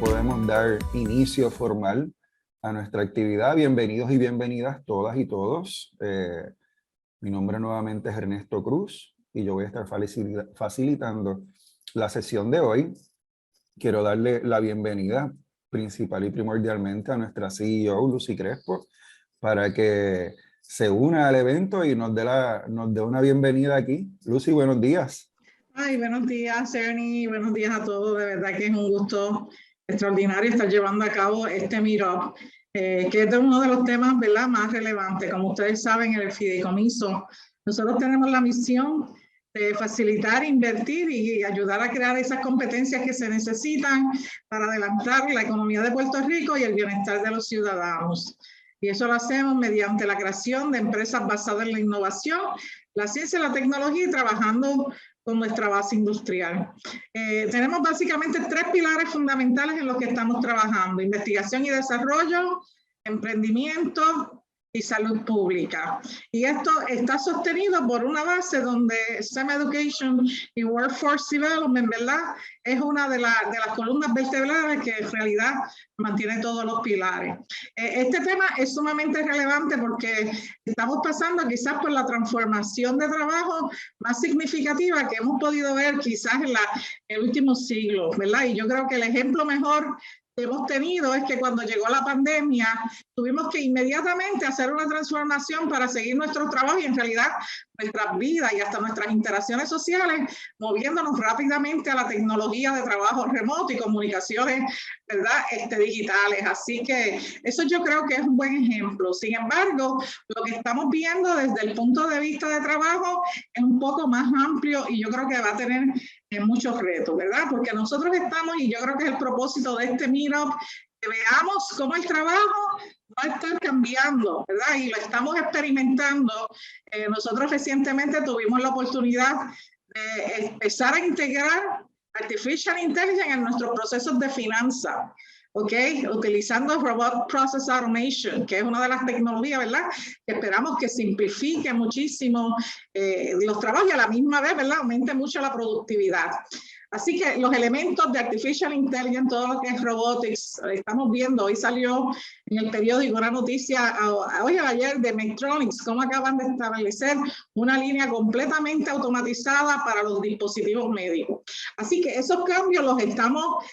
podemos dar inicio formal a nuestra actividad. Bienvenidos y bienvenidas todas y todos. Mi nombre nuevamente es Ernesto Cruz y yo voy a estar facilitando la sesión de hoy. Quiero darle la bienvenida principal y primordialmente a nuestra CEO, Lucy Crespo, para que se una al evento y nos dé una bienvenida aquí. Lucy, buenos días. Ay, buenos días, Ernie. Buenos días a todos. De verdad que es un gusto extraordinario estar llevando a cabo este Meetup, que es uno de los temas, ¿verdad?, más relevantes. Como ustedes saben, en el Fideicomiso, nosotros tenemos la misión de facilitar, invertir y ayudar a crear esas competencias que se necesitan para adelantar la economía de Puerto Rico y el bienestar de los ciudadanos. Y eso lo hacemos mediante la creación de empresas basadas en la innovación, la ciencia y la tecnología y trabajando con nuestra base industrial. Tenemos básicamente 3 pilares fundamentales en los que estamos trabajando: investigación y desarrollo, emprendimiento y salud pública. Y esto está sostenido por una base donde STEM Education y Workforce Development, ¿verdad?, es una de las columnas vertebrales que en realidad mantiene todos los pilares. Este tema es sumamente relevante porque estamos pasando quizás por la transformación de trabajo más significativa que hemos podido ver quizás en el último siglo, ¿verdad? Y yo creo que el ejemplo mejor que hemos tenido es que cuando llegó la pandemia tuvimos que inmediatamente hacer una transformación para seguir nuestro trabajo y en realidad nuestras vidas y hasta nuestras interacciones sociales, moviéndonos rápidamente a la tecnología de trabajo remoto y comunicaciones, ¿verdad?, digitales. Así que eso yo creo que es un buen ejemplo. Sin embargo, lo que estamos viendo desde el punto de vista de trabajo es un poco más amplio y yo creo que va a tener muchos retos, ¿verdad? Porque nosotros estamos, y yo creo que es el propósito de este Meetup, que veamos cómo el trabajo va a estar cambiando, ¿verdad? Y lo estamos experimentando. Nosotros recientemente tuvimos la oportunidad de empezar a integrar Artificial Intelligence en nuestros procesos de finanzas, ¿ok? Utilizando Robot Process Automation, que es una de las tecnologías, ¿verdad?, que esperamos que simplifique muchísimo los trabajos y a la misma vez, ¿verdad?, aumente mucho la productividad. Así que los elementos de Artificial Intelligence, todo lo que es Robotics, estamos viendo, hoy salió en el periódico una noticia, hoy o ayer, de Medtronics, cómo acaban de establecer una línea completamente automatizada para los dispositivos médicos. Así que esos cambios los estamos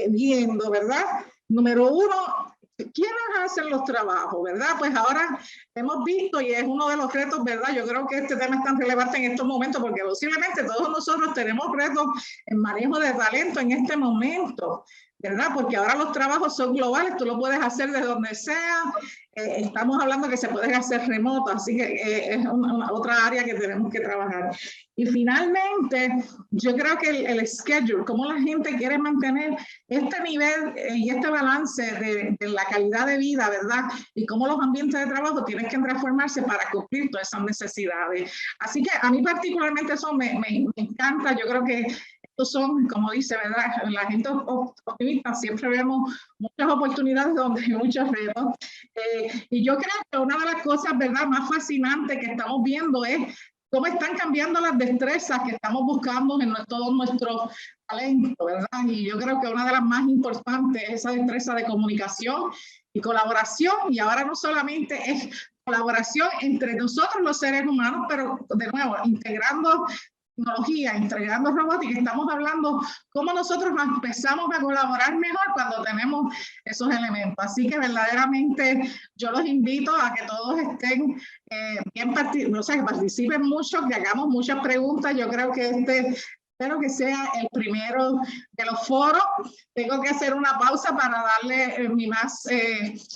viendo, ¿verdad? Número uno, ¿quiénes hacen los trabajos, verdad? Pues ahora hemos visto, y es uno de los retos, ¿verdad? Yo creo que este tema es tan relevante en estos momentos porque posiblemente todos nosotros tenemos retos en manejo de talento en este momento, ¿verdad? Porque ahora los trabajos son globales, tú lo puedes hacer de donde sea. Estamos hablando que se pueden hacer remotos, así que es otra área que tenemos que trabajar. Y finalmente, yo creo que el schedule, cómo la gente quiere mantener este nivel y este balance de la calidad de vida, ¿verdad? Y cómo los ambientes de trabajo tienen que transformarse para cumplir todas esas necesidades. Así que a mí particularmente eso me encanta. Yo creo que estos son, como dice, ¿verdad?, la gente optimista, siempre vemos muchas oportunidades donde hay muchos retos. Y yo creo que una de las cosas, ¿verdad?, más fascinantes que estamos viendo es cómo están cambiando las destrezas que estamos buscando en todo nuestro talento, ¿verdad? Y yo creo que una de las más importantes es esa destreza de comunicación y colaboración. Y ahora no solamente es colaboración entre nosotros los seres humanos, pero de nuevo, integrando tecnología, integrando robótica, estamos hablando cómo nosotros empezamos a colaborar mejor cuando tenemos esos elementos. Así que verdaderamente yo los invito a que todos estén bien, o sea, que participen mucho, que hagamos muchas preguntas. Yo creo que espero que sea el primero de los foros. Tengo que hacer una pausa para darle mi más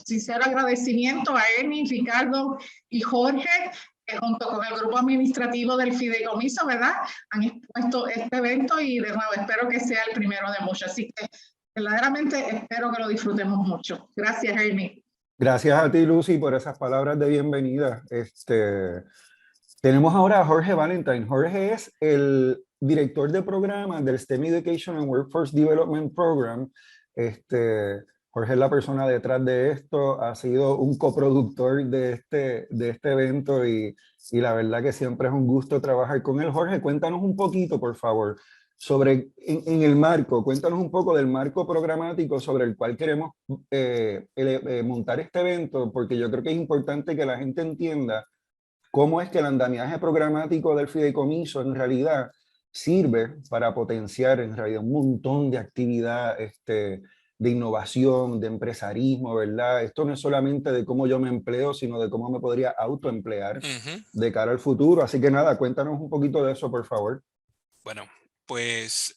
sincero agradecimiento a Ernie, Ricardo y Jorge, que junto con el grupo administrativo del Fideicomiso, ¿verdad?, han expuesto este evento y de nuevo espero que sea el primero de muchos. Así que verdaderamente espero que lo disfrutemos mucho. Gracias, Ernie. Gracias a ti, Lucy, por esas palabras de bienvenida. Tenemos ahora a Jorge Valentine. Jorge es el director de programa del STEM Education and Workforce Development Program. Jorge es la persona detrás de esto, ha sido un coproductor de este evento y la verdad que siempre es un gusto trabajar con él. Jorge, cuéntanos un poquito, por favor, en el marco, cuéntanos un poco del marco programático sobre el cual queremos montar este evento, porque yo creo que es importante que la gente entienda cómo es que el andamiaje programático del fideicomiso en realidad sirve para potenciar en realidad un montón de actividad de innovación, de empresarismo, ¿verdad? Esto no es solamente de cómo yo me empleo, sino de cómo me podría autoemplear de cara al futuro. Así que nada, cuéntanos un poquito de eso, por favor. Bueno, pues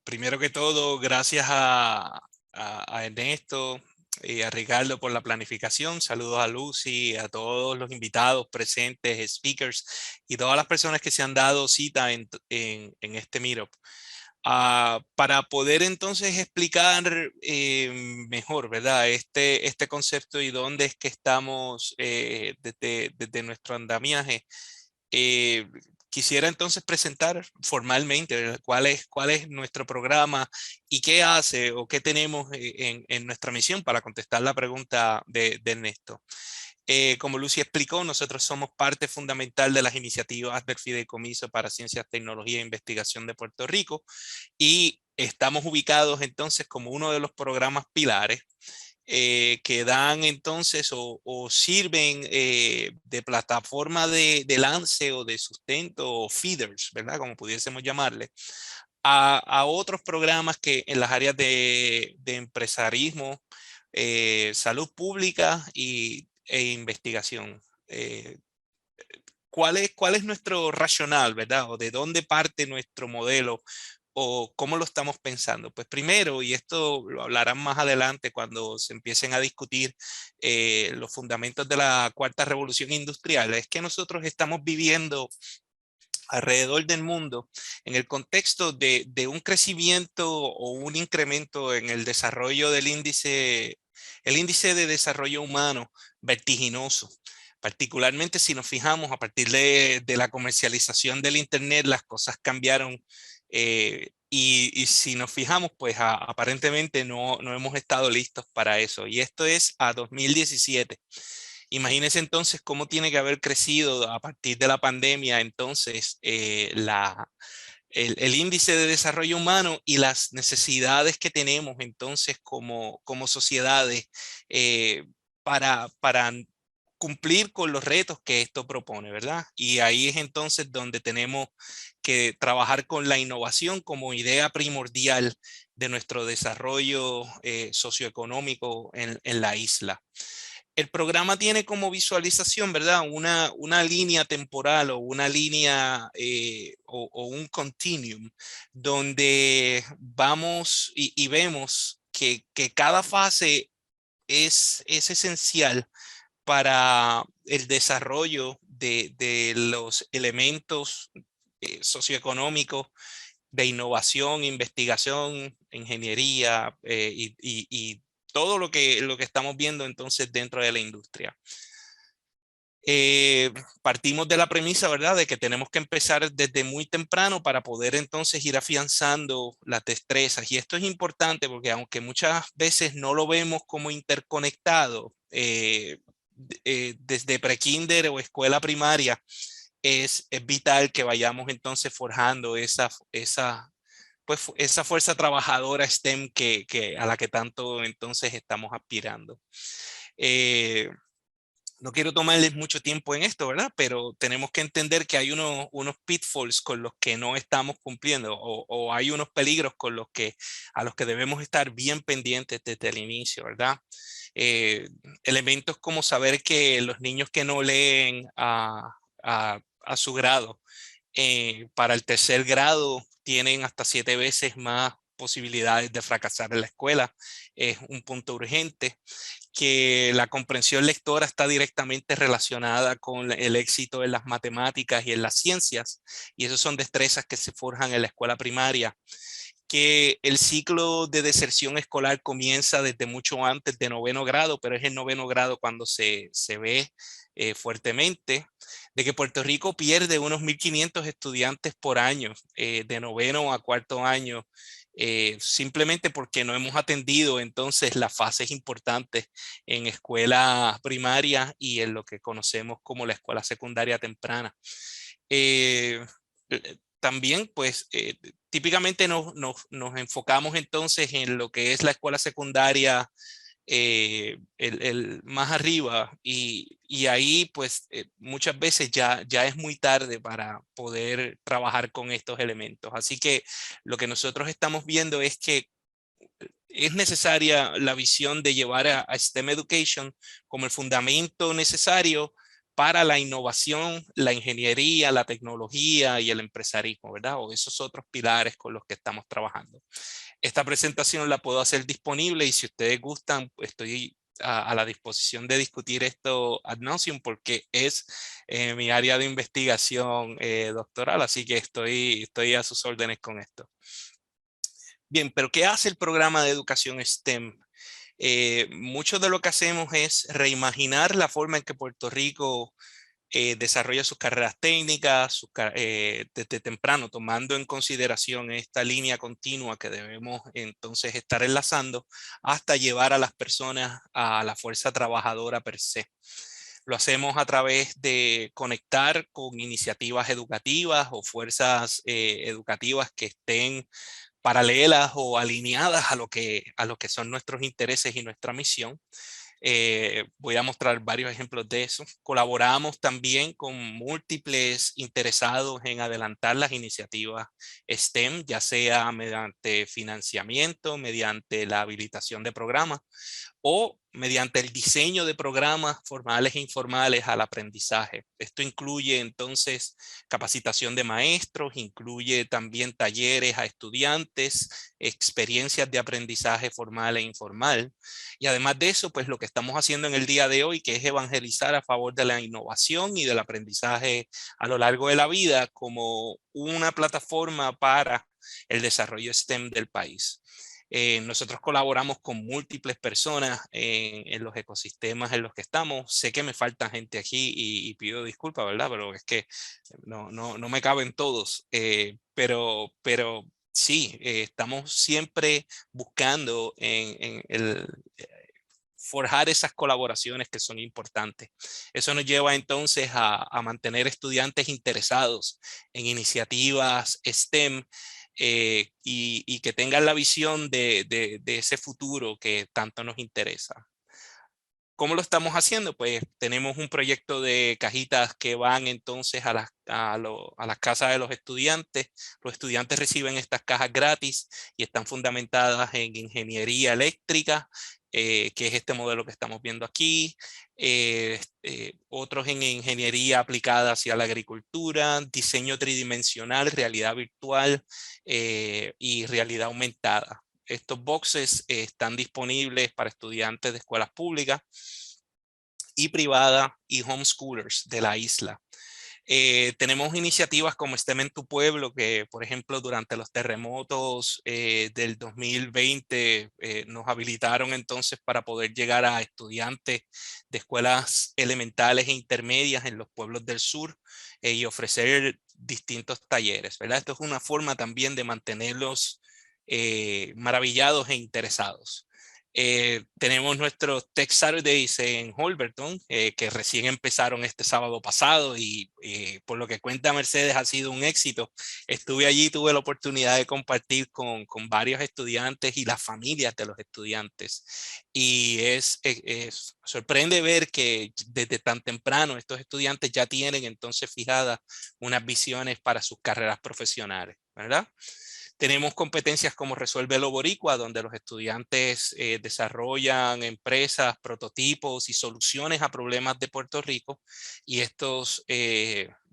primero que todo, gracias a Ernesto y a Ricardo por la planificación. Saludos a Lucy, a todos los invitados presentes, speakers y todas las personas que se han dado cita en este Meetup. Para poder entonces explicar mejor, ¿verdad? Este concepto y dónde es que estamos desde nuestro andamiaje. Eh, Quisiera entonces presentar formalmente, ¿verdad? Cuál es nuestro programa y qué hace o qué tenemos en nuestra misión para contestar la pregunta de Ernesto. Como Lucy explicó, nosotros somos parte fundamental de las iniciativas del Fideicomiso para Ciencias, Tecnología e Investigación de Puerto Rico y estamos ubicados entonces como uno de los programas pilares que dan entonces o sirven de plataforma de lance o de sustento o feeders, ¿verdad? Como pudiésemos llamarle, a otros programas que en las áreas de empresarismo, salud pública e investigación. ¿Cuál es nuestro racional, verdad? ¿O de dónde parte nuestro modelo? ¿O cómo lo estamos pensando? Pues primero, y esto lo hablarán más adelante cuando se empiecen a discutir los fundamentos de la cuarta revolución industrial, es que nosotros estamos viviendo alrededor del mundo en el contexto de un crecimiento o un incremento en el desarrollo del el índice de desarrollo humano vertiginoso. Particularmente si nos fijamos a partir de la comercialización del Internet, las cosas cambiaron y si nos fijamos, pues aparentemente no hemos estado listos para eso. Y esto es a 2017. Imagínense entonces cómo tiene que haber crecido a partir de la pandemia entonces el índice de desarrollo humano y las necesidades que tenemos entonces como sociedades para cumplir con los retos que esto propone, ¿verdad? Y ahí es entonces donde tenemos que trabajar con la innovación como idea primordial de nuestro desarrollo socioeconómico en la isla. El programa tiene como visualización, ¿verdad? Una línea temporal o una línea o un continuum donde vamos y vemos que cada fase es esencial para el desarrollo de los elementos socioeconómicos de innovación, investigación, ingeniería y todo lo que estamos viendo entonces dentro de la industria. Partimos de la premisa, ¿verdad?, de que tenemos que empezar desde muy temprano para poder entonces ir afianzando las destrezas. Y esto es importante porque aunque muchas veces no lo vemos como interconectado, desde prekinder o escuela primaria, es vital que vayamos entonces forjando esa fuerza trabajadora STEM a la que tanto entonces estamos aspirando. No quiero tomarles mucho tiempo en esto, ¿verdad? Pero tenemos que entender que hay unos pitfalls con los que no estamos cumpliendo o hay unos peligros a los que debemos estar bien pendientes desde el inicio, ¿verdad? Elementos como saber que los niños que no leen a su grado, para el tercer grado tienen hasta 7 veces más posibilidades de fracasar en la escuela. Es un punto urgente. Que la comprensión lectora está directamente relacionada con el éxito en las matemáticas y en las ciencias, y esas son destrezas que se forjan en la escuela primaria. Que el ciclo de deserción escolar comienza desde mucho antes de 9º grado, pero es en 9º grado cuando se ve fuertemente. De que Puerto Rico pierde unos 1.500 estudiantes por año, de 9º a 4º año, simplemente porque no hemos atendido entonces las fases importantes en escuela primaria y en lo que conocemos como la escuela secundaria temprana. también, pues, típicamente nos enfocamos entonces en lo que es la escuela secundaria el más arriba y ahí pues muchas veces ya es muy tarde para poder trabajar con estos elementos. Así que lo que nosotros estamos viendo es que es necesaria la visión de llevar a STEM Education como el fundamento necesario para la innovación, la ingeniería, la tecnología y el empresarismo, ¿verdad? O esos otros pilares con los que estamos trabajando. Esta presentación la puedo hacer disponible y si ustedes gustan, estoy a la disposición de discutir esto ad nauseam porque es mi área de investigación doctoral, así que estoy a sus órdenes con esto. Bien, pero ¿qué hace el programa de educación STEM? Mucho de lo que hacemos es reimaginar la forma en que Puerto Rico desarrolla sus carreras técnicas desde temprano, tomando en consideración esta línea continua que debemos entonces estar enlazando hasta llevar a las personas a la fuerza trabajadora per se. Lo hacemos a través de conectar con iniciativas educativas o fuerzas educativas que estén paralelas o alineadas a lo que son nuestros intereses y nuestra misión. Voy a mostrar varios ejemplos de eso. Colaboramos también con múltiples interesados en adelantar las iniciativas STEM, ya sea mediante financiamiento, mediante la habilitación de programas o mediante el diseño de programas formales e informales al aprendizaje. Esto incluye entonces capacitación de maestros, incluye también talleres a estudiantes, experiencias de aprendizaje formal e informal. Y además de eso, pues lo que estamos haciendo en el día de hoy, que es evangelizar a favor de la innovación y del aprendizaje a lo largo de la vida como una plataforma para el desarrollo STEM del país. Nosotros colaboramos con múltiples personas en los ecosistemas en los que estamos. Sé que me falta gente aquí y pido disculpas, ¿verdad? Pero es que no me caben todos. Pero sí, estamos siempre buscando en forjar esas colaboraciones que son importantes. Eso nos lleva entonces a mantener estudiantes interesados en iniciativas STEM y que tengan la visión de ese futuro que tanto nos interesa. ¿Cómo lo estamos haciendo? Pues tenemos un proyecto de cajitas que van entonces a las casas de los estudiantes. Los estudiantes reciben estas cajas gratis y están fundamentadas en ingeniería eléctrica, que es este modelo que estamos viendo aquí. Otros en ingeniería aplicada hacia la agricultura, diseño tridimensional, realidad virtual y realidad aumentada. Estos boxes están disponibles para estudiantes de escuelas públicas y privadas y homeschoolers de la isla. Tenemos iniciativas como STEM en tu pueblo, que por ejemplo durante los terremotos del 2020 nos habilitaron entonces para poder llegar a estudiantes de escuelas elementales e intermedias en los pueblos del sur y ofrecer distintos talleres, ¿verdad? Esto es una forma también de mantenerlos maravillados e interesados. Tenemos nuestros Tech Saturdays en Holberton, que recién empezaron este sábado pasado y por lo que cuenta Mercedes ha sido un éxito. Estuve allí, tuve la oportunidad de compartir con varios estudiantes y las familias de los estudiantes. Y sorprende ver que desde tan temprano estos estudiantes ya tienen entonces fijadas unas visiones para sus carreras profesionales, ¿verdad? Tenemos competencias como Resuelve lo Boricua, donde los estudiantes desarrollan empresas, prototipos y soluciones a problemas de Puerto Rico y estos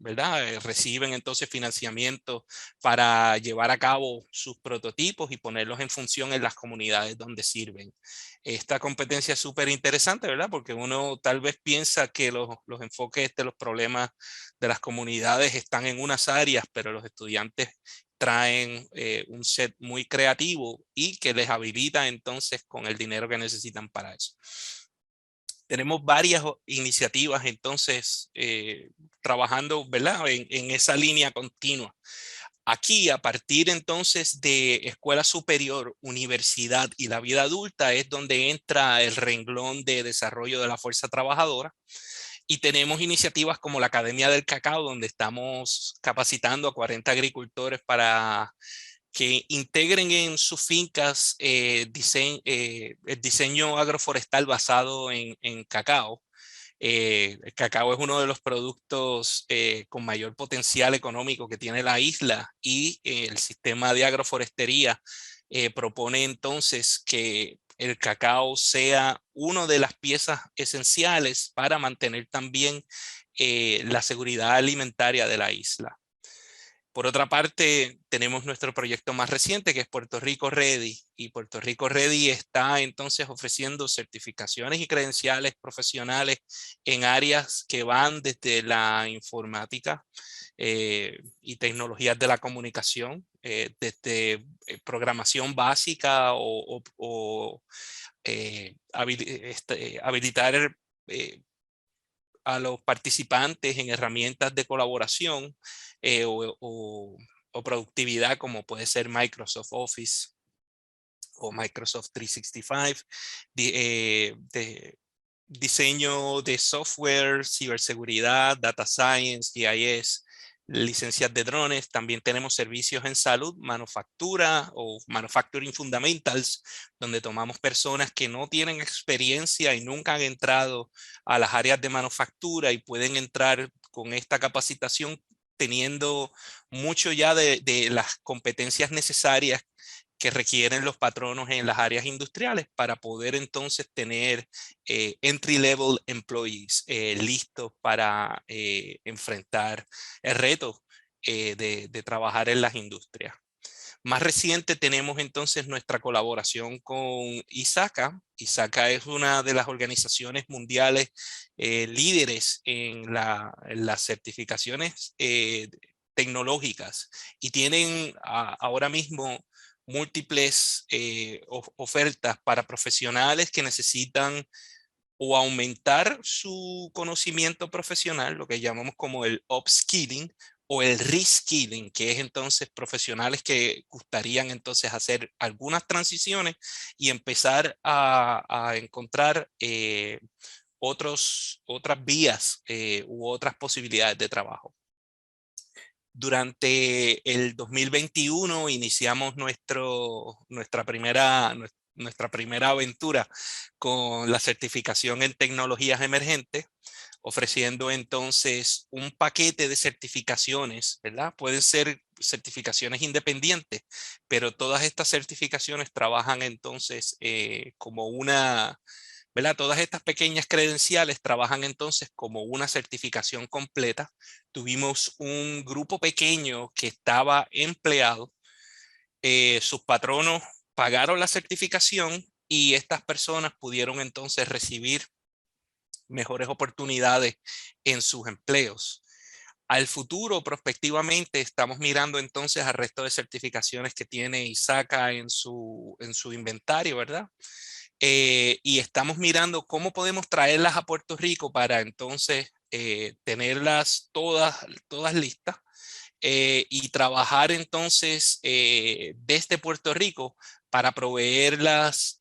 ¿verdad? Reciben entonces financiamiento para llevar a cabo sus prototipos y ponerlos en función en las comunidades donde sirven. Esta competencia es súper interesante, ¿verdad? Porque uno tal vez piensa que los enfoques de los problemas de las comunidades están en unas áreas, pero los estudiantes traen un set muy creativo y que les habilita entonces con el dinero que necesitan para eso. Tenemos varias iniciativas entonces trabajando, ¿verdad? En esa línea continua. Aquí, a partir entonces de escuela superior, universidad y la vida adulta es donde entra el renglón de desarrollo de la fuerza trabajadora. Y tenemos iniciativas como la Academia del Cacao, donde estamos capacitando a 40 agricultores para que integren en sus fincas el diseño agroforestal basado en cacao. El cacao es uno de los productos con mayor potencial económico que tiene la isla, y el sistema de agroforestería propone entonces que el cacao sea una de las piezas esenciales para mantener también la seguridad alimentaria de la isla. Por otra parte, tenemos nuestro proyecto más reciente, que es Puerto Rico Ready, y Puerto Rico Ready está entonces ofreciendo certificaciones y credenciales profesionales en áreas que van desde la informática y tecnologías de la comunicación, desde programación básica o habilitar a los participantes en herramientas de colaboración o productividad, como puede ser Microsoft Office o Microsoft 365, diseño de software, ciberseguridad, data science, GIS, licencias de drones. También tenemos servicios en salud, manufactura o manufacturing fundamentals, donde tomamos personas que no tienen experiencia y nunca han entrado a las áreas de manufactura, y pueden entrar con esta capacitación teniendo mucho ya de las competencias necesarias que requieren los patronos en las áreas industriales para poder entonces tener entry-level employees listos para enfrentar el reto de trabajar en las industrias. Más reciente tenemos entonces nuestra colaboración con ISACA. ISACA es una de las organizaciones mundiales líderes en las certificaciones tecnológicas, y tienen ahora mismo múltiples ofertas para profesionales que necesitan o aumentar su conocimiento profesional, lo que llamamos como el upskilling, o el reskilling, que es entonces profesionales que gustarían entonces hacer algunas transiciones y empezar a encontrar otras vías u otras posibilidades de trabajo. Durante el 2021 iniciamos nuestra primera aventura con la certificación en tecnologías emergentes, ofreciendo entonces un paquete de certificaciones, ¿verdad? Pueden ser certificaciones independientes, pero todas estas certificaciones trabajan entonces como una, ¿verdad? Todas estas pequeñas credenciales trabajan entonces como una certificación completa. Tuvimos un grupo pequeño que estaba empleado, sus patronos pagaron la certificación y estas personas pudieron entonces recibir mejores oportunidades en sus empleos. Al futuro, prospectivamente, estamos mirando entonces al resto de certificaciones que tiene ISACA en su inventario, ¿verdad? Y estamos mirando cómo podemos traerlas a Puerto Rico para entonces tenerlas todas listas y trabajar entonces desde Puerto Rico para proveerlas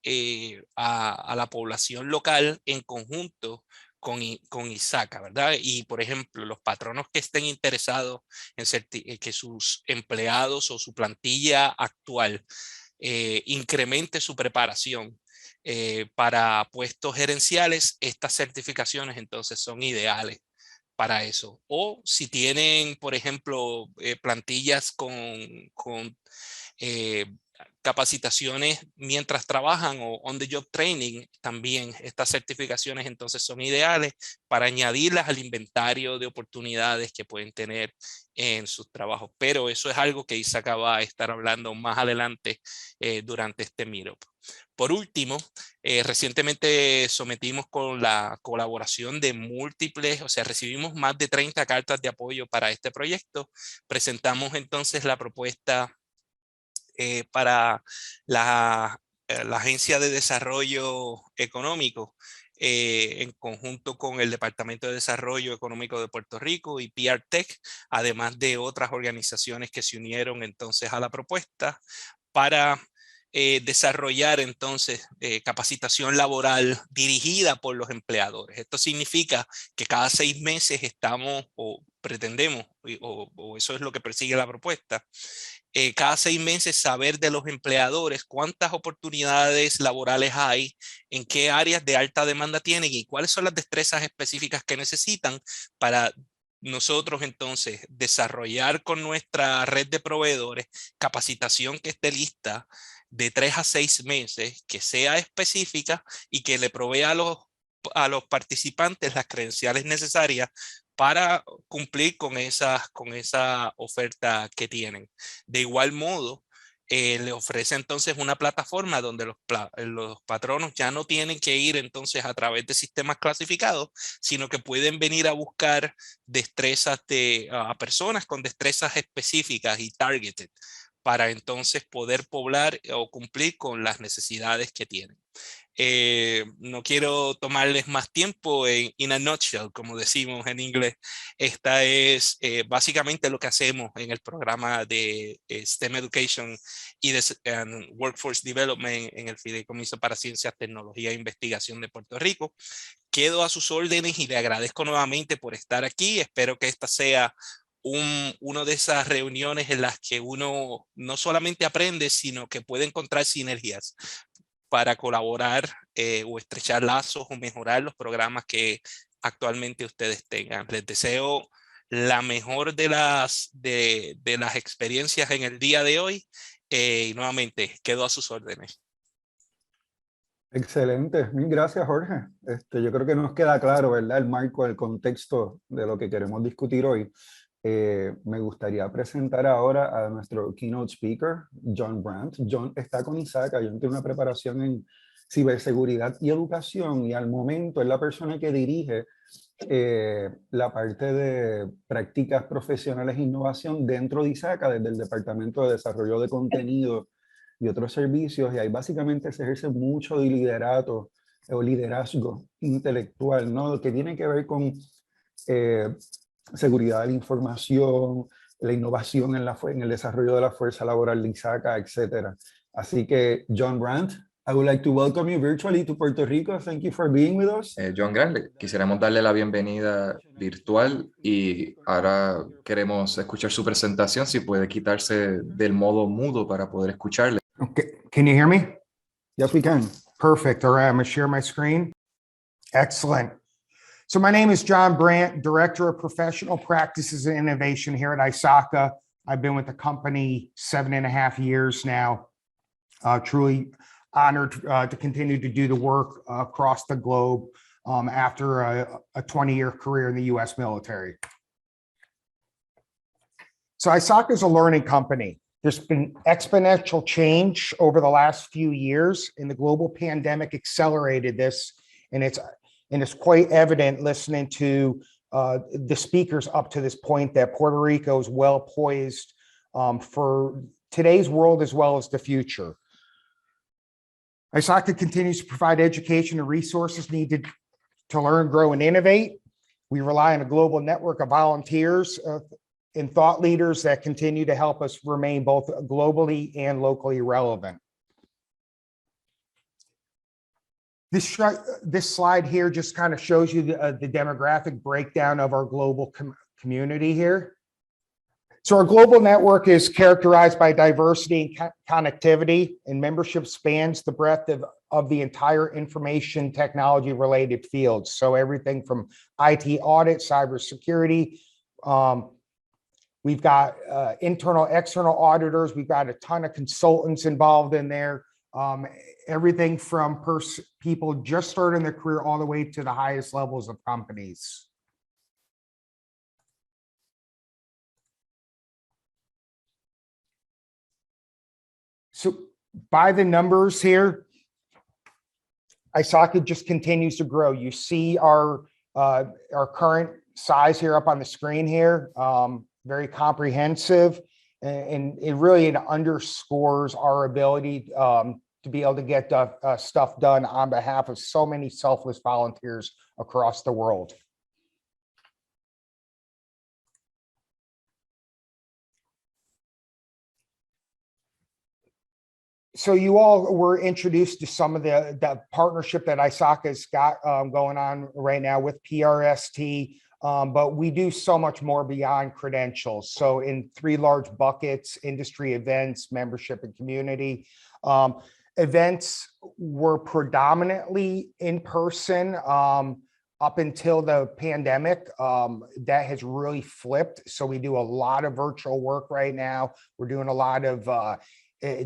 a la población local en conjunto con ISACA, ¿verdad? Y por ejemplo, los patronos que estén interesados en que sus empleados o su plantilla actual incremente su preparación para puestos gerenciales, estas certificaciones entonces son ideales para eso. O si tienen, por ejemplo, plantillas con eh, capacitaciones mientras trabajan o on the job training, también estas certificaciones entonces son ideales para añadirlas al inventario de oportunidades que pueden tener en sus trabajos. Pero eso es algo que ISACA va a estar hablando más adelante durante este meetup. Por último, recientemente sometimos con la colaboración de múltiples, o sea, recibimos más de 30 cartas de apoyo para este proyecto. Presentamos entonces la propuesta para la Agencia de Desarrollo Económico en conjunto con el Departamento de Desarrollo Económico de Puerto Rico y PR Tech, además de otras organizaciones que se unieron entonces a la propuesta para desarrollar entonces capacitación laboral dirigida por los empleadores. Esto significa que cada 6 meses estamos o pretendemos, o eso es lo que persigue la propuesta, cada 6 meses saber de los empleadores cuántas oportunidades laborales hay, en qué áreas de alta demanda tienen y cuáles son las destrezas específicas que necesitan para nosotros entonces desarrollar con nuestra red de proveedores capacitación que esté lista de 3 a 6 meses, que sea específica y que le provea a los participantes las credenciales necesarias para cumplir con esa oferta que tienen. De igual modo, le ofrece entonces una plataforma donde los patronos ya no tienen que ir entonces a través de sistemas clasificados, sino que pueden venir a buscar destrezas a personas con destrezas específicas y targeted para entonces poder poblar o cumplir con las necesidades que tienen. No quiero tomarles más tiempo in a nutshell, como decimos en inglés. Esta es básicamente lo que hacemos en el programa de STEM Education y de Workforce Development en el Fideicomiso para Ciencias, Tecnología e Investigación de Puerto Rico. Quedo a sus órdenes y le agradezco nuevamente por estar aquí. Espero que esta sea una de esas reuniones en las que uno no solamente aprende, sino que puede encontrar sinergias para colaborar o estrechar lazos o mejorar los programas que actualmente ustedes tengan. Les deseo la mejor de las experiencias en el día de hoy y nuevamente quedo a sus órdenes. Excelente, mil gracias Jorge. Yo creo que nos queda claro, ¿verdad? El marco, el contexto de lo que queremos discutir hoy. Me gustaría presentar ahora a nuestro keynote speaker, John Brandt. John está con ISACA, John tiene una preparación en ciberseguridad y educación y al momento es la persona que dirige la parte de prácticas profesionales e innovación dentro de ISACA, desde el Departamento de Desarrollo de Contenido y otros servicios, y ahí básicamente se ejerce mucho de liderato o liderazgo intelectual, ¿no? Que tiene que ver con seguridad de la información, la innovación en el desarrollo de la fuerza laboral de ISACA, etc. Así que, John Brandt, I would like to welcome you virtually to Puerto Rico. Thank you for being with us. John Grande, quisiéramos darle la bienvenida virtual y ahora queremos escuchar su presentación. Si puede quitarse del modo mudo para poder escucharle. Okay, can you hear me? Yes, we can. Perfect. All right, I'm gonna share my screen. Excellent. So my name is John Brandt, Director of Professional Practices and Innovation here at ISACA. I've been with the company 7.5 years now. Truly honored to continue to do the work across the globe after a 20-year career in the US military. So ISACA is a learning company. There's been exponential change over the last few years, and the global pandemic accelerated this. And it's quite evident listening to the speakers up to this point that Puerto Rico is well poised for today's world as well as the future. ISACA continues to provide education and resources needed to learn, grow, and innovate. We rely on a global network of volunteers and thought leaders that continue to help us remain both globally and locally relevant. This slide here just kind of shows you the demographic breakdown of our global community here. So our global network is characterized by diversity and connectivity, and membership spans the breadth of the entire information technology related fields. So everything from IT audit, cybersecurity. We've got internal, external auditors. We've got a ton of consultants involved in there. Everything from people just starting their career all the way to the highest levels of companies. So by the numbers here, ISACA just continues to grow. You see our current size here up on the screen here, very comprehensive, and it really underscores our ability to be able to get stuff done on behalf of so many selfless volunteers across the world. So you all were introduced to some of the partnership that ISACA's got going on right now with PRST, but we do so much more beyond credentials. So in 3 large buckets: industry events, membership, and community. Events were predominantly in person up until the pandemic. That has really flipped. So we do a lot of virtual work right now. We're doing a lot of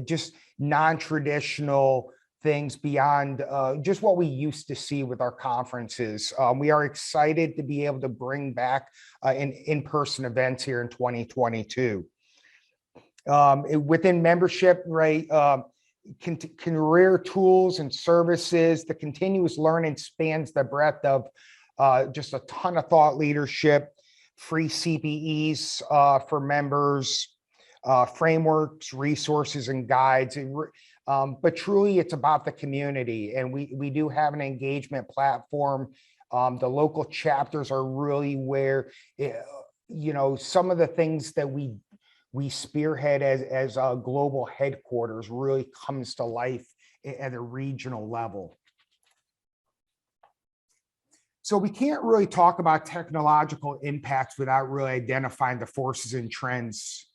just non-traditional things beyond just what we used to see with our conferences. We are excited to be able to bring back in-person events here in 2022. Within membership, right, career tools and services, the continuous learning spans the breadth of just a ton of thought leadership, free CPEs for members, frameworks, resources, and guides. But truly, it's about the community. And we do have an engagement platform. The local chapters are really where, some of the things that we spearhead as a global headquarters really comes to life at a regional level. So we can't really talk about technological impacts without really identifying the forces and trends.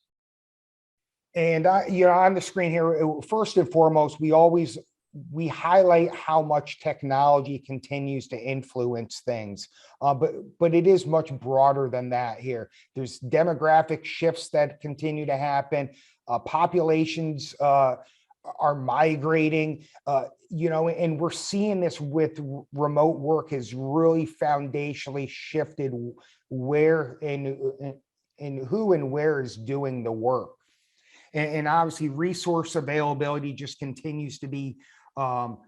And on the screen here, first and foremost, we highlight how much technology continues to influence things, but it is much broader than that here. There's demographic shifts that continue to happen. Populations are migrating, and we're seeing this with remote work has really foundationally shifted where and who and where is doing the work. And obviously resource availability just continues to be of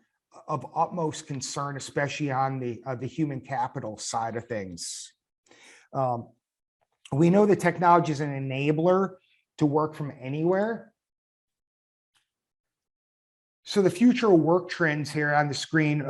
utmost concern, especially on the human capital side of things. We know that technology is an enabler to work from anywhere. So the future of work trends here on the screen,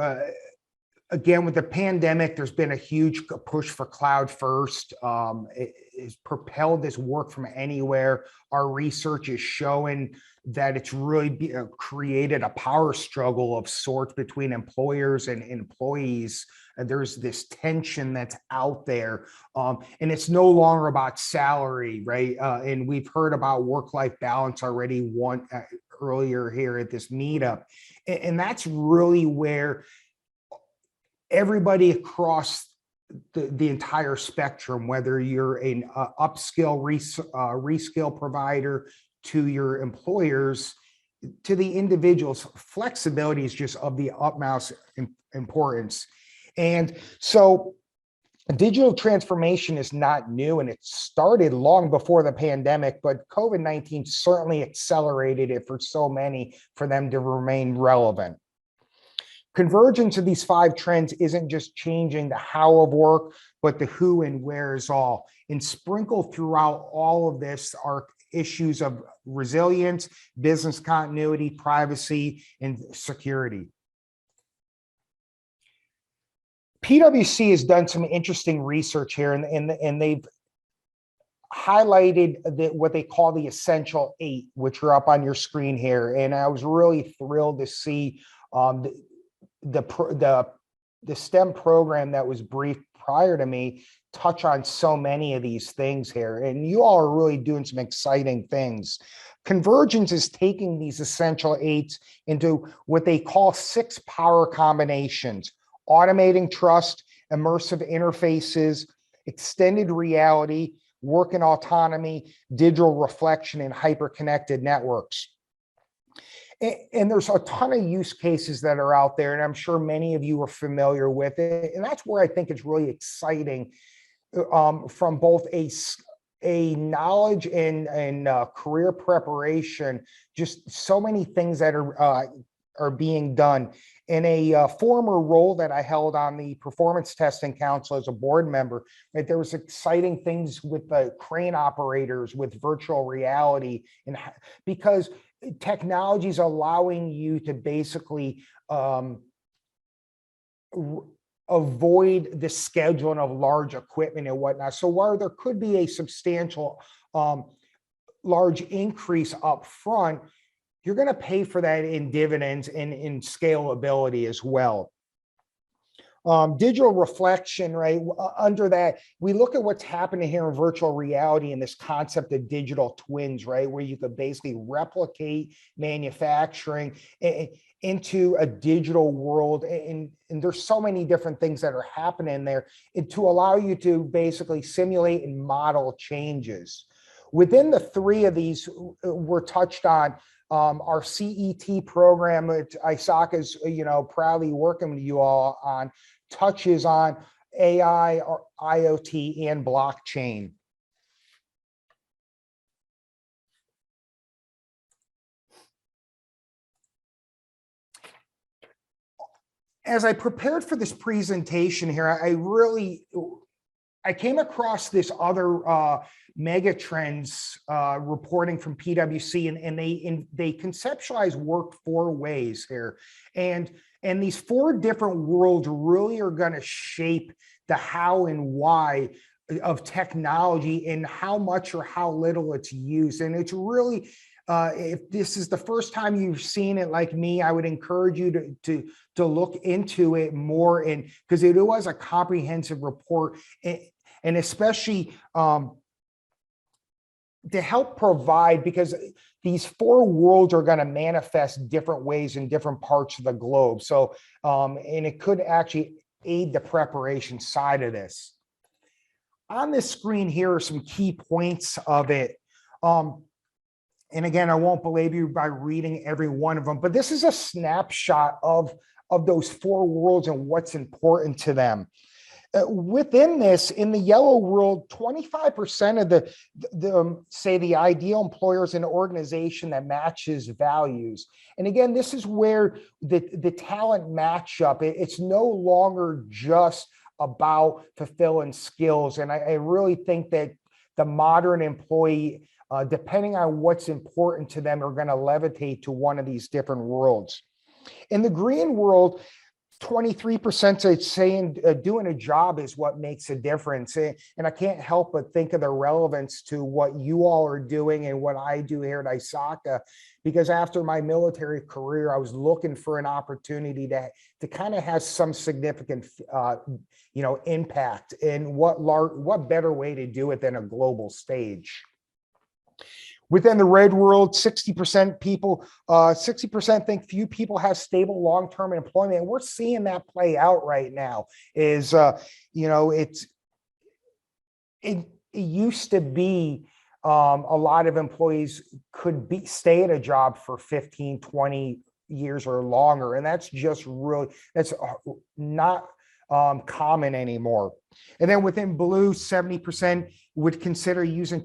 again, with the pandemic, there's been a huge push for cloud first. It has propelled this work from anywhere. Our research is showing that it's really created a power struggle of sorts between employers and employees. And there's this tension that's out there. And it's no longer about salary, right? And we've heard about work-life balance already earlier here at this meetup. And that's really where everybody across the entire spectrum, whether you're an upskill, reskill provider to your employers, to the individuals, flexibility is just of the utmost importance. And so digital transformation is not new, and it started long before the pandemic, but COVID-19 certainly accelerated it for so many for them to remain relevant. Convergence of these 5 trends isn't just changing the how of work, but the who and where is all. And sprinkled throughout all of this are issues of resilience, business continuity, privacy, and security. PwC has done some interesting research here, and they've highlighted what they call the Essential 8, which are up on your screen here. And I was really thrilled to see the STEM program that was briefed prior to me touch on so many of these things here. And you all are really doing some exciting things. Convergence is taking these Essential 8s into what they call 6 power combinations: automating trust, immersive interfaces, extended reality, work and autonomy, digital reflection, and hyper-connected networks. And there's a ton of use cases that are out there, and I'm sure many of you are familiar with it. And that's where I think it's really exciting from both a knowledge and career preparation, just so many things that are being done. In a former role that I held on the Performance Testing Council as a board member, right, there was exciting things with the crane operators with virtual reality, and because technology is allowing you to basically avoid the scheduling of large equipment and whatnot. So while there could be a substantial large increase up front, you're going to pay for that in dividends and in scalability as well. Digital reflection, right? Under that, we look at what's happening here in virtual reality and this concept of digital twins, right? Where you could basically replicate manufacturing into a digital world. And there's so many different things that are happening there to allow you to basically simulate and model changes. Within the three of these were touched on. Our CET program, which ISACA is, proudly working with you all on, touches on AI, or IoT, and blockchain. As I prepared for this presentation here, I came across this other mega trends reporting from PwC, and they conceptualize work 4 ways here. And these 4 different worlds really are going to shape the how and why of technology and how much or how little it's used. And it's really, if this is the first time you've seen it like me, I would encourage you to look into it more, and because it was a comprehensive report, and especially to help provide, because these 4 worlds are going to manifest different ways in different parts of the globe. So, and it could actually aid the preparation side of this. On this screen here are some key points of it. And again, I won't belabor you by reading every one of them, but this is a snapshot of those 4 worlds and what's important to them. Within this, in the yellow world, 25% of the ideal employer is an organization that matches values. And again, this is where the talent matchup, it's no longer just about fulfilling skills. And I really think that the modern employee, depending on what's important to them, are going to levitate to one of these different worlds. In the green world, 23% are saying doing a job is what makes a difference. And I can't help but think of the relevance to what you all are doing and what I do here at ISACA, because after my military career, I was looking for an opportunity to kind of have some significant, impact. And what better way to do it than a global stage? Within the red world, 60% think few people have stable long-term employment. And we're seeing that play out right now. It used to be a lot of employees could stay at a job for 15, 20 years or longer. And that's just that's not common anymore. And then within blue, 70% would consider using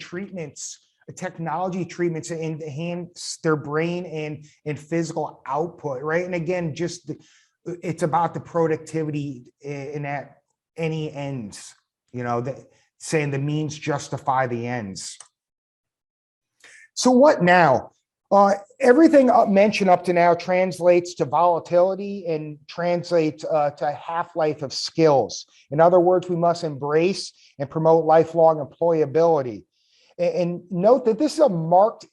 technology treatments to enhance their brain and physical output, right? And again, it's about the productivity in at any ends, saying the means justify the ends. So what now? Everything mentioned up to now translates to volatility and translates to half-life of skills. In other words, we must embrace and promote lifelong employability. And note that this is a marked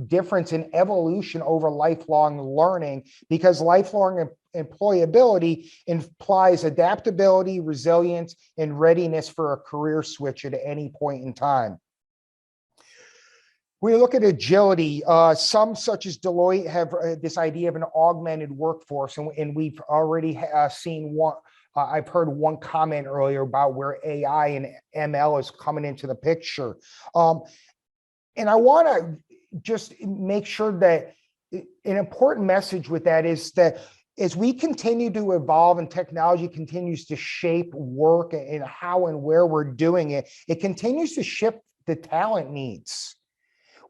difference in evolution over lifelong learning, because lifelong employability implies adaptability, resilience, and readiness for a career switch at any point in time. We look at agility. Some, such as Deloitte, have this idea of an augmented workforce, and we've already seen one. I've heard one comment earlier about where AI and ML is coming into the picture. And I want to just make sure that an important message with that is that as we continue to evolve and technology continues to shape work and how and where we're doing it, it continues to shift the talent needs.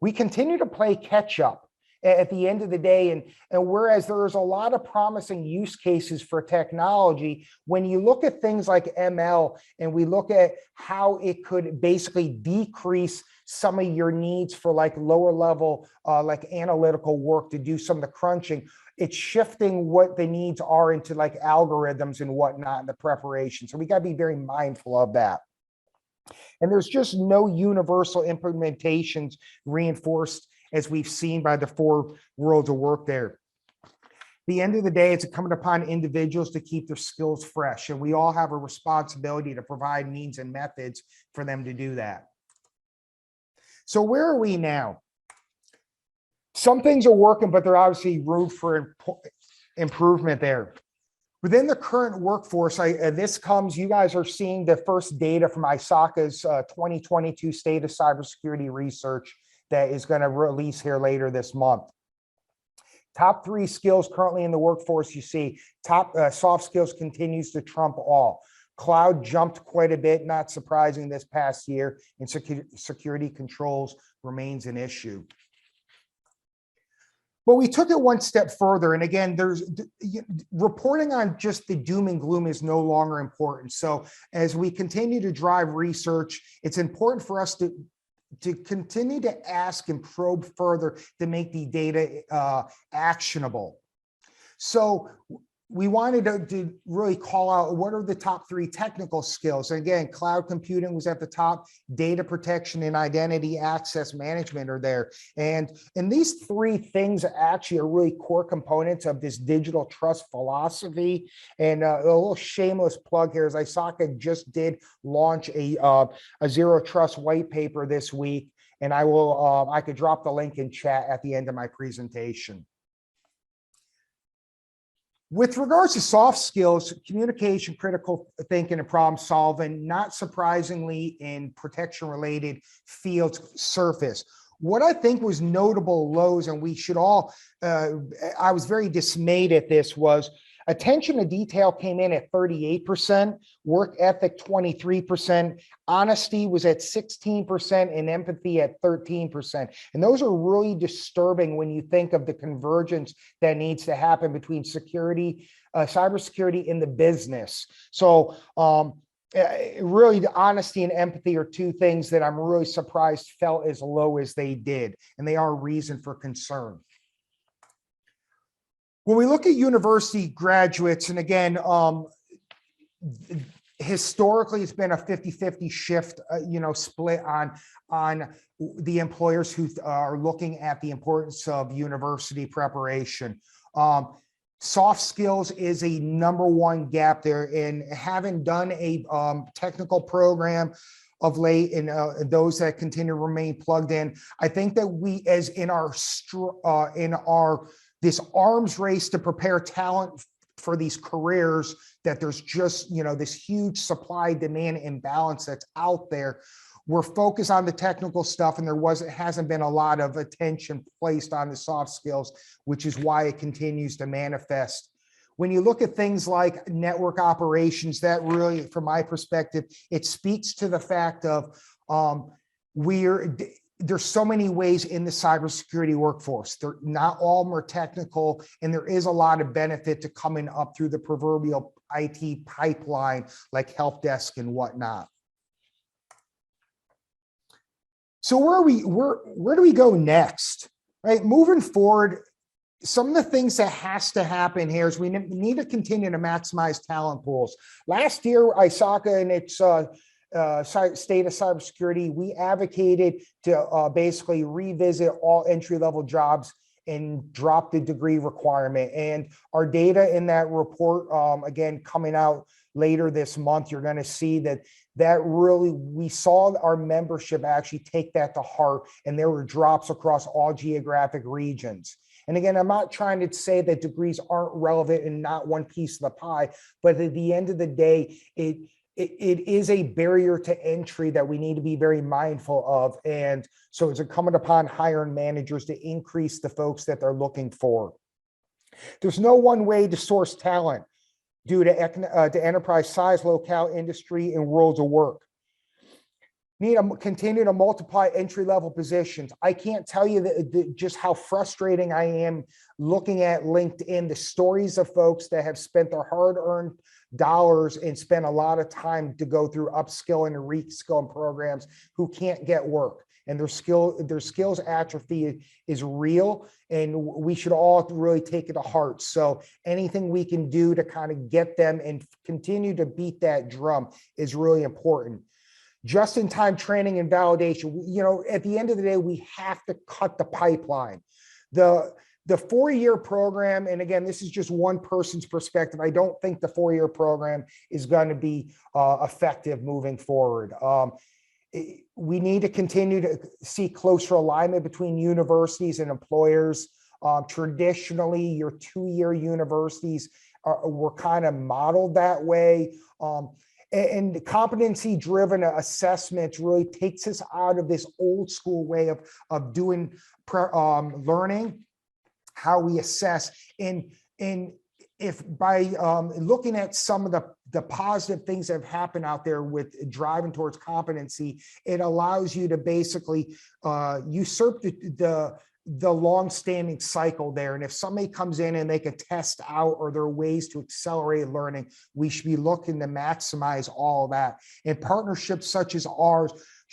We continue to play catch up at the end of the day. And whereas there's a lot of promising use cases for technology, when you look at things like ML and we look at how it could basically decrease some of your needs for like lower level, like analytical work to do some of the crunching, it's shifting what the needs are into like algorithms and whatnot in the preparation. So we got to be very mindful of that. And there's just no universal implementations reinforced as we've seen by the 4 worlds of work there. The end of the day, it's incumbent upon individuals to keep their skills fresh, and we all have a responsibility to provide means and methods for them to do that. So where are we now? Some things are working, but there are obviously room for improvement there. Within the current workforce, you guys are seeing the first data from ISACA's 2022 State of Cybersecurity Research that is going to release here later this month. Top 3 skills currently in the workforce, you see soft skills continues to trump all. Cloud jumped quite a bit, not surprising this past year, and security controls remains an issue. But we took it one step further. And again, reporting on just the doom and gloom is no longer important. So as we continue to drive research, it's important for us to continue to ask and probe further to make the data actionable. So we wanted to really call out what are the top 3 technical skills. And again, cloud computing was at the top, data protection and identity access management are there. And these 3 things actually are really core components of this digital trust philosophy. And a little shameless plug here is ISACA just did launch a zero trust white paper this week. And I could drop the link in chat at the end of my presentation. With regards to soft skills, communication, critical thinking, and problem solving, not surprisingly in protection-related fields surface. What I think was notable lows, and we should all, I was very dismayed at this, was attention to detail came in at 38%, work ethic 23%, honesty was at 16%, and empathy at 13%. And those are really disturbing when you think of the convergence that needs to happen between security, cybersecurity in the business. So really the honesty and empathy are 2 things that I'm really surprised fell as low as they did, and they are a reason for concern. When we look at university graduates, and again, historically, it's been a 50-50 shift, split on the employers who are looking at the importance of university preparation. Soft skills is a #1 gap there, and having done a technical program of late, and those that continue to remain plugged in, I think that we, as in our this arms race to prepare talent for these careers, that there's just, this huge supply demand imbalance that's out there. We're focused on the technical stuff, and hasn't been a lot of attention placed on the soft skills, which is why it continues to manifest. When you look at things like network operations, that really, from my perspective, it speaks to the fact of there's so many ways in the cybersecurity workforce. They're not all more technical, and there is a lot of benefit to coming up through the proverbial IT pipeline, like help desk and whatnot. So where do we go next? Right, moving forward, some of the things that has to happen here is we need to continue to maximize talent pools. Last year, ISACA in its State of Cybersecurity, we advocated to basically revisit all entry-level jobs and drop the degree requirement. And our data in that report, again, coming out later this month, you're going to see that really, we saw our membership actually take that to heart, and there were drops across all geographic regions. And again, I'm not trying to say that degrees aren't relevant and not one piece of the pie, but at the end of the day, it is a barrier to entry that we need to be very mindful of. And so it's incumbent upon hiring managers to increase the folks that they're looking for. There's no one way to source talent due to enterprise size, locale, industry, and worlds of work. Need to continue to multiply entry-level positions. I can't tell you just how frustrating I am looking at LinkedIn, the stories of folks that have spent their hard-earned dollars and spent a lot of time to go through upskilling and reskilling programs who can't get work, and their skills atrophy is real, and we should all really take it to heart. So anything we can do to kind of get them and continue to beat that drum is really important. just-in-time training and validation. You know, at the end of the day, we have to cut the pipeline. The 4-year program, and again, this is just one person's perspective. I don't think the 4-year program is going to be effective moving forward. We need to continue to see closer alignment between universities and employers. Traditionally, your 2-year universities were kind of modeled that way. And competency-driven assessments really takes us out of this old school way of doing learning, how we assess. And if by looking at some of the positive things that have happened out there with driving towards competency, it allows you to basically usurp the long-standing cycle there. And if somebody comes in and they can test out, or there are ways to accelerate learning, we should be looking to maximize all of that. And partnerships such as ours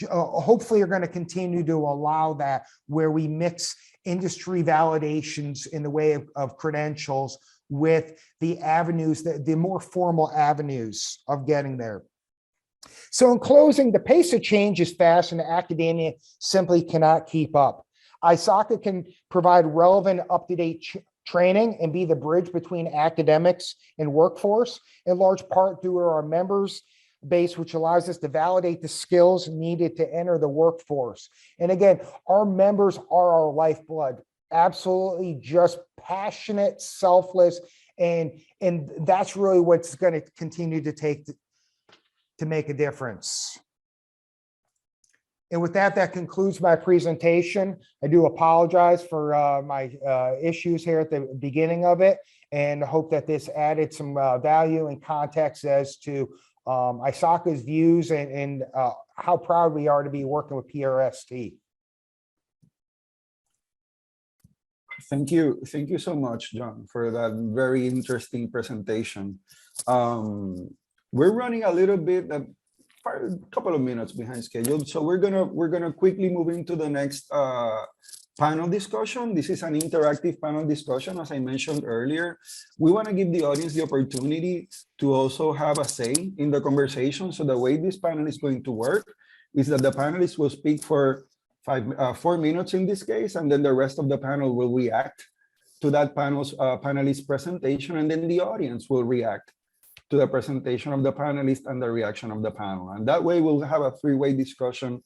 hopefully are going to continue to allow that, where we mix industry validations in the way of credentials with the avenues, the more formal avenues of getting there. So in closing, the pace of change is fast and academia simply cannot keep up. ISACA can provide relevant, up-to-date training and be the bridge between academics and workforce, in large part through our members base, which allows us to validate the skills needed to enter the workforce. And again, our members are our lifeblood, absolutely just passionate, selfless, and that's really what's going to continue to take to make a difference. And with that, that concludes my presentation. I do apologize for my issues here at the beginning of it, and hope that this added some value and context as to ISACA's views and how proud we are to be working with PRST. Thank you so much, John, for that very interesting presentation. We're running a little bit, a couple of minutes behind schedule, so we're gonna quickly move into the next panel discussion. This is an interactive panel discussion, as I mentioned earlier. We want to give the audience the opportunity to also have a say in the conversation. So the way this panel is going to work is that the panelists will speak for 4 minutes in this case, and then the rest of the panel will react to that panelist presentation, and then the audience will react to the presentation of the panelist and the reaction of the panel. And that way we'll have a 3-way discussion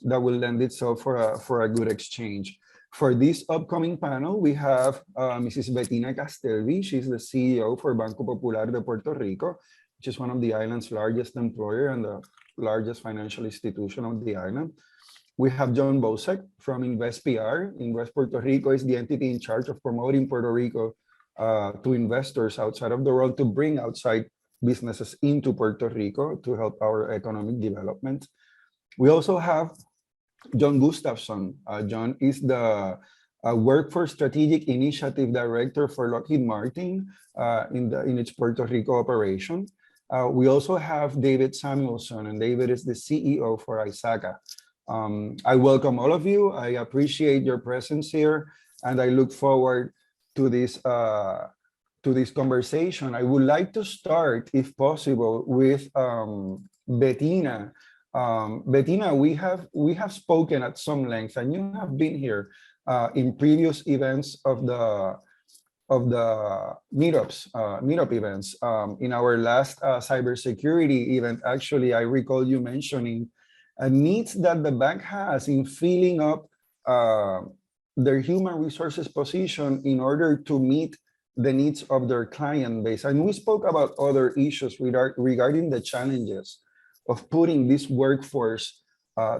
that will lend itself for a good exchange. For this upcoming panel, we have Mrs. Bettina Castelvi. She's the CEO for Banco Popular de Puerto Rico, which is one of the island's largest employer and the largest financial institution of the island. We have John Bosek from InvestPR. Invest Puerto Rico is the entity in charge of promoting Puerto Rico to investors outside of the world, to bring outside businesses into Puerto Rico to help our economic development. We also have John Gustafson. John is the Workforce Strategic Initiative Director for Lockheed Martin in its Puerto Rico operation. We also have David Samuelson, and David is the CEO for ISACA. I welcome all of you. I appreciate your presence here, and I look forward to this conversation. I would like to start, if possible, with Bettina. Bettina, we have spoken at some length, and you have been here in previous events of the meetup events. In our last cybersecurity event, actually, I recall you mentioning needs that the bank has in filling up their human resources position in order to meet the needs of their client base. And we spoke about other issues regarding the challenges of putting this workforce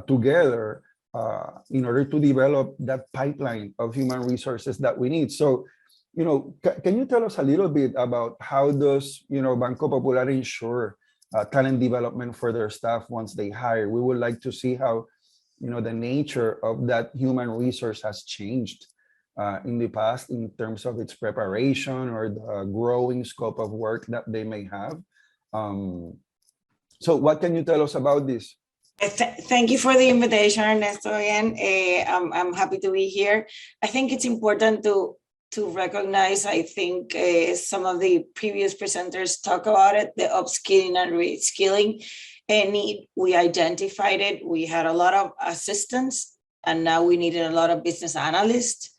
together in order to develop that pipeline of human resources that we need. So, can you tell us a little bit about how does, Banco Popular ensure talent development for their staff once they hire? We would like to see how, the nature of that human resource has changed in the past in terms of its preparation or the growing scope of work that they may have. So what can you tell us about this? Thank you for the invitation, Ernesto. Again, I'm happy to be here. I think it's important to recognize, I think some of the previous presenters talk about it, the upskilling and reskilling need. We identified it. We had a lot of assistants, and now we needed a lot of business analysts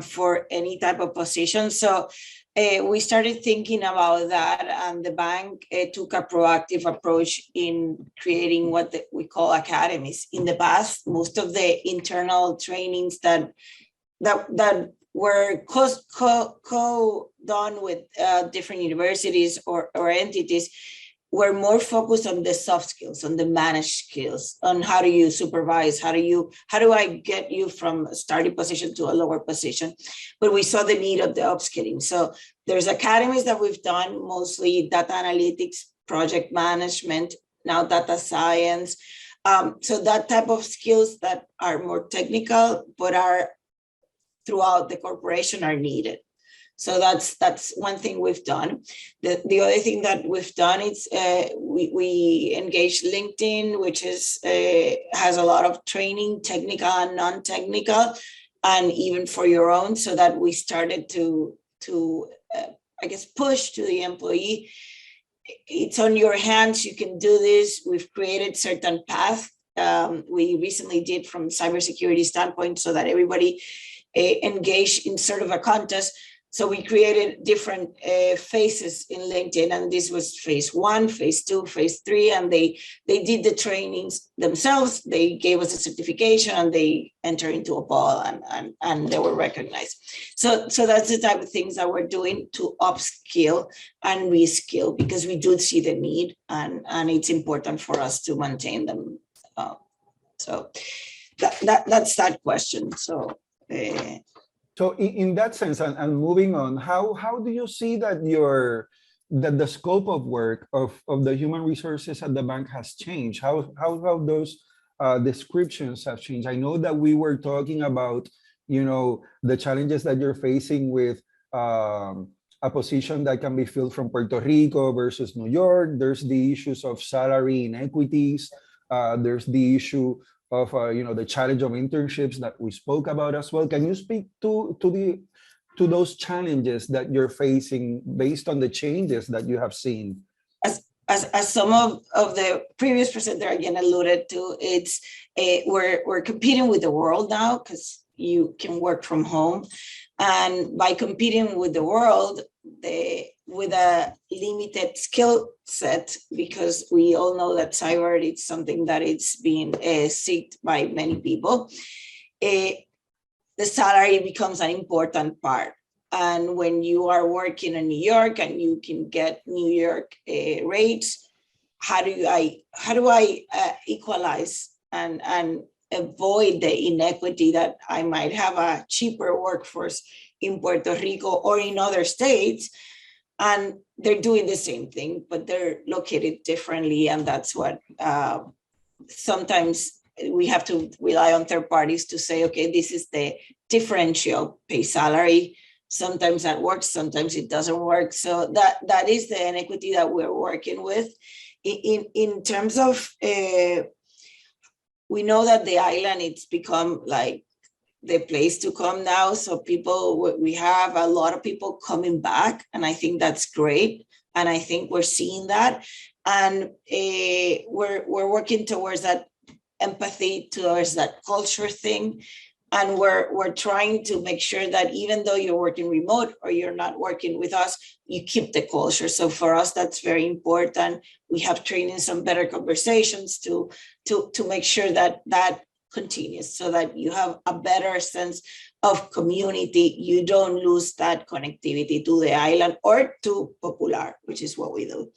for any type of position. So we started thinking about that, and the bank took a proactive approach in creating what we call academies. In the past, most of the internal trainings that were co-done with different universities or entities were more focused on the soft skills, on the managed skills, on how do you supervise, how do I get you from a starting position to a lower position. But we saw the need of the upskilling. So there's academies that we've done, mostly data analytics, project management, now data science. So that type of skills that are more technical, but are throughout the corporation are needed. So that's one thing we've done. The other thing that we've done is we engage LinkedIn, which has a lot of training, technical and non-technical, and even for your own, so that we started to I guess, push to the employee. It's on your hands. You can do this. We've created certain paths. We recently did from cybersecurity standpoint so that everybody engaged in sort of a contest. So we created different phases in LinkedIn, and this was phase 1, phase 2, phase 3, and they did the trainings themselves. They gave us a certification, and they entered into a ball, and they were recognized. So that's the type of things that we're doing to upskill and reskill, because we do see the need, and it's important for us to maintain them. So that's that question. So. So in that sense, and moving on, how do you see that the scope of work of the human resources at the bank has changed? How those descriptions have changed? I know that we were talking about, the challenges that you're facing with a position that can be filled from Puerto Rico versus New York. There's the issues of salary inequities. There's the issue of the challenge of internships that we spoke about as well. Can you speak to those challenges that you're facing based on the changes that you have seen? As some of the previous presenter again alluded to, it's we're competing with the world now, because you can work from home, and by competing with the world, with a limited skill set, because we all know that cyber is something that it's being sought by many people, the salary becomes an important part. And when you are working in New York and you can get New York rates, how do I equalize and avoid the inequity that I might have a cheaper workforce in Puerto Rico or in other states, and they're doing the same thing, but they're located differently. And that's what sometimes we have to rely on third parties to say, okay, this is the differential pay salary. Sometimes that works, sometimes it doesn't work. So that is the inequity that we're working with. In terms of, we know that the island, it's become like the place to come now. So we have a lot of people coming back, and I think that's great. And I think we're seeing that. And we're working towards that empathy, towards that culture thing. And we're trying to make sure that even though you're working remote or you're not working with us, you keep the culture. So for us, that's very important. We have trainings on better conversations to make sure that continues, so that you have a better sense of community. You don't lose that connectivity to the island or to Popular, which is what we do.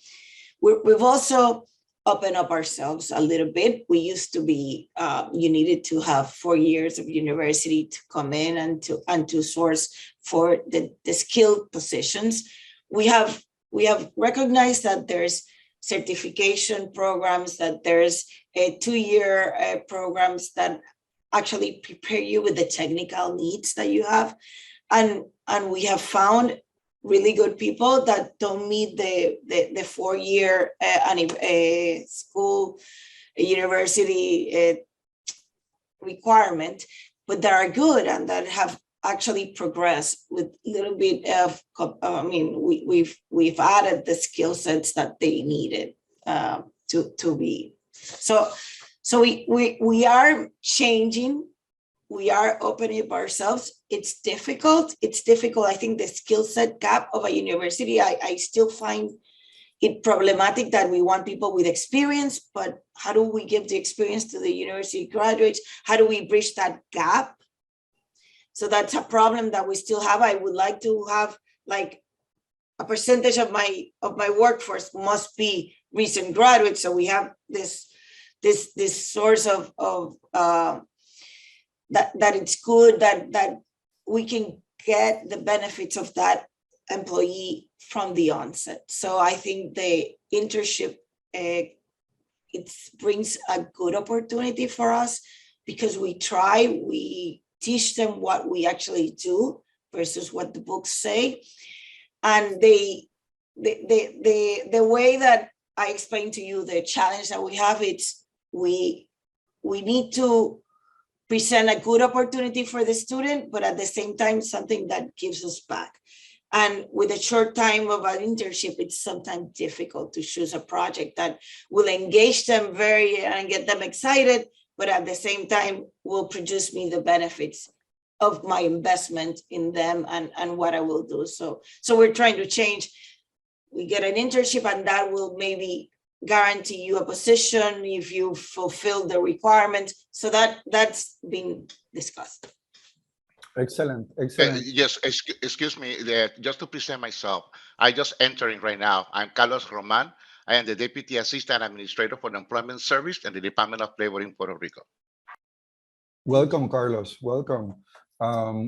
We've also opened up ourselves a little bit. We used to be, you needed to have 4 years of university to come in and to source for the skilled positions. We have recognized that there's certification programs, that there's a 2-year programs that actually prepare you with the technical needs that you have. And we have found really good people that don't meet the 4-year school, university requirement, but that are good and that have actually progress with a little bit of, I mean, we've added the skill sets that they needed to be. So we are changing. We are opening up ourselves. It's difficult. I think the skill set gap of a university, I still find it problematic that we want people with experience, but how do we give the experience to the university graduates? How do we bridge that gap? So that's a problem that we still have. I would like to have like a percentage of my workforce must be recent graduates. So we have this source of that it's good that we can get the benefits of that employee from the onset. So I think the internship it brings a good opportunity for us because we teach them what we actually do versus what the books say. And the way that I explained to you, the challenge that we have, it's we need to present a good opportunity for the student, but at the same time, something that gives us back. And with a short time of an internship, it's sometimes difficult to choose a project that will engage them and get them excited, but at the same time will produce me the benefits of my investment in them and what I will do. So we're trying to change. We get an internship and that will maybe guarantee you a position if you fulfill the requirements. So that's been discussed. Excellent. Yes, excuse me, just to present myself, I just entering right now. I'm Carlos Roman. I am the Deputy Assistant Administrator for the Employment Service and the Department of Labor in Puerto Rico. Welcome, Carlos. Welcome.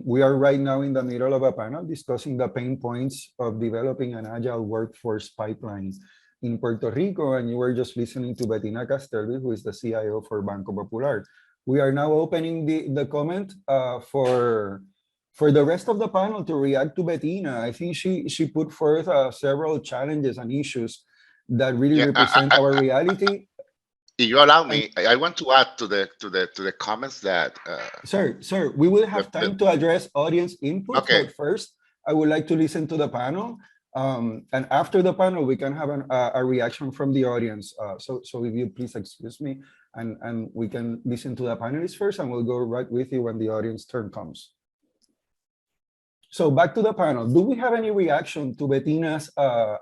We are right now in the middle of a panel discussing the pain points of developing an agile workforce pipeline in Puerto Rico, and you were just listening to Bettina Castelli, who is the CIO for Banco Popular. We are now opening the comment for the rest of the panel to react to Bettina. I think she put forth several challenges and issues that really represent our reality. If you allow me, I want to add to the comments that Sir, we will have time to address audience input, okay. But first, I would like to listen to the panel. And after the panel, we can have a reaction from the audience. So if you please excuse me, and we can listen to the panelists first, and we'll go right with you when the audience turn comes. So back to the panel. Do we have any reaction to Bettina's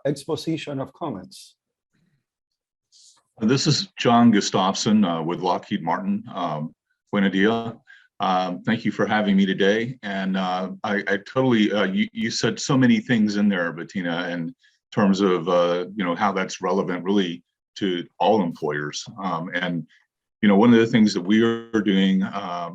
exposition of comments? This is John Gustafson with Lockheed Martin. Buena dia. Thank you for having me today. And I totally, you said so many things in there, Bettina, in terms of, how that's relevant really to all employers. And, one of the things that we are doing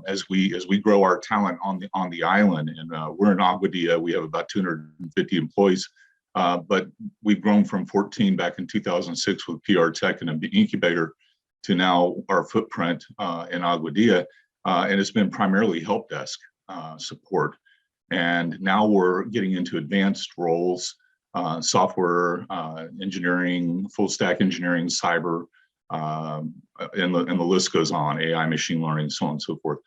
as we grow our talent on the island, and we're in Aguadilla, we have about 250 employees, but we've grown from 14 back in 2006 with PR Tech and an incubator to now our footprint in Aguadilla. And it's been primarily help desk support. And now we're getting into advanced roles, software engineering, full stack engineering, cyber, and the list goes on, AI, machine learning, so on and so forth.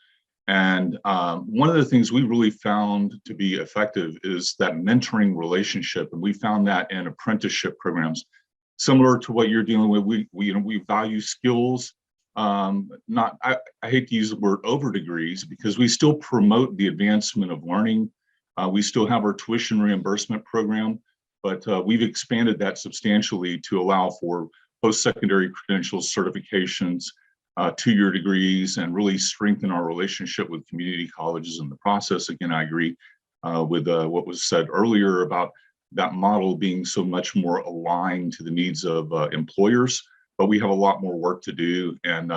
And one of the things we really found to be effective is that mentoring relationship. And we found that in apprenticeship programs, similar to what you're dealing with. We value skills. I hate to use the word over degrees because we still promote the advancement of learning. We still have our tuition reimbursement program, but we've expanded that substantially to allow for post-secondary credentials, certifications, 2-year degrees, and really strengthen our relationship with community colleges in the process. Again, I agree with what was said earlier about that model being so much more aligned to the needs of employers. But we have a lot more work to do, and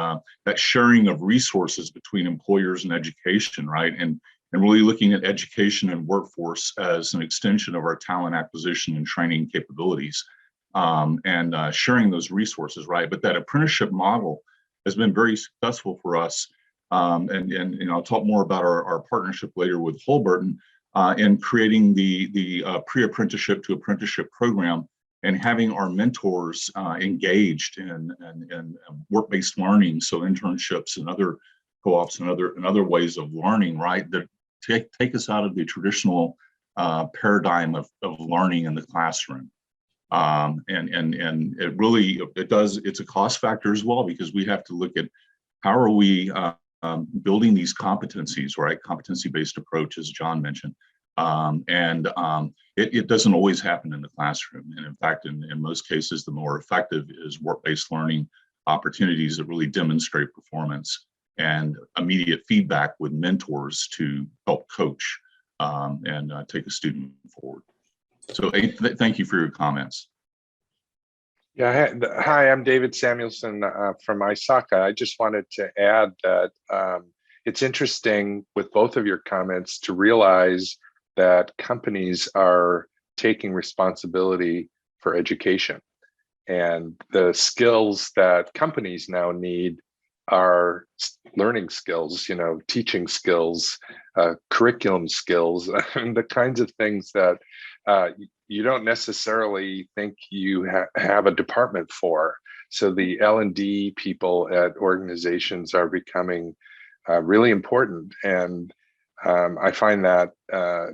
that sharing of resources between employers and education, right? And really looking at education and workforce as an extension of our talent acquisition and training capabilities, and sharing those resources, right? But that apprenticeship model has been very successful for us, and I'll talk more about our partnership later with Holberton in creating the pre-apprenticeship to apprenticeship program, and having our mentors engaged in work-based learning, so internships and other co-ops and other ways of learning, right? That take us out of the traditional paradigm of learning in the classroom. And it's a cost factor as well, because we have to look at how are we building these competencies, right? Competency-based approach, as John mentioned. It doesn't always happen in the classroom. And in fact, in most cases, the more effective is work-based learning opportunities that really demonstrate performance and immediate feedback with mentors to help coach and take a student forward. So thank you for your comments. Yeah, hi, I'm David Samuelson from ISACA. I just wanted to add that it's interesting with both of your comments to realize that companies are taking responsibility for education. And the skills that companies now need are learning skills, teaching skills, curriculum skills, and the kinds of things that you don't necessarily think you have a department for. So the L&D people at organizations are becoming really important. And I find that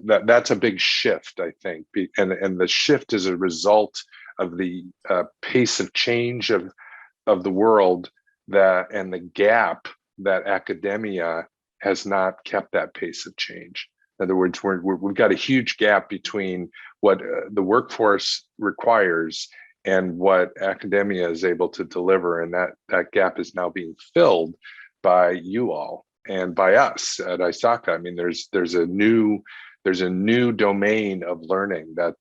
that's a big shift, I think. And the shift is a result of the pace of change of the world and the gap that academia has not kept that pace of change. In other words, we've got a huge gap between what the workforce requires and what academia is able to deliver, and that gap is now being filled by you all and by us at ISACA. I mean, there's a new domain of learning that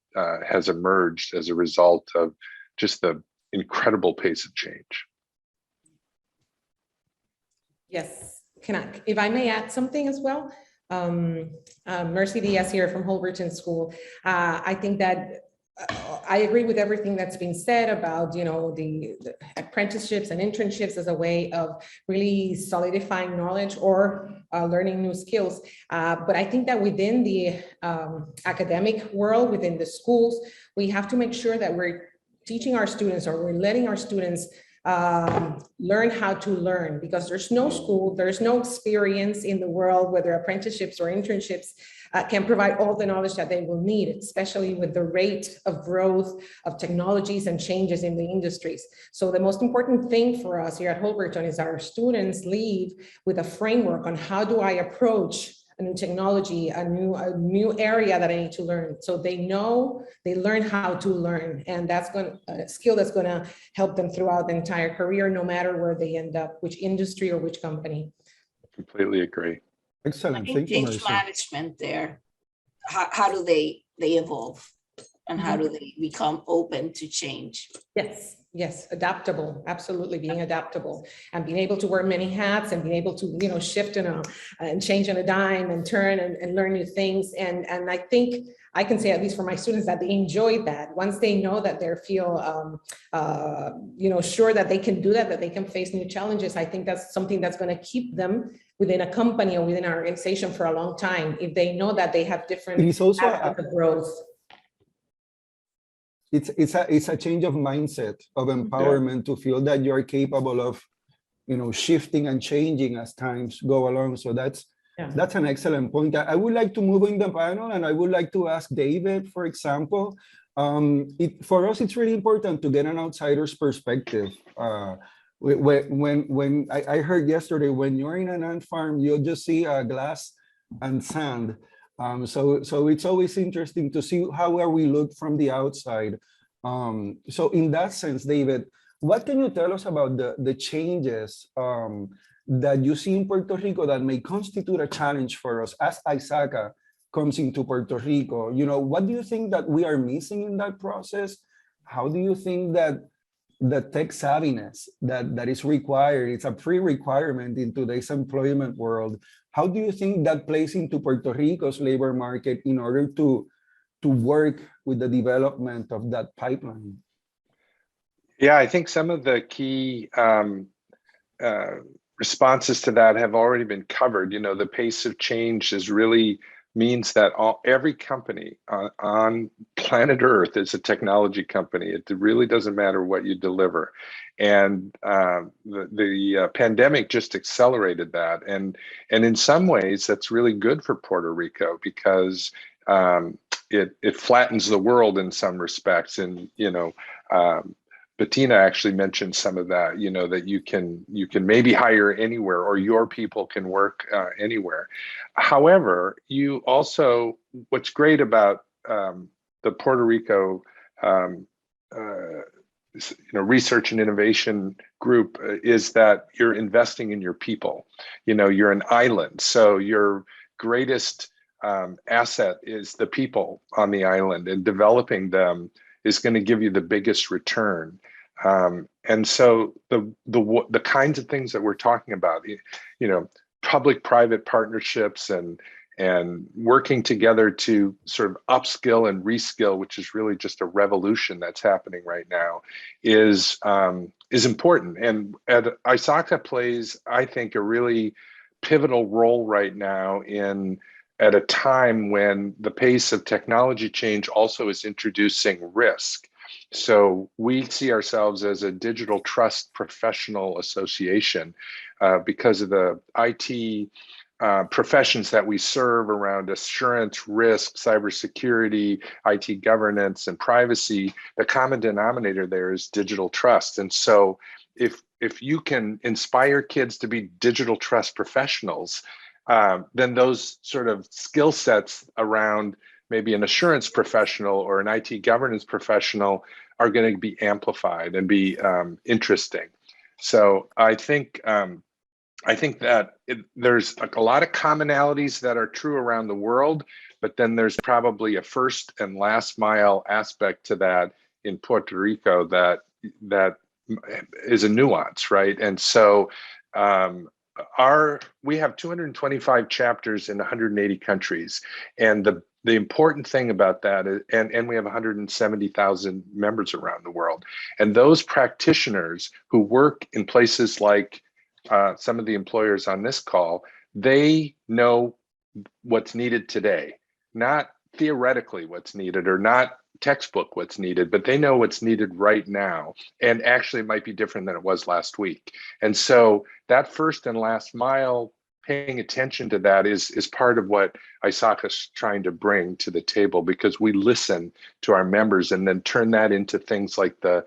has emerged as a result of just the incredible pace of change. Yes, if I may add something as well. Mercy Diaz here from Holberton School. I think that I agree with everything that's been said about, the apprenticeships and internships as a way of really solidifying knowledge or learning new skills. But I think that within the academic world, within the schools, we have to make sure that we're teaching our students, or we're letting our students learn how to learn, because there's no school, there's no experience in the world, whether apprenticeships or internships can provide all the knowledge that they will need, especially with the rate of growth of technologies and changes in the industries. So the most important thing for us here at Holberton is our students leave with a framework on how do I approach a new technology, a new area that I need to learn. So they learn how to learn, and that's a skill that's going to help them throughout the entire career, no matter where they end up, which industry or which company. Completely agree. Excellent. Thank you, Change management there. How do they evolve, and how do they become open to change? Yes, adaptable, absolutely, being adaptable and being able to wear many hats and being able to, shift and change on a dime and turn and learn new things. And I think I can say, at least for my students, that they enjoy that. Once they know that they feel, sure that they can do that they can face new challenges, I think that's something that's going to keep them within a company or within our organization for a long time, if they know that they have different aspects of growth. It's a change of mindset, of empowerment, to feel that you're capable of, shifting and changing as times go along. So that's an excellent point. I would like to move in the panel, and I would like to ask David, for example. For us, it's really important to get an outsider's perspective. When I heard yesterday, when you're in an ant farm, you'll just see glass and sand. So it's always interesting to see how we look from the outside. So in that sense, David, what can you tell us about the changes that you see in Puerto Rico that may constitute a challenge for us as ISACA comes into Puerto Rico? What do you think that we are missing in that process? How do you think that the tech savviness that is required, it's a pre-requirement in today's employment world, how do you think that plays into Puerto Rico's labor market in order to work with the development of that pipeline? Yeah, I think some of the key responses to that have already been covered. The pace of change is really means that every company on planet Earth is a technology company. It really doesn't matter what you deliver. And the pandemic just accelerated that. And in some ways, that's really good for Puerto Rico because it flattens the world in some respects. And, Bettina actually mentioned some of that, that you can maybe hire anywhere, or your people can work anywhere. However, you also, what's great about the Puerto Rico research and innovation group is that you're investing in your people. You're an island, so your greatest asset is the people on the island, and developing them is going to give you the biggest return. And so the kinds of things that we're talking about, public-private partnerships and working together to sort of upskill and reskill, which is really just a revolution that's happening right now, is important. And ISACA plays, I think, a really pivotal role right now at a time when the pace of technology change also is introducing risk. So we see ourselves as a digital trust professional association because of the IT professions that we serve around assurance, risk, cybersecurity, IT governance, and privacy. The common denominator there is digital trust. And so if you can inspire kids to be digital trust professionals, then those sort of skill sets around maybe an assurance professional or an IT governance professional are going to be amplified and be interesting. So I think that there's a lot of commonalities that are true around the world, but then there's probably a first and last mile aspect to that in Puerto Rico that is a nuance, right? And so we have 225 chapters in 180 countries, and the important thing about that is, and we have 170,000 members around the world, and those practitioners who work in places like some of the employers on this call, they know what's needed today, not theoretically what's needed or not textbook what's needed, but they know what's needed right now. And actually it might be different than it was last week. And so that first and last mile, paying attention to that is part of what ISACA is trying to bring to the table, because we listen to our members and then turn that into things like the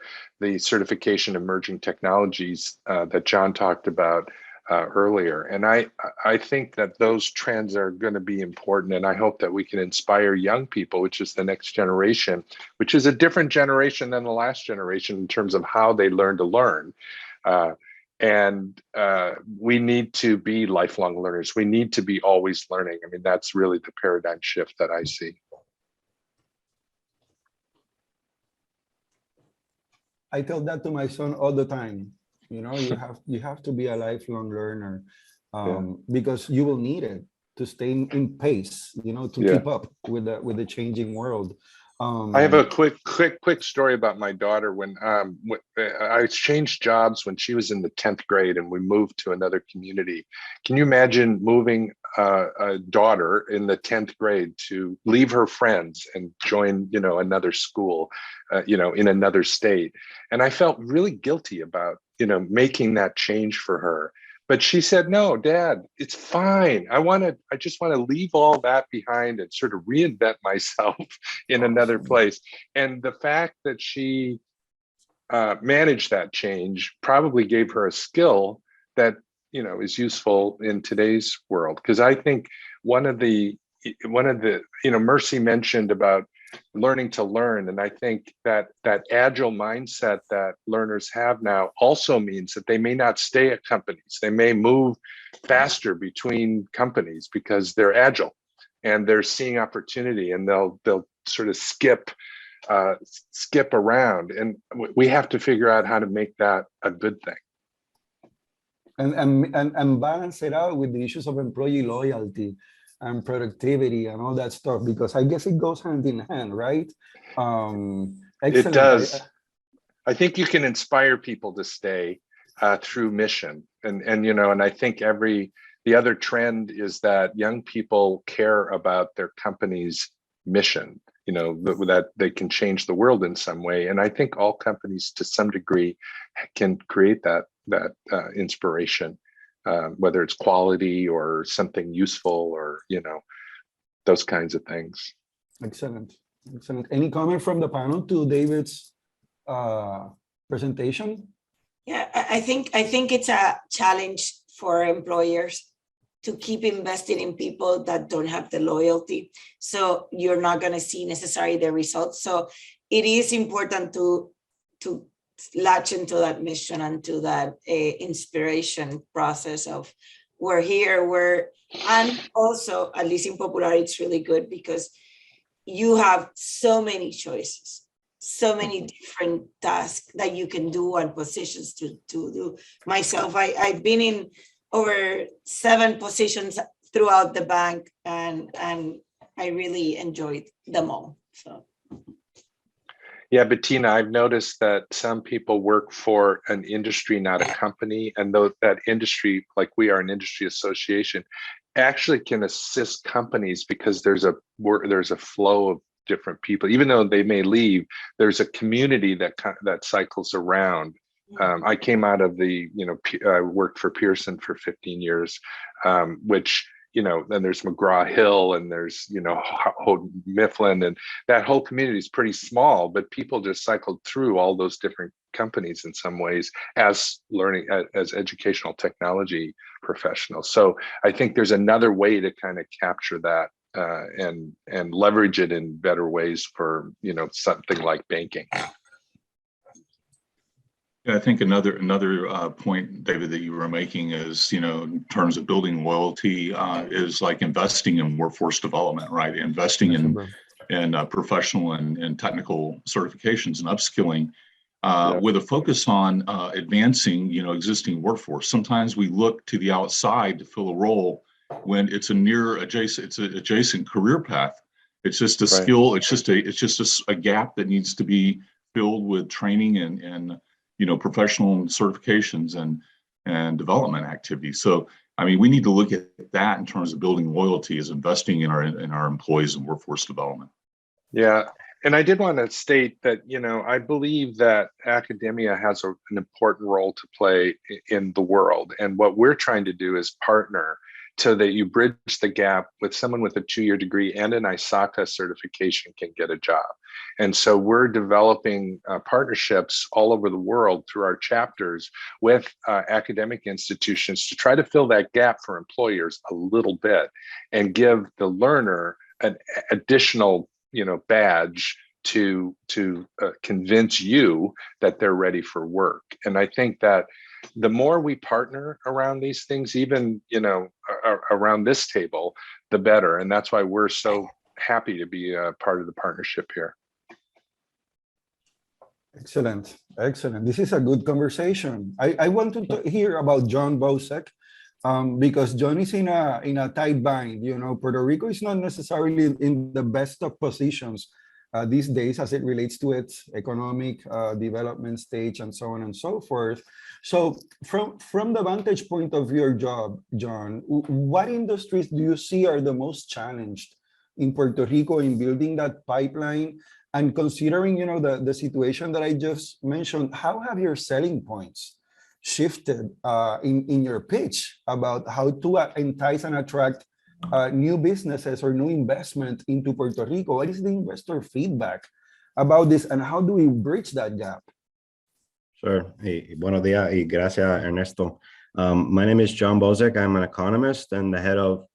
certification emerging technologies that John talked about earlier. And I think that those trends are going to be important, and I hope that we can inspire young people, which is the next generation, which is a different generation than the last generation in terms of how they learn to learn. And we need to be lifelong learners. We need to be always learning. I mean, that's really the paradigm shift that I see. I tell that to my son all the time. You have to be a lifelong learner because you will need it to stay in pace, to keep up with the changing world. I have a quick story about my daughter. When I changed jobs when she was in the 10th grade and we moved to another community. Can you imagine moving a daughter in the 10th grade to leave her friends and join, another school, in another state? And I felt really guilty about, making that change for her. But she said, no, Dad, it's fine. I just want to leave all that behind and sort of reinvent myself in another place. And the fact that she managed that change probably gave her a skill that, is useful in today's world. Because I think one of the, Mercy mentioned about learning to learn. And I think that agile mindset that learners have now also means that they may not stay at companies. They may move faster between companies because they're agile and they're seeing opportunity, and they'll sort of skip around. And we have to figure out how to make that a good thing. And balance it out with the issues of employee loyalty and productivity and all that stuff, because I guess it goes hand in hand, right? It does. I think you can inspire people to stay through mission, and I think every the other trend is that young people care about their company's mission, you know, that they can change the world in some way. And I think all companies to some degree can create that inspiration, whether it's quality or something useful or, you know, those kinds of things. Excellent. Excellent. Any comment from the panel to David's presentation? Yeah, I think it's a challenge for employers to keep investing in people that don't have the loyalty. So you're not going to see necessarily the results. So it is important to latch into that mission and to that inspiration process of we're here, and also, at least in Popular, it's really good because you have so many choices, so many different tasks that you can do and positions to do. Myself, I've been in over 7 positions throughout the bank, and I really enjoyed them all. So. Yeah, Bettina, I've noticed that some people work for an industry, not a company, and though that industry, like we are an industry association, actually can assist companies because there's a flow of different people. Even though they may leave, there's a community that cycles around. I came out of I worked for Pearson for 15 years, which, you know, then there's McGraw-Hill and there's, you know, Mifflin, and that whole community is pretty small, but people just cycled through all those different companies in some ways as educational technology professionals. So I think there's another way to kind of capture that and leverage it in better ways for, you know, something like banking. Yeah, I think another point, David, that you were making is, you know, in terms of building loyalty, is like investing in workforce development, right? Investing in professional and technical certifications and upskilling, with a focus on advancing, you know, existing workforce. Sometimes we look to the outside to fill a role when it's an adjacent career path. It's just a skill. It's just a gap that needs to be filled with training and you know, professional certifications and development activities. So, I mean, we need to look at that in terms of building loyalty as investing in our employees and workforce development. Yeah, and I did want to state that, you know, I believe that academia has an important role to play in the world. And what we're trying to do is partner so that you bridge the gap with someone with a 2-year degree and an ISACA certification can get a job. And so we're developing partnerships all over the world through our chapters with academic institutions to try to fill that gap for employers a little bit and give the learner an additional, you know, badge to convince you that they're ready for work. And I think that the more we partner around these things, even, you know, around this table, the better. And that's why we're so happy to be a part of the partnership here. Excellent. Excellent. This is a good conversation. I want to hear about John Bosek, because John is in a tight bind. You know, Puerto Rico is not necessarily in the best of positions these days as it relates to its economic development stage and so on and so forth. So from the vantage point of your job, John, what industries do you see are the most challenged in Puerto Rico in building that pipeline? And considering, you know, the situation that I just mentioned, how have your selling points shifted in your pitch about how to entice and attract new businesses or new investment into Puerto Rico? What is the investor feedback about this, and how do we bridge that gap? Sure. Hey, buenos días y gracias, Ernesto. My name is John Bosek. I'm an economist and the head of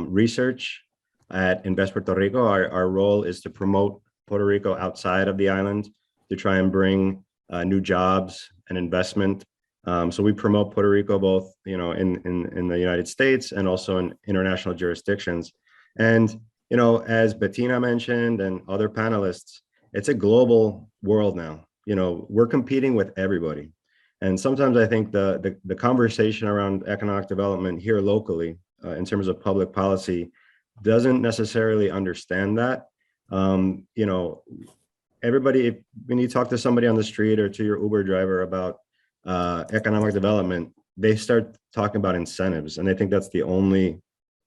research at Invest Puerto Rico. Our role is to promote Puerto Rico outside of the island, to try and bring new jobs and investment. So we promote Puerto Rico both, you know, in the United States and also in international jurisdictions. And, you know, as Bettina mentioned and other panelists, it's a global world now. You know, we're competing with everybody. And sometimes I think the conversation around economic development here locally, in terms of public policy, doesn't necessarily understand that. You know, everybody, when you talk to somebody on the street or to your Uber driver about economic development, they start talking about incentives, and they think that's the only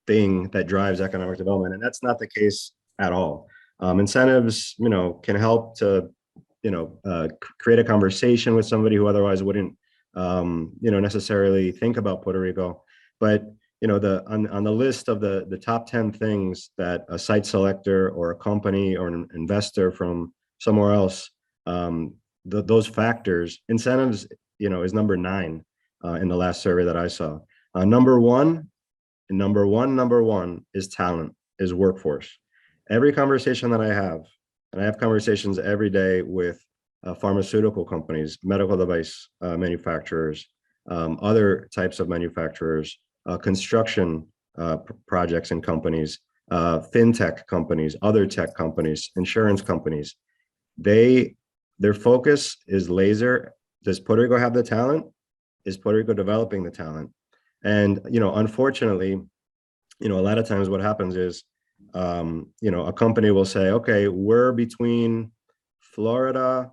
thing that drives economic development, and that's not the case at all. Incentives, can help to, create a conversation with somebody who otherwise wouldn't, necessarily think about Puerto Rico. But on the list of the top 10 things that a site selector or a company or an investor from somewhere else, those factors, incentives, is number 9 in the last survey that I saw. Number one is talent, is workforce. Every conversation that I have, and I have conversations every day with pharmaceutical companies, medical device manufacturers, other types of manufacturers, construction projects and companies, fintech companies, other tech companies, insurance companies. Their focus is laser. Does Puerto Rico have the talent? Is Puerto Rico developing the talent? And, unfortunately, a lot of times what happens is, a company will say, okay, we're between Florida,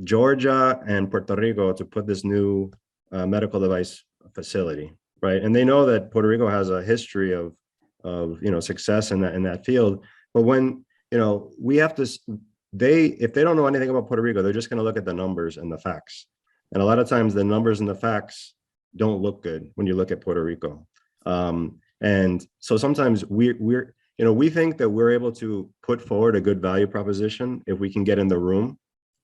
Georgia, and Puerto Rico to put this new medical device facility, right? And they know that Puerto Rico has a history of success in that field. But when, we have to, if they don't know anything about Puerto Rico, they're just going to look at the numbers and the facts. And a lot of times the numbers and the facts don't look good when you look at Puerto Rico. And so sometimes we think that we're able to put forward a good value proposition if we can get in the room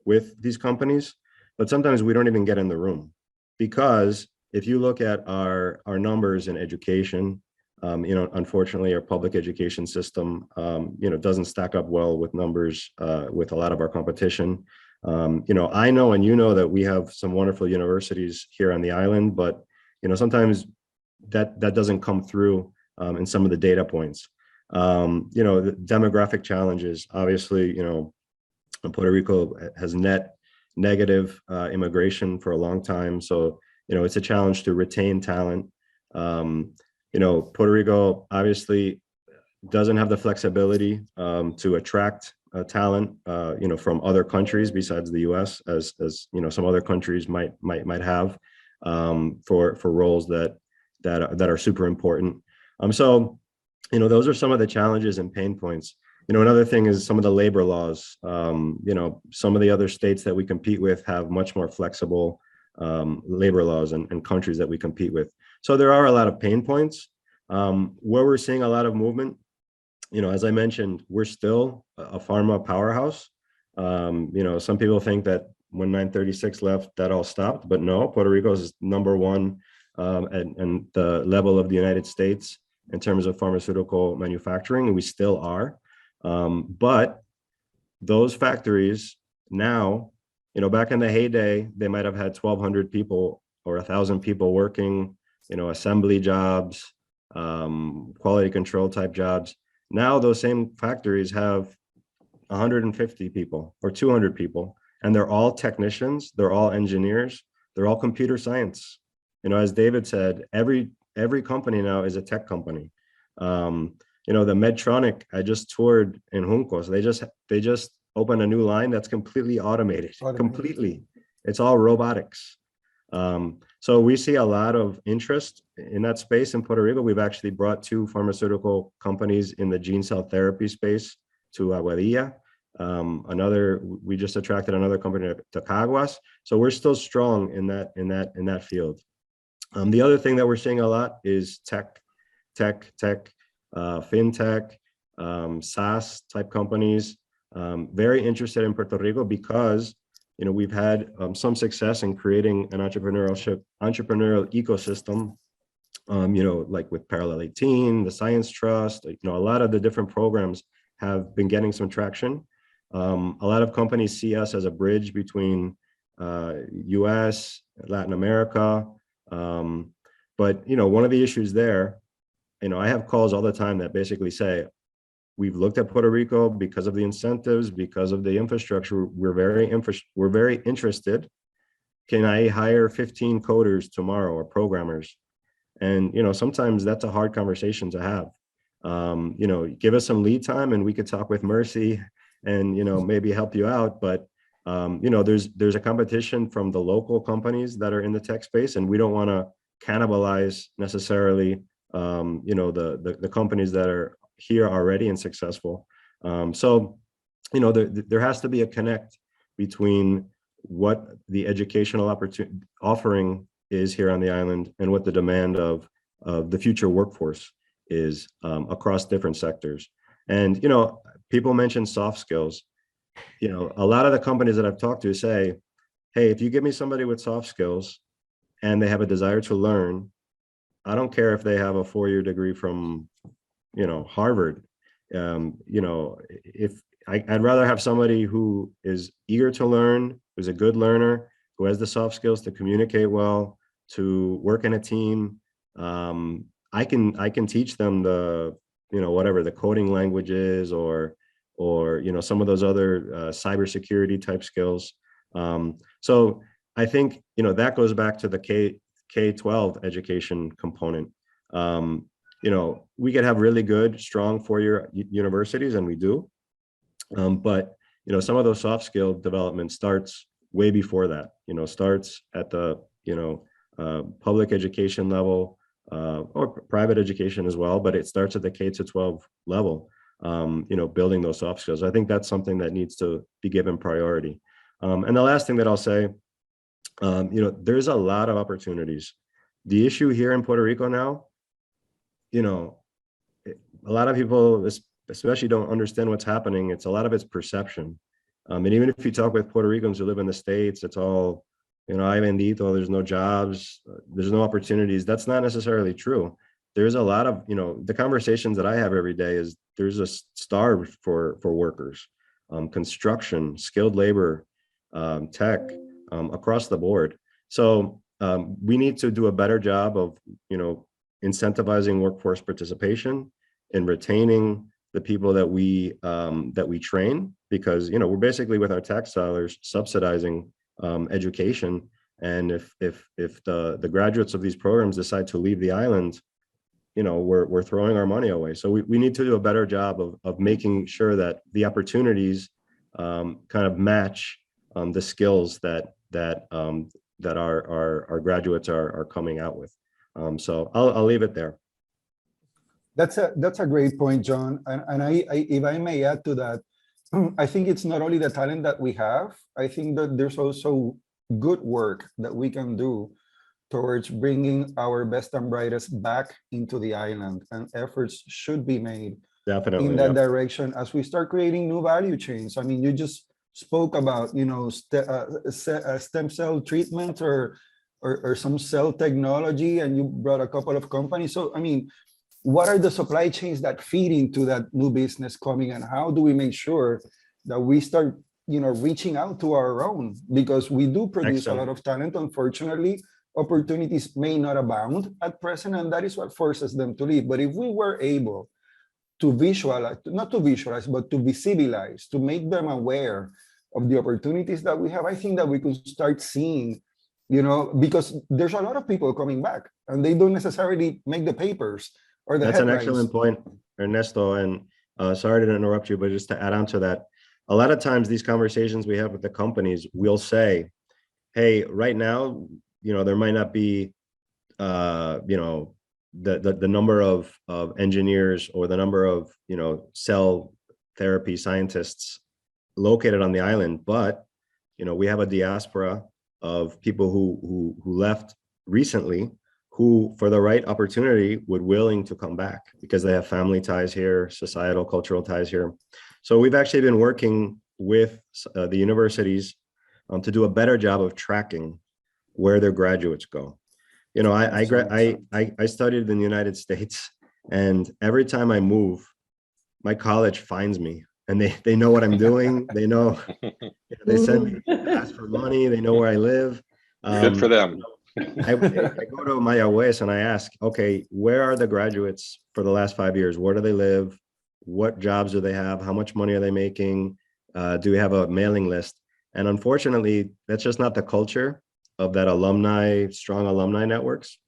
with these companies, but sometimes we don't even get in the room, because if you look at our numbers in education, unfortunately our public education system, doesn't stack up well with numbers with a lot of our competition. I know, and that we have some wonderful universities here on the island, but sometimes that doesn't come through in some of the data points. The demographic challenges, obviously, Puerto Rico has negative immigration for a long time. So, it's a challenge to retain talent. Puerto Rico obviously doesn't have the flexibility to attract talent, from other countries besides the U.S., as some other countries might have for roles that are super important. So, those are some of the challenges and pain points. Another thing is some of the labor laws. Some of the other states that we compete with have much more flexible labor laws and countries that we compete with. So there are a lot of pain points. Where we're seeing a lot of movement, as I mentioned, we're still a pharma powerhouse. Some people think that when 936 left, that all stopped, but no, Puerto Rico is number 1 and the level of the United States in terms of pharmaceutical manufacturing, and we still are. But those factories now, back in the heyday, they might have had 1,200 people or 1,000 people working, assembly jobs, quality control type jobs. Now those same factories have 150 people or 200 people, and they're all technicians, they're all engineers, they're all computer science. As David said, every company now is a tech company. The Medtronic, I just toured in Juncos. They just opened a new line that's completely automated. Completely. It's all robotics. So we see a lot of interest in that space in Puerto Rico. We've actually brought 2 pharmaceutical companies in the gene cell therapy space to Aguadilla. We just attracted another company to Caguas. So we're still strong in that field. The other thing that we're seeing a lot is tech, fintech, SaaS type companies, very interested in Puerto Rico because we've had some success in creating an entrepreneurial ecosystem, like with Parallel 18, the Science Trust, a lot of the different programs have been getting some traction. A lot of companies see us as a bridge between US, Latin America. But, one of the issues there, I have calls all the time that basically say, we've looked at Puerto Rico because of the incentives, because of the infrastructure. We're very interested. Can I hire 15 coders tomorrow or programmers? And, sometimes that's a hard conversation to have. Give us some lead time and we could talk with Mercy and, maybe help you out. But, there's a competition from the local companies that are in the tech space, and we don't want to cannibalize necessarily, the companies that are here already and successful. There has to be a connect between what the educational offering is here on the island and what the demand of the future workforce is across different sectors. And, people mention soft skills. A lot of the companies that I've talked to say, hey, if you give me somebody with soft skills and they have a desire to learn, I don't care if they have a 4-year degree from, Harvard. If I'd rather have somebody who is eager to learn, who's a good learner, who has the soft skills to communicate well, to work in a team. I can teach them the, whatever the coding language is, or some of those other cybersecurity type skills. So I think, that goes back to the K-12 education component. We could have really good, strong 4-year universities, and we do. But, some of those soft skill development starts way before that, starts at the, public education level, or private education as well, but it starts at the K-12 level, building those soft skills. I think that's something that needs to be given priority. And the last thing that I'll say, there's a lot of opportunities. The issue here in Puerto Rico now, a lot of people especially don't understand what's happening. A lot of it's perception. And even if you talk with Puerto Ricans who live in the States, it's all, ay bendito, there's no jobs, there's no opportunities. That's not necessarily true. There's a lot of, the conversations that I have every day is there's a starve for workers, construction, skilled labor, tech, across the board. So we need to do a better job of, incentivizing workforce participation and retaining the people that we train, because, we're basically with our tax dollars subsidizing education. And if the graduates of these programs decide to leave the island, we're throwing our money away. So we need to do a better job of making sure that the opportunities kind of match the skills that our graduates are coming out with. So I'll leave it there. That's a great point, John. And I if I may add to that, I think it's not only the talent that we have. I think that there's also good work that we can do towards bringing our best and brightest back into the island, and efforts should be made Definitely in that direction as we start creating new value chains. I mean, you just spoke about, stem cell treatment or some cell technology, and you brought a couple of companies. So, I mean, what are the supply chains that feed into that new business coming, and how do we make sure that we start, reaching out to our own? Because we do produce a lot of talent. Unfortunately, opportunities may not abound at present, and that is what forces them to leave. But if we were able to visualize, not to visualize, but to visibilize, to make them aware of the opportunities that we have, I think that we could start seeing, because there's a lot of people coming back and they don't necessarily make the papers or the That's headlines. an excellent point, Ernesto. And sorry to interrupt you, but just to add on to that, a lot of times these conversations we have with the companies, we'll say, hey, right now, there might not be, the number of engineers or the number of, cell therapy scientists located on the island, but, we have a diaspora of people who left recently, who for the right opportunity would willing to come back because they have family ties here, societal, cultural ties here. So we've actually been working with the universities to do a better job of tracking where their graduates go. I studied in the United States, and every time I move, my college finds me, and they know what I'm doing. They know, they send me, ask for money. They know where I live. Good for them. I go to my OAS and I ask, okay, where are the graduates for the last 5 years? Where do they live? What jobs do they have? How much money are they making? Do we have a mailing list? And unfortunately, that's just not the culture of that strong alumni networks.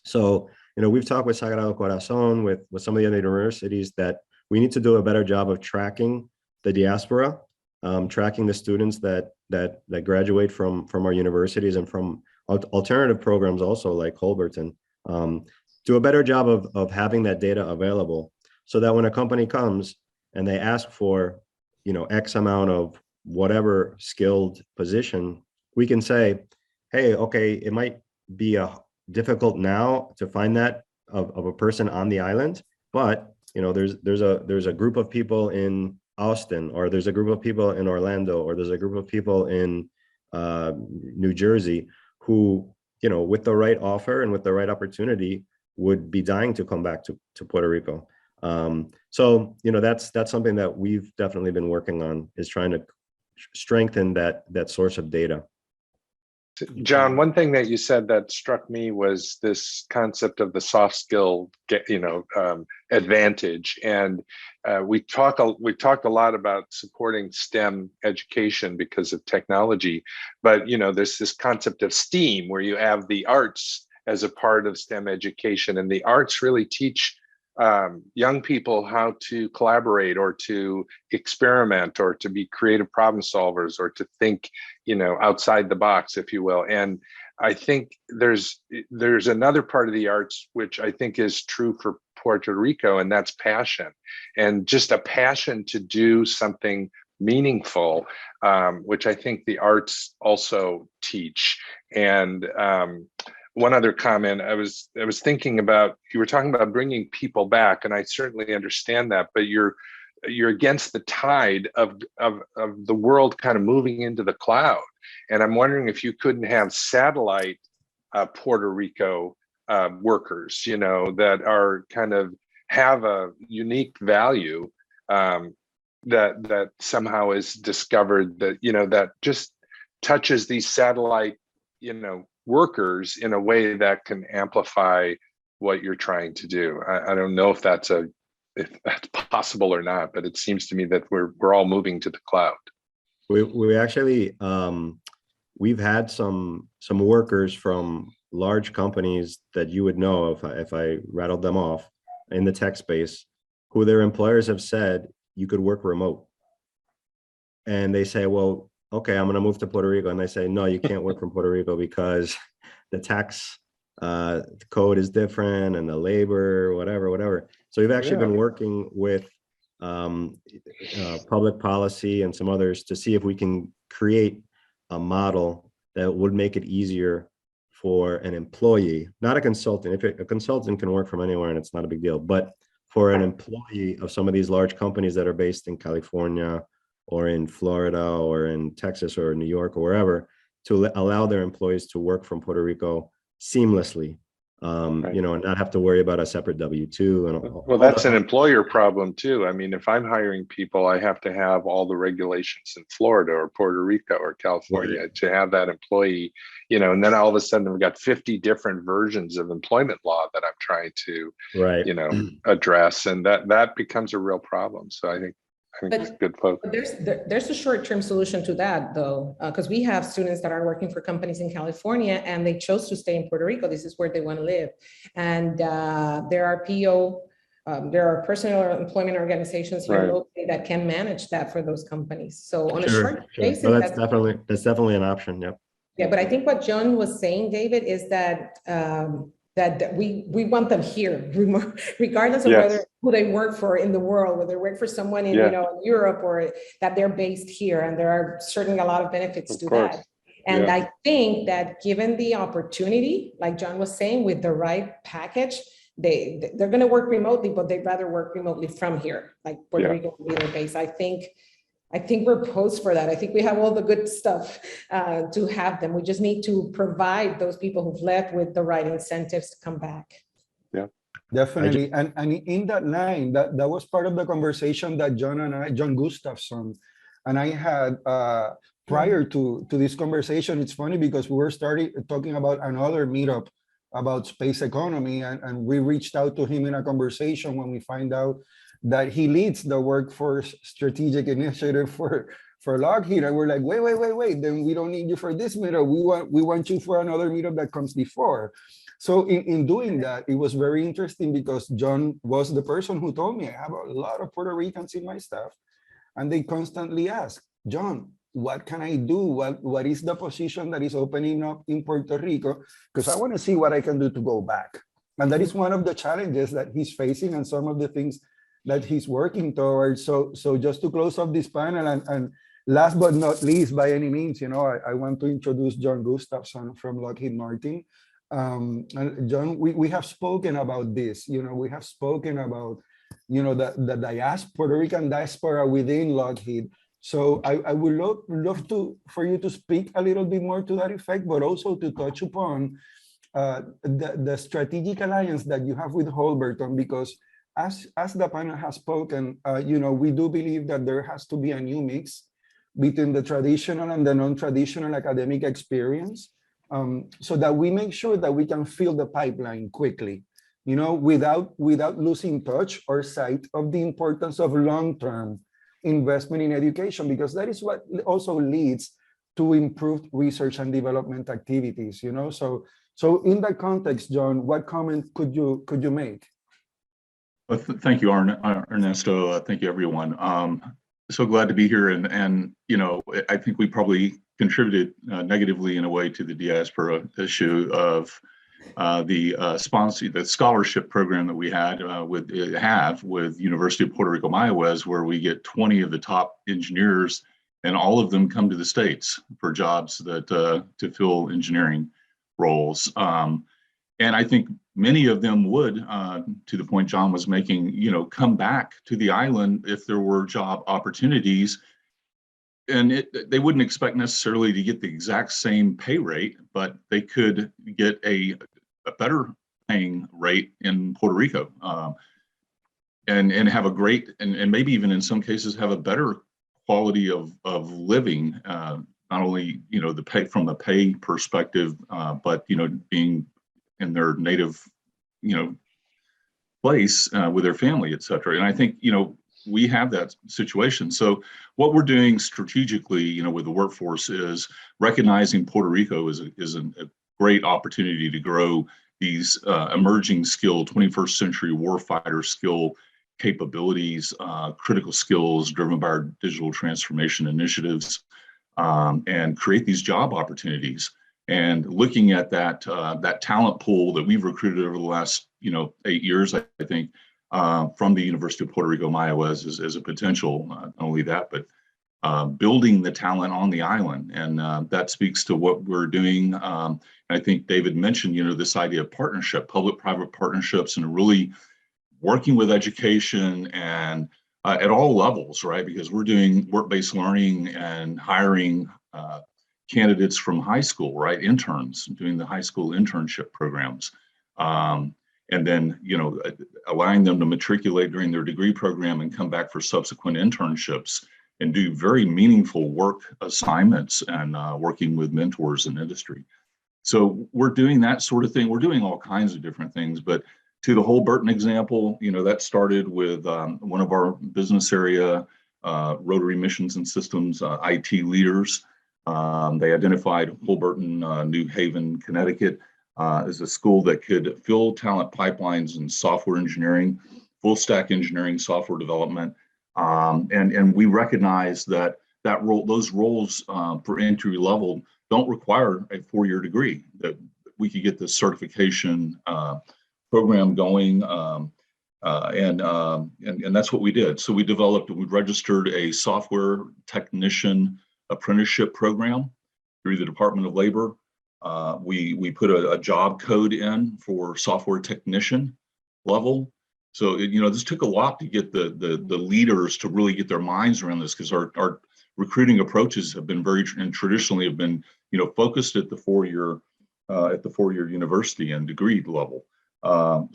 So, we've talked with Sagrado Corazon, with some of the other universities, that we need to do a better job of tracking the diaspora, tracking the students that that graduate from our universities and from alternative programs also like Holberton, do a better job of having that data available, so that when a company comes and they ask for, you know, X amount of whatever skilled position, we can say, hey, okay, it might be difficult now to find that of a person on the island, but you know, there's a group of people in Austin, or there's a group of people in Orlando, or there's a group of people in New Jersey who, you know, with the right offer and with the right opportunity would be dying to come back to Puerto Rico. So, you know, that's something that we've definitely been working on, is trying to strengthen that source of data. John, one thing that you said that struck me was this concept of the soft skill, advantage. And we talked a lot about supporting STEM education because of technology, but you know, there's this concept of STEAM, where you have the arts as a part of STEM education, and the arts really teach young people how to collaborate, or to experiment, or to be creative problem solvers, or to think, you know, outside the box, if you will. And I think there's another part of the arts which I think is true for Puerto Rico, and that's passion, and just a passion to do something meaningful, which I think the arts also teach. And one other comment, I was thinking about, you were talking about bringing people back, and I certainly understand that, but you're against the tide of the world kind of moving into the cloud. And I'm wondering if you couldn't have satellite Puerto Rico workers, you know, that are kind of have a unique value that somehow is discovered, that, you know, that just touches these satellite, you know, workers in a way that can amplify what you're trying to do. I don't know if that's possible or not, but it seems to me that we're all moving to the cloud. We actually we've had some workers from large companies that you would know if I rattled them off in the tech space, who their employers have said you could work remote, and they say, well, okay, I'm going to move to Puerto Rico. And they say, no, you can't work from Puerto Rico because the tax code is different, and the labor, whatever. So we've actually been working with public policy and some others to see if we can create a model that would make it easier for an employee, not a consultant. If a consultant can work from anywhere and it's not a big deal, but for an employee of some of these large companies that are based in California, or in Florida, or in Texas, or New York, or wherever, to allow their employees to work from Puerto Rico seamlessly, right. You know, and not have to worry about a separate W-2. And well, that's an employer problem too. I mean, if I'm hiring people, I have to have all the regulations in Florida, or Puerto Rico, or California, right, to have that employee, you know, and then all of a sudden we've got 50 different versions of employment law that I'm trying to, right, you know, address, and that becomes a real problem. So I think it's good focus. There's a short-term solution to that, though, because we have students that are working for companies in California, and they chose to stay in Puerto Rico. This is where they want to live, and there are there are personal employment organizations here locally that can manage that for those companies. So on a short basis, well, that's definitely an option. Yep. Yeah, but I think what John was saying, David, is that that we want them here, regardless of who they work for in the world, whether they work for someone in in Europe, or that they're based here, and there are certainly a lot of benefits to that. And I think that given the opportunity, like John was saying, with the right package, they're going to work remotely, but they'd rather work remotely from here, like Puerto Rico will be their base. I think we're posed for that. I think we have all the good stuff to have them. We just need to provide those people who've left with the right incentives to come back. Yeah, definitely. And in that line, that was part of the conversation that John Gustafson and I had prior to this conversation. It's funny because we were talking about another meetup about space economy, and we reached out to him in a conversation when we find out that he leads the Workforce Strategic Initiative for Lockheed. And we're like, wait, then we don't need you for this meetup. We want you for another meetup that comes before. So in doing that, it was very interesting because John was the person who told me, I have a lot of Puerto Ricans in my staff, and they constantly ask, John, what can I do? What is the position that is opening up in Puerto Rico? Because I want to see what I can do to go back. And that is one of the challenges that he's facing and some of the things that he's working towards. So just to close off this panel, and last but not least, by any means, I want to introduce John Gustafson from Lockheed Martin. And John, we have spoken about this. We have spoken about, the Puerto Rican diaspora within Lockheed. So I would love for you to speak a little bit more to that effect, but also to touch upon the strategic alliance that you have with Holberton, because as the panel has spoken, we do believe that there has to be a new mix between the traditional and the non-traditional academic experience, so that we make sure that we can fill the pipeline quickly, without losing touch or sight of the importance of long-term investment in education, because that is what also leads to improved research and development activities. So in that context, John, what comment could you make? Well, thank you, Ernesto. Thank you, everyone. So glad to be here, and I think we probably contributed negatively in a way to the diaspora issue of the scholarship program that we have with University of Puerto Rico Mayagüez, where we get 20 of the top engineers, and all of them come to the States for jobs that to fill engineering roles. And I think many of them would, to the point John was making, come back to the island if there were job opportunities. And they wouldn't expect necessarily to get the exact same pay rate, but they could get a better paying rate in Puerto Rico, and have a great, and maybe even in some cases have a better quality of living, not only the pay from the pay perspective, but being in their native place with their family, et cetera. And I think we have that situation. So what we're doing strategically, with the workforce, is recognizing Puerto Rico is a great opportunity to grow these emerging skill, 21st century warfighter skill capabilities, critical skills driven by our digital transformation initiatives, and create these job opportunities. And looking at that talent pool that we've recruited over the last 8 years, I think, from the University of Puerto Rico Mayagüez as a potential, not only that, but building the talent on the island. And that speaks to what we're doing. I think David mentioned, this idea of partnership, public-private partnerships, and really working with education and at all levels, right? Because we're doing work-based learning and hiring candidates from high school, right? Interns, doing the high school internship programs. And then, allowing them to matriculate during their degree program and come back for subsequent internships and do very meaningful work assignments and working with mentors in industry. So we're doing that sort of thing. We're doing all kinds of different things, but to the Holberton example, that started with one of our business area rotary missions and systems IT leaders. They identified Holberton, New Haven, Connecticut, as a school that could fill talent pipelines in software engineering, full stack engineering, software development. And we recognize that those roles for entry level don't require a 4-year degree, that we could get the certification program going. And that's what we did. So we registered a software technician apprenticeship program through the Department of Labor. We put a job code in for software technician level. So this took a lot to get the leaders to really get their minds around this, because our recruiting approaches have been traditionally have been focused at the 4-year university and degree level.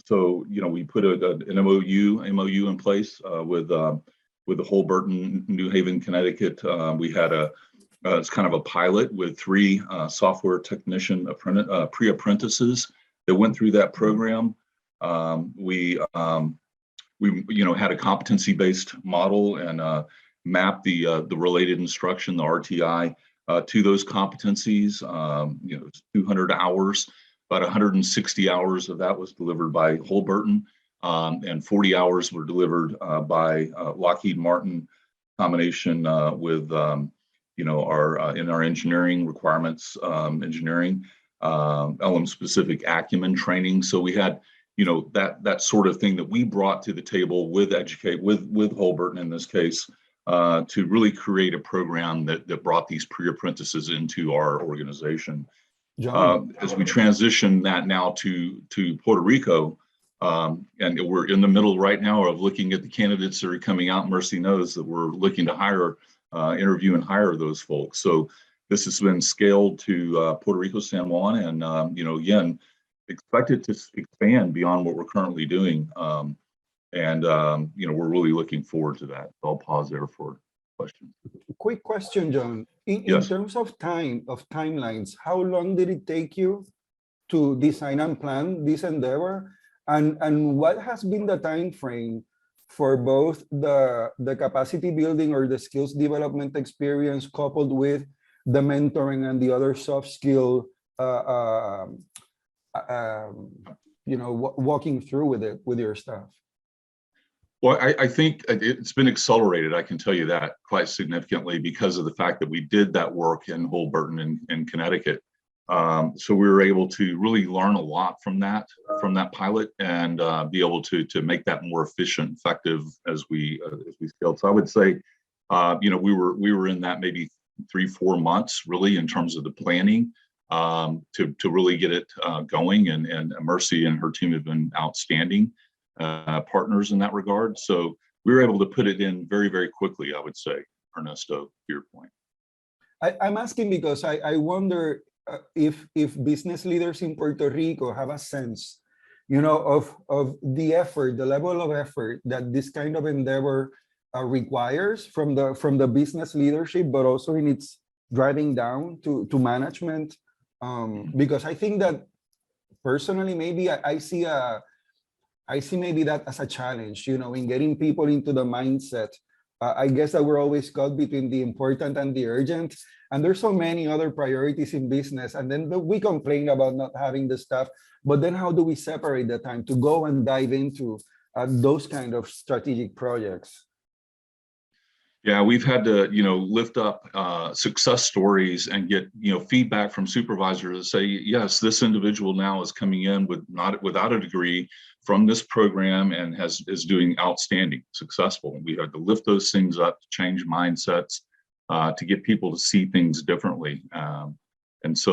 So we put an MOU in place with the Holberton, New Haven, Connecticut. We had it's kind of a pilot with 3 software technician pre-apprentices that went through that program. We had a competency-based model and mapped the related instruction, the RTI, to those competencies. 200 hours, about 160 hours of that was delivered by Holberton, and 40 hours were delivered by Lockheed Martin, combination with our in our engineering requirements, element specific acumen training. So we had, that sort of thing that we brought to the table with Holberton in this case, to really create a program that brought these pre-apprentices into our organization. As we transition that now to Puerto Rico, and we're in the middle right now of looking at the candidates that are coming out. Mercy knows that we're looking to hire, interview and hire those folks. So this has been scaled to Puerto Rico, San Juan, and again, expected to expand beyond what we're currently doing. We're really looking forward to that. I'll pause there for questions. Quick question, John. In terms of timelines, how long did it take you to design and plan this endeavor? And what has been the time frame for both the capacity building or the skills development experience coupled with the mentoring and the other soft skill, walking through with it with your staff? Well, I think it's been accelerated, I can tell you that, quite significantly because of the fact that we did that work in Holberton in Connecticut. So we were able to really learn a lot from that pilot and be able to make that more efficient, effective as we scaled. So I would say, we were in that maybe 3-4 months really in terms of the planning to really get it going. And Mercy and her team have been outstanding partners in that regard. So we were able to put it in very, very quickly, I would say, Ernesto, to your point. I'm asking because I wonder if business leaders in Puerto Rico have a sense, of the effort, the level of effort that this kind of endeavor requires from the business leadership, but also in its driving down to management. Because I think that personally, maybe I see maybe that as a challenge, in getting people into the mindset. I guess that we're always caught between the important and the urgent. And there's so many other priorities in business. And then we complain about not having the stuff. But then how do we separate the time to go and dive into those kind of strategic projects? Yeah, we've had to, lift up success stories and get, feedback from supervisors that say, yes, this individual now is coming in without a degree from this program and is doing outstanding, successful. And we had to lift those things up, to change mindsets, to get people to see things differently. I think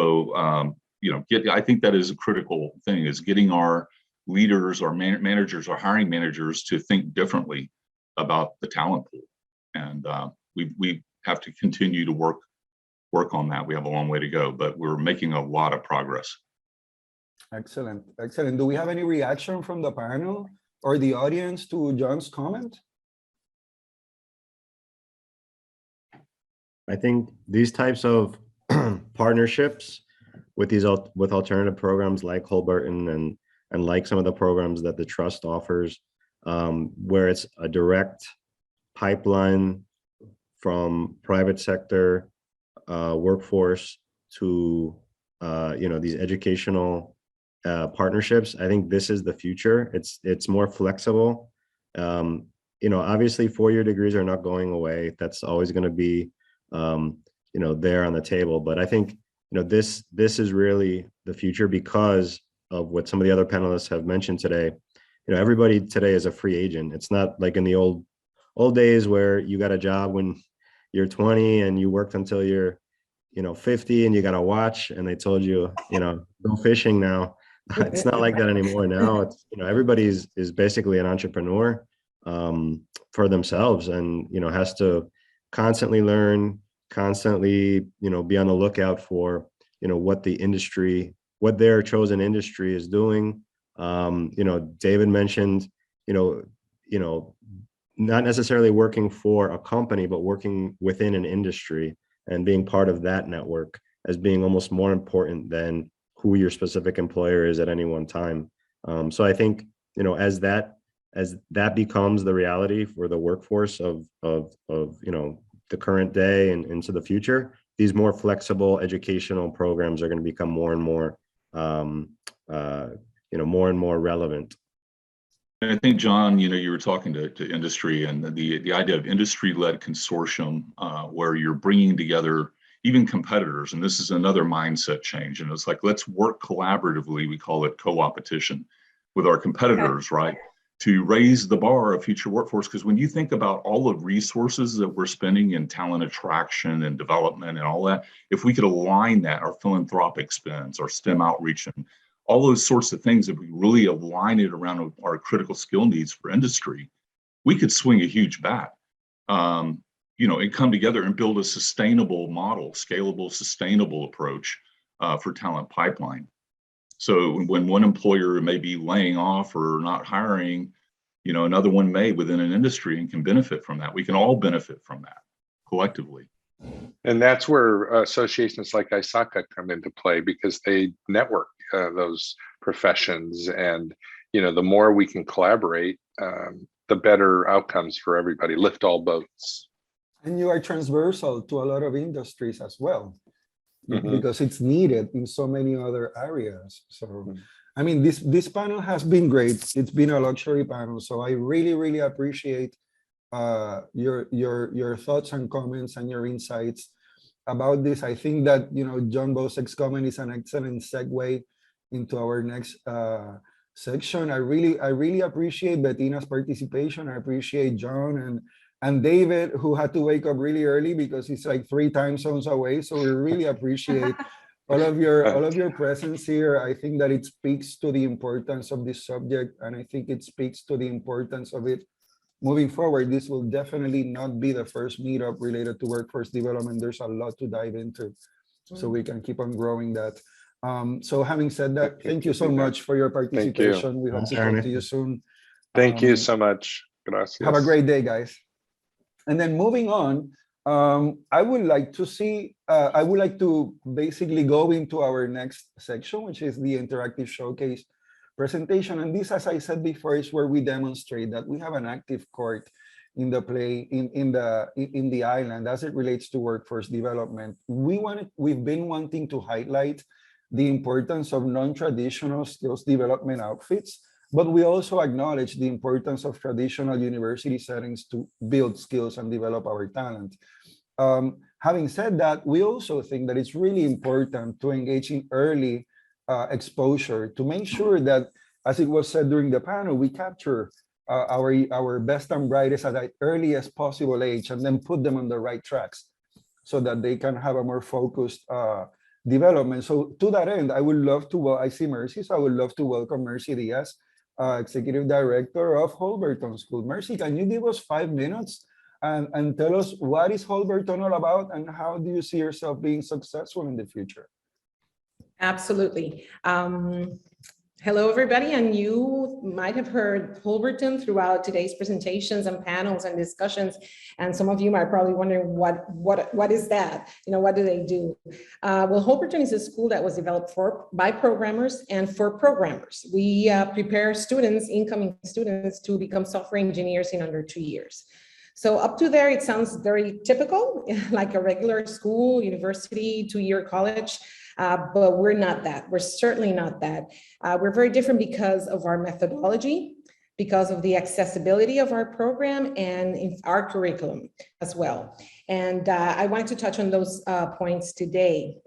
that is a critical thing, is getting our leaders, our managers, our hiring managers to think differently about the talent pool. And we have to continue to work on that. We have a long way to go, but we're making a lot of progress. Excellent. Do we have any reaction from the panel or the audience to John's comment? I think these types of partnerships with alternative programs like Holberton and like some of the programs that the trust offers, where it's a direct pipeline from private sector workforce to these educational partnerships. I think this is the future. It's more flexible. Obviously 4-year degrees are not going away. That's always going to be there on the table. But I think this is really the future because of what some of the other panelists have mentioned today. Everybody today is a free agent. It's not like in the old days where you got a job when you're 20 and you worked until you're 50 and you got a watch and they told you go fishing now. It's not like that anymore. Now it's everybody is basically an entrepreneur for themselves and has to constantly learn, constantly be on the lookout for what their chosen industry is doing. David mentioned not necessarily working for a company, but working within an industry and being part of that network as being almost more important than who your specific employer is at any one time. So I think, as that becomes the reality for the workforce of the current day and into the future, these more flexible educational programs are going to become more and more, more and more relevant. I think, John, you were talking to industry, and the idea of industry-led consortium, where you're bringing together even competitors, and this is another mindset change. And it's like, let's work collaboratively. We call it co-opetition with our competitors, right? To raise the bar of future workforce. Because when you think about all the resources that we're spending in talent attraction and development and all that, if we could align that, our philanthropic spends, our STEM outreach, and all those sorts of things, if we really align it around our critical skill needs for industry, we could swing a huge bat, and come together and build a sustainable model, scalable, sustainable approach for talent pipeline. So when one employer may be laying off or not hiring, another one may within an industry and can benefit from that. We can all benefit from that collectively. And that's where associations like ISACA come into play, because they network those professions. And, the more we can collaborate, the better outcomes for everybody, lift all boats. And you are transversal to a lot of industries as well, because it's needed in so many other areas. So, I mean, this panel has been great. It's been a luxury panel. So I really, really appreciate your thoughts and comments and your insights about this. I think that, John Bosek's comment is an excellent segue into our next section. I really appreciate Bettina's participation. I appreciate John and David, who had to wake up really early because he's like 3 time zones away. So we really appreciate all of your presence here. I think that it speaks to the importance of this subject, and I think it speaks to the importance of it moving forward. This will definitely not be the first meetup related to workforce development. There's a lot to dive into, so we can keep on growing that. So having said that, thank you so much for your participation. We hope to talk to you soon. Thank you so much. Gracias. Have a great day, guys. And then moving on, I would like to basically go into our next section, which is the interactive showcase presentation. And this, as I said before, is where we demonstrate that we have an active court in the play in the island as it relates to workforce development. We've been wanting to highlight the importance of non-traditional skills development outfits, but we also acknowledge the importance of traditional university settings to build skills and develop our talent. Having said that, we also think that it's really important to engage in early exposure to make sure that, as it was said during the panel, we capture our best and brightest at the earliest possible age and then put them on the right tracks so that they can have a more focused development. So to that end, I would love to, I see Mercy, so I would love to welcome Mercy Diaz, Executive Director of Holberton School. Mercy, can you give us 5 minutes and tell us what is Holberton all about and how do you see yourself being successful in the future? Absolutely. Hello, everybody. And you might have heard Holberton throughout today's presentations and panels and discussions. And some of you might probably wondering what is that? What do they do? Well, Holberton is a school that was developed by programmers and for programmers. We prepare students, incoming students, to become software engineers in under 2 years. So up to there, it sounds very typical, like a regular school, university, 2-year college. But we're not that. We're certainly not that. We're very different because of our methodology, because of the accessibility of our program and in our curriculum as well. And I wanted to touch on those points today.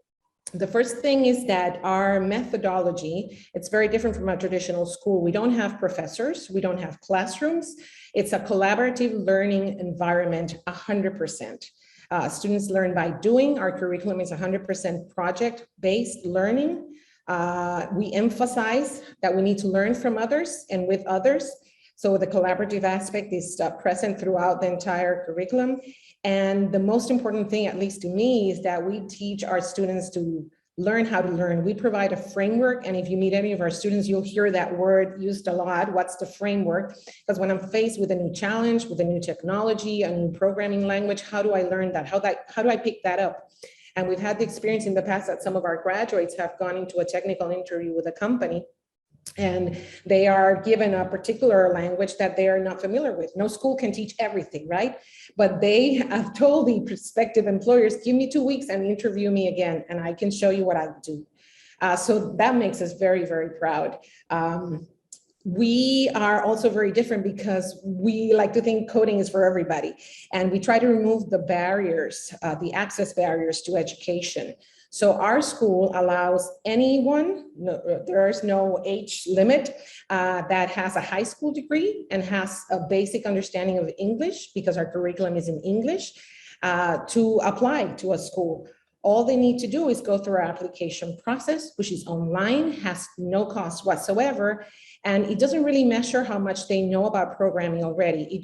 The first thing is that our methodology, it's very different from a traditional school. We don't have professors. We don't have classrooms. It's a collaborative learning environment, 100%. Students learn by doing. Our curriculum is 100% project-based learning. We emphasize that we need to learn from others and with others. So the collaborative aspect is present throughout the entire curriculum. And the most important thing, at least to me, is that we teach our students to learn how to learn. We provide a framework. And if you meet any of our students, you'll hear that word used a lot. What's the framework? Because when I'm faced with a new challenge, with a new technology, a new programming language, how do I learn that? How do I pick that up? And we've had the experience in the past that some of our graduates have gone into a technical interview with a company and they are given a particular language that they are not familiar with. No school can teach everything, right? But they have told the prospective employers, give me 2 weeks and interview me again, and I can show you what I do. So that makes us very, very proud. we are also very different because we like to think coding is for everybody. And we try to remove the barriers, the access barriers to education. So our school allows anyone, there is no age limit, that has a high school degree and has a basic understanding of English, because our curriculum is in English, to apply to a school. All they need to do is go through our application process, which is online, has no cost whatsoever. And it doesn't really measure how much they know about programming already.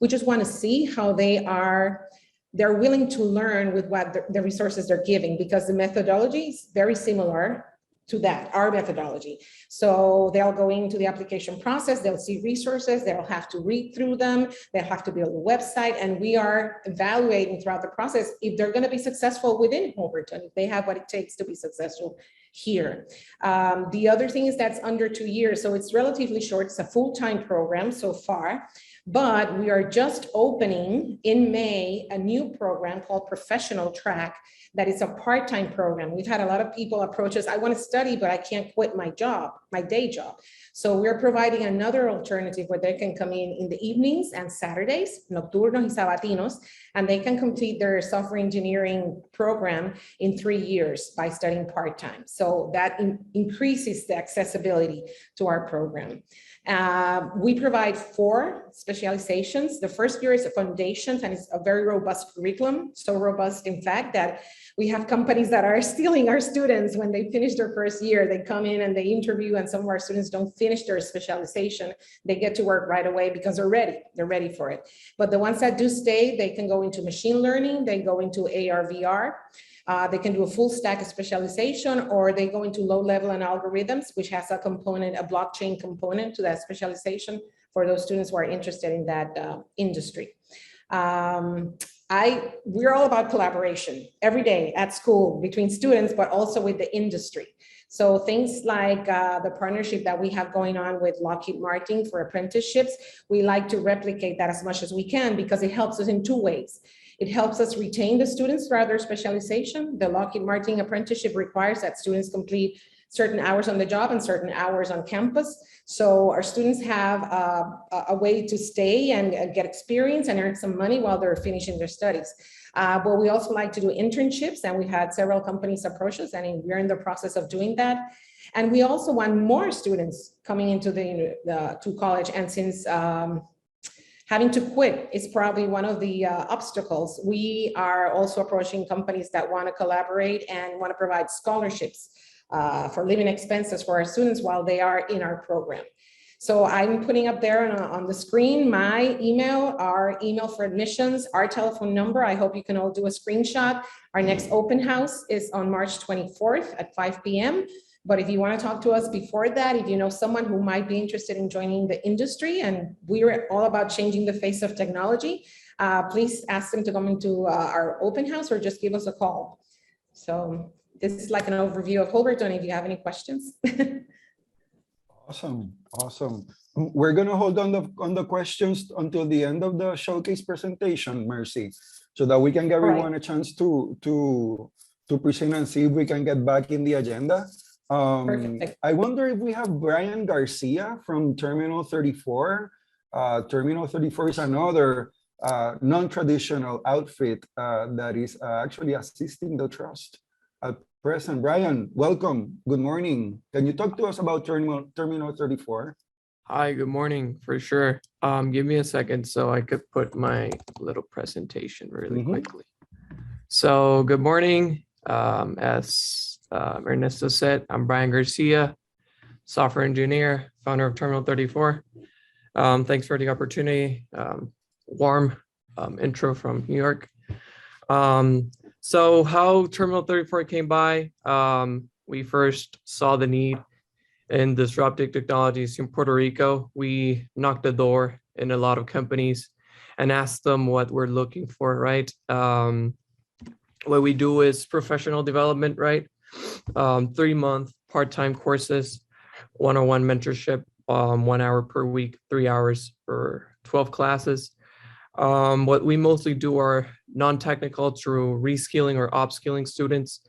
We just want to see how they're willing to learn with what the resources they're giving, because the methodology is very similar to that, our methodology. So they'll go into the application process, they'll see resources, they'll have to read through them, they'll have to build a website, and we are evaluating throughout the process if they're going to be successful within Holberton, if they have what it takes to be successful here. The other thing is that's under 2 years, so it's relatively short. It's a full-time program so far, but we are just opening in May a new program called Professional Track that is a part-time program. We've had a lot of people approach us, I want to study, but I can't quit my job, my day job. So we're providing another alternative where they can come in the evenings and Saturdays, nocturnos y sabatinos, and they can complete their software engineering program in 3 years by studying part-time. So that increases the accessibility to our program. We provide 4 specializations. The first year is a foundations, and it's a very robust curriculum, so robust, in fact, that we have companies that are stealing our students when they finish their first year. They come in and they interview, and some of our students don't finish their specialization. They get to work right away because they're ready for it. But the ones that do stay, they can go into machine learning, they go into AR, VR. They can do a full stack specialization, or they go into low level and algorithms, which has a component, a blockchain component to that specialization for those students who are interested in that industry. We're all about collaboration every day at school between students, but also with the industry. So things like the partnership that we have going on with Lockheed Martin for apprenticeships, we like to replicate that as much as we can, because it helps us in 2 ways. It helps us retain the students throughout their specialization. The Lockheed Martin apprenticeship requires that students complete certain hours on the job and certain hours on campus. So our students have a way to stay and get experience and earn some money while they're finishing their studies. But we also like to do internships, and we had several companies approach us, and we're in the process of doing that. And we also want more students coming into to college. And since having to quit is probably one of the obstacles, we are also approaching companies that want to collaborate and want to provide scholarships for living expenses for our students while they are in our program. So I'm putting up there on the screen my email, our email for admissions, our telephone number. I hope you can all do a screenshot. Our next open house is on March 24th at 5 p.m. But if you want to talk to us before that, if you know someone who might be interested in joining the industry, and we're all about changing the face of technology, please ask them to come into our open house or just give us a call. So this is like an overview of Holberton, if you have any questions. Awesome. We're going to hold on the questions until the end of the showcase presentation, Mercy, so that we can give everyone a chance to present and see if we can get back in the agenda. I wonder if we have Brian Garcia from Terminal 34. Terminal 34 is another non-traditional outfit that is actually assisting the trust at present. Brian, welcome. Good morning. Can you talk to us about Terminal 34? Hi, good morning, for sure. Give me a second so I could put my little presentation really quickly. So good morning. As Ernesto said, I'm Brian Garcia, software engineer, founder of Terminal 34. Thanks for the opportunity. Warm intro from New York. So how Terminal 34 came by, we first saw the need in disruptive technologies in Puerto Rico. We knocked the door in a lot of companies and asked them what we're looking for, right? What we do is professional development, right? 3-month part-time courses, one-on-one mentorship, 1 hour per week, 3 hours for 12 classes. What we mostly do are non-technical through reskilling or upskilling students.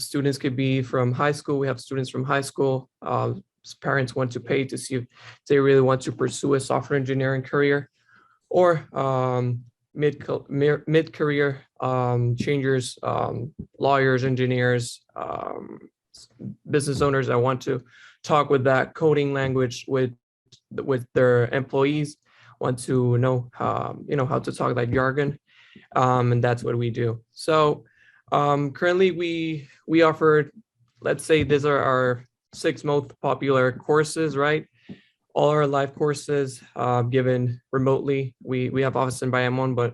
Students could be from high school. We have students from high school, parents want to pay to see if they really want to pursue a software engineering career, or mid-career changers, lawyers, engineers, business owners that want to talk with that coding language with their employees, want to know how to talk that jargon, and that's what we do. So currently we offer, let's say these are our 6 most popular courses, right? All our live courses given remotely. We have office in Bayamon, but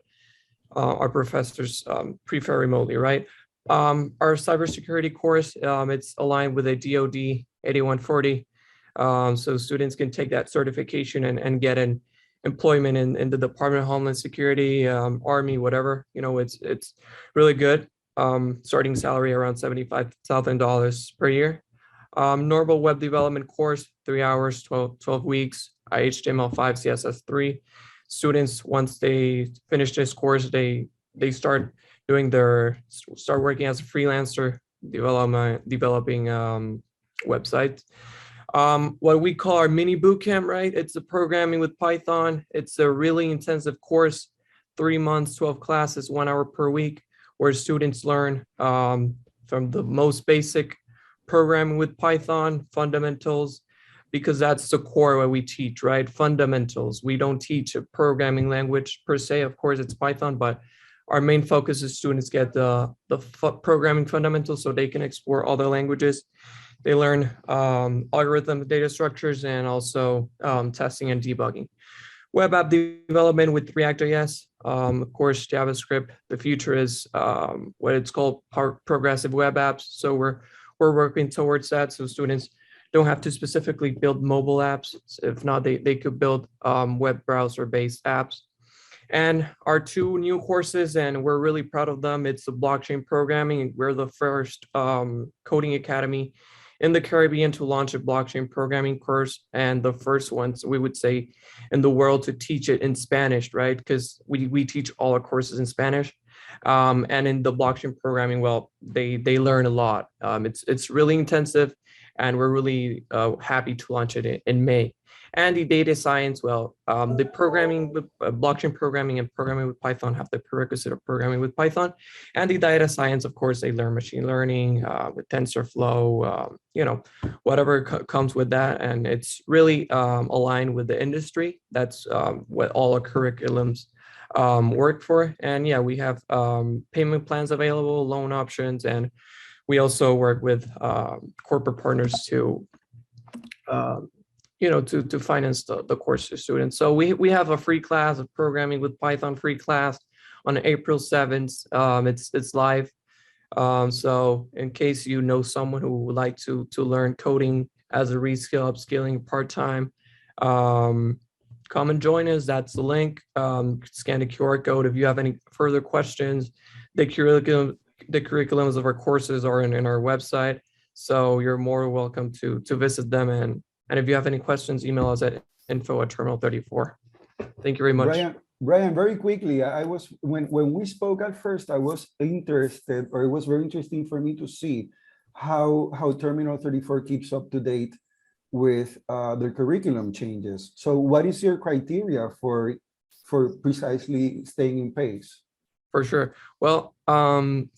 our professors prefer remotely, right? Our cybersecurity course, it's aligned with a DoD 8140. So students can take that certification and get an employment in the Department of Homeland Security, Army, whatever. It's really good. Starting salary around $75,000 per year. Normal web development course, 3 hours, 12 weeks, HTML5, CSS3. Students, once they finish this course, they start working as a freelancer, developing websites. What we call our mini bootcamp, right? It's a programming with Python. It's a really intensive course, 3 months, 12 classes, 1 hour per week, where students learn from the most basic programming with Python, fundamentals, because that's the core what we teach, right? Fundamentals. We don't teach a programming language per se. Of course, it's Python, but our main focus is students get the programming fundamentals so they can explore other languages. They learn algorithm data structures and also testing and debugging. Web app development with React.js, of course, JavaScript. The future is what it's called progressive web apps. So we're working towards that. So students don't have to specifically build mobile apps. If not, they could build web browser-based apps. And our 2 new courses, and we're really proud of them. It's the blockchain programming. We're the first coding academy in the Caribbean to launch a blockchain programming course, and the first ones, we would say, in the world to teach it in Spanish, right? Because we teach all our courses in Spanish. And in the blockchain programming, well, they learn a lot. It's really intensive, and we're really happy to launch it in May. And the data science, well, the programming with blockchain programming and programming with Python have the prerequisite of programming with Python. And the data science, of course, they learn machine learning with TensorFlow, whatever comes with that. And it's really aligned with the industry. That's what all our curriculums work for. And yeah, we have payment plans available, loan options, and we also work with corporate partners to finance the course to students. So we have a free class of programming with Python free class on April 7th. It's live. So in case you know someone who would like to learn coding as a reskill, upskilling part-time, come and join us. That's the link. Scan the QR code. If you have any further questions, the curriculums of our courses are in our website. So you're more welcome to visit them. And if you have any questions, email us at info@terminal34. Thank you very much. Brian, very quickly, when we spoke at first, I was interested, or it was very interesting for me to see how Terminal 34 keeps up to date with their curriculum changes. So what is your criteria for precisely staying in pace? For sure. Well,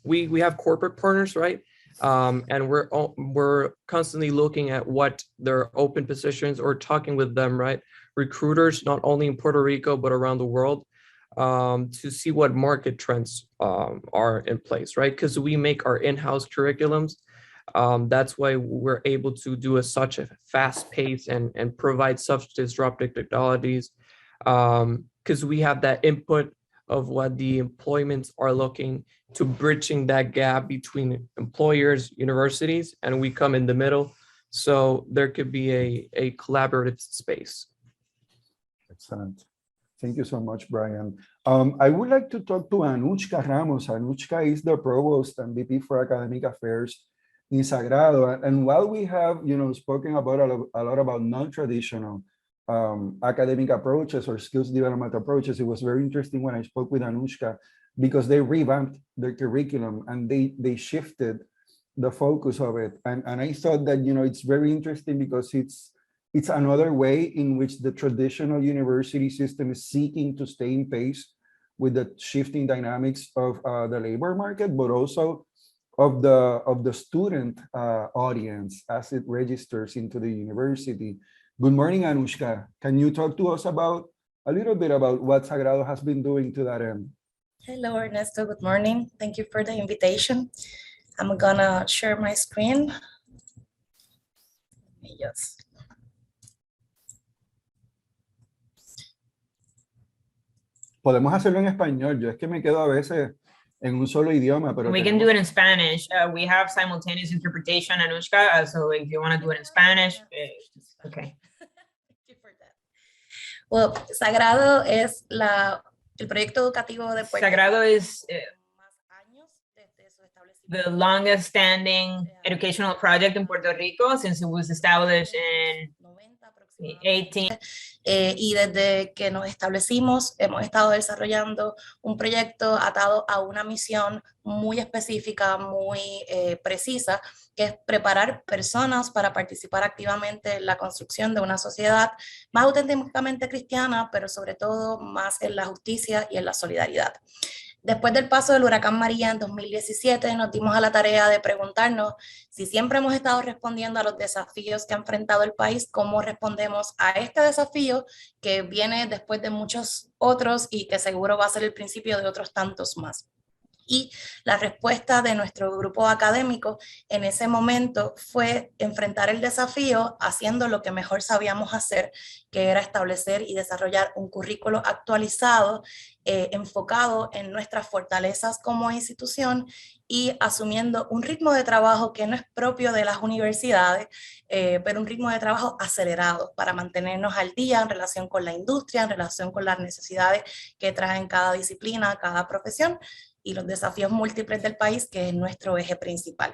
we have corporate partners, right? And we're constantly looking at what their open positions or talking with them, right? Recruiters, not only in Puerto Rico, but around the world, to see what market trends are in place, right? Because we make our in-house curriculums. That's why we're able to do such a fast pace and provide such disruptive technologies, because we have that input of what the employments are looking to, bridging that gap between employers, universities, and we come in the middle. So there could be a collaborative space. Excellent. Thank you so much, Brian. I would like to talk to Anushka Ramos. Anushka is the Provost and VP for Academic Affairs in Sagrado. And while we have, spoken about a lot about non-traditional academic approaches or skills development approaches, it was very interesting when I spoke with Anushka, because they revamped their curriculum and they shifted the focus of it. And I thought that, you know, it's very interesting because it's another way in which the traditional university system is seeking to stay in pace with the shifting dynamics of the labor market, but also of the student audience as it registers into the university. Good morning, Anushka. Can you talk to us about a little bit about what Sagrado has been doing to that end? Hello, Ernesto. Good morning. Thank you for the invitation. I'm gonna share my screen. Yes. Podemos hacerlo en español. Yo es que me quedo a veces en un solo idioma, pero we can do it in Spanish. We have simultaneous interpretation, Anushka. So if you want to do it in Spanish, okay. Well, Sagrado es el proyecto educativo de Puerto Rico. Sagrado is the longest standing educational project in Puerto Rico since it was established in 18. Y desde que nos establecimos, hemos estado desarrollando un proyecto atado a una misión muy específica, muy precisa, que es preparar personas para participar activamente en la construcción de una sociedad más auténticamente cristiana, pero sobre todo más en la justicia y en la solidaridad. Después del paso del huracán María en 2017, nos dimos a la tarea de preguntarnos si siempre hemos estado respondiendo a los desafíos que ha enfrentado el país, cómo respondemos a este desafío que viene después de muchos otros y que seguro va a ser el principio de otros tantos más. Y la respuesta de nuestro grupo académico en ese momento fue enfrentar el desafío haciendo lo que mejor sabíamos hacer, que era establecer y desarrollar un currículo actualizado, enfocado en nuestras fortalezas como institución y asumiendo un ritmo de trabajo que no es propio de las universidades, pero un ritmo de trabajo acelerado para mantenernos al día en relación con la industria, en relación con las necesidades que traen cada disciplina, cada profesión, y los desafíos múltiples del país, que es nuestro eje principal.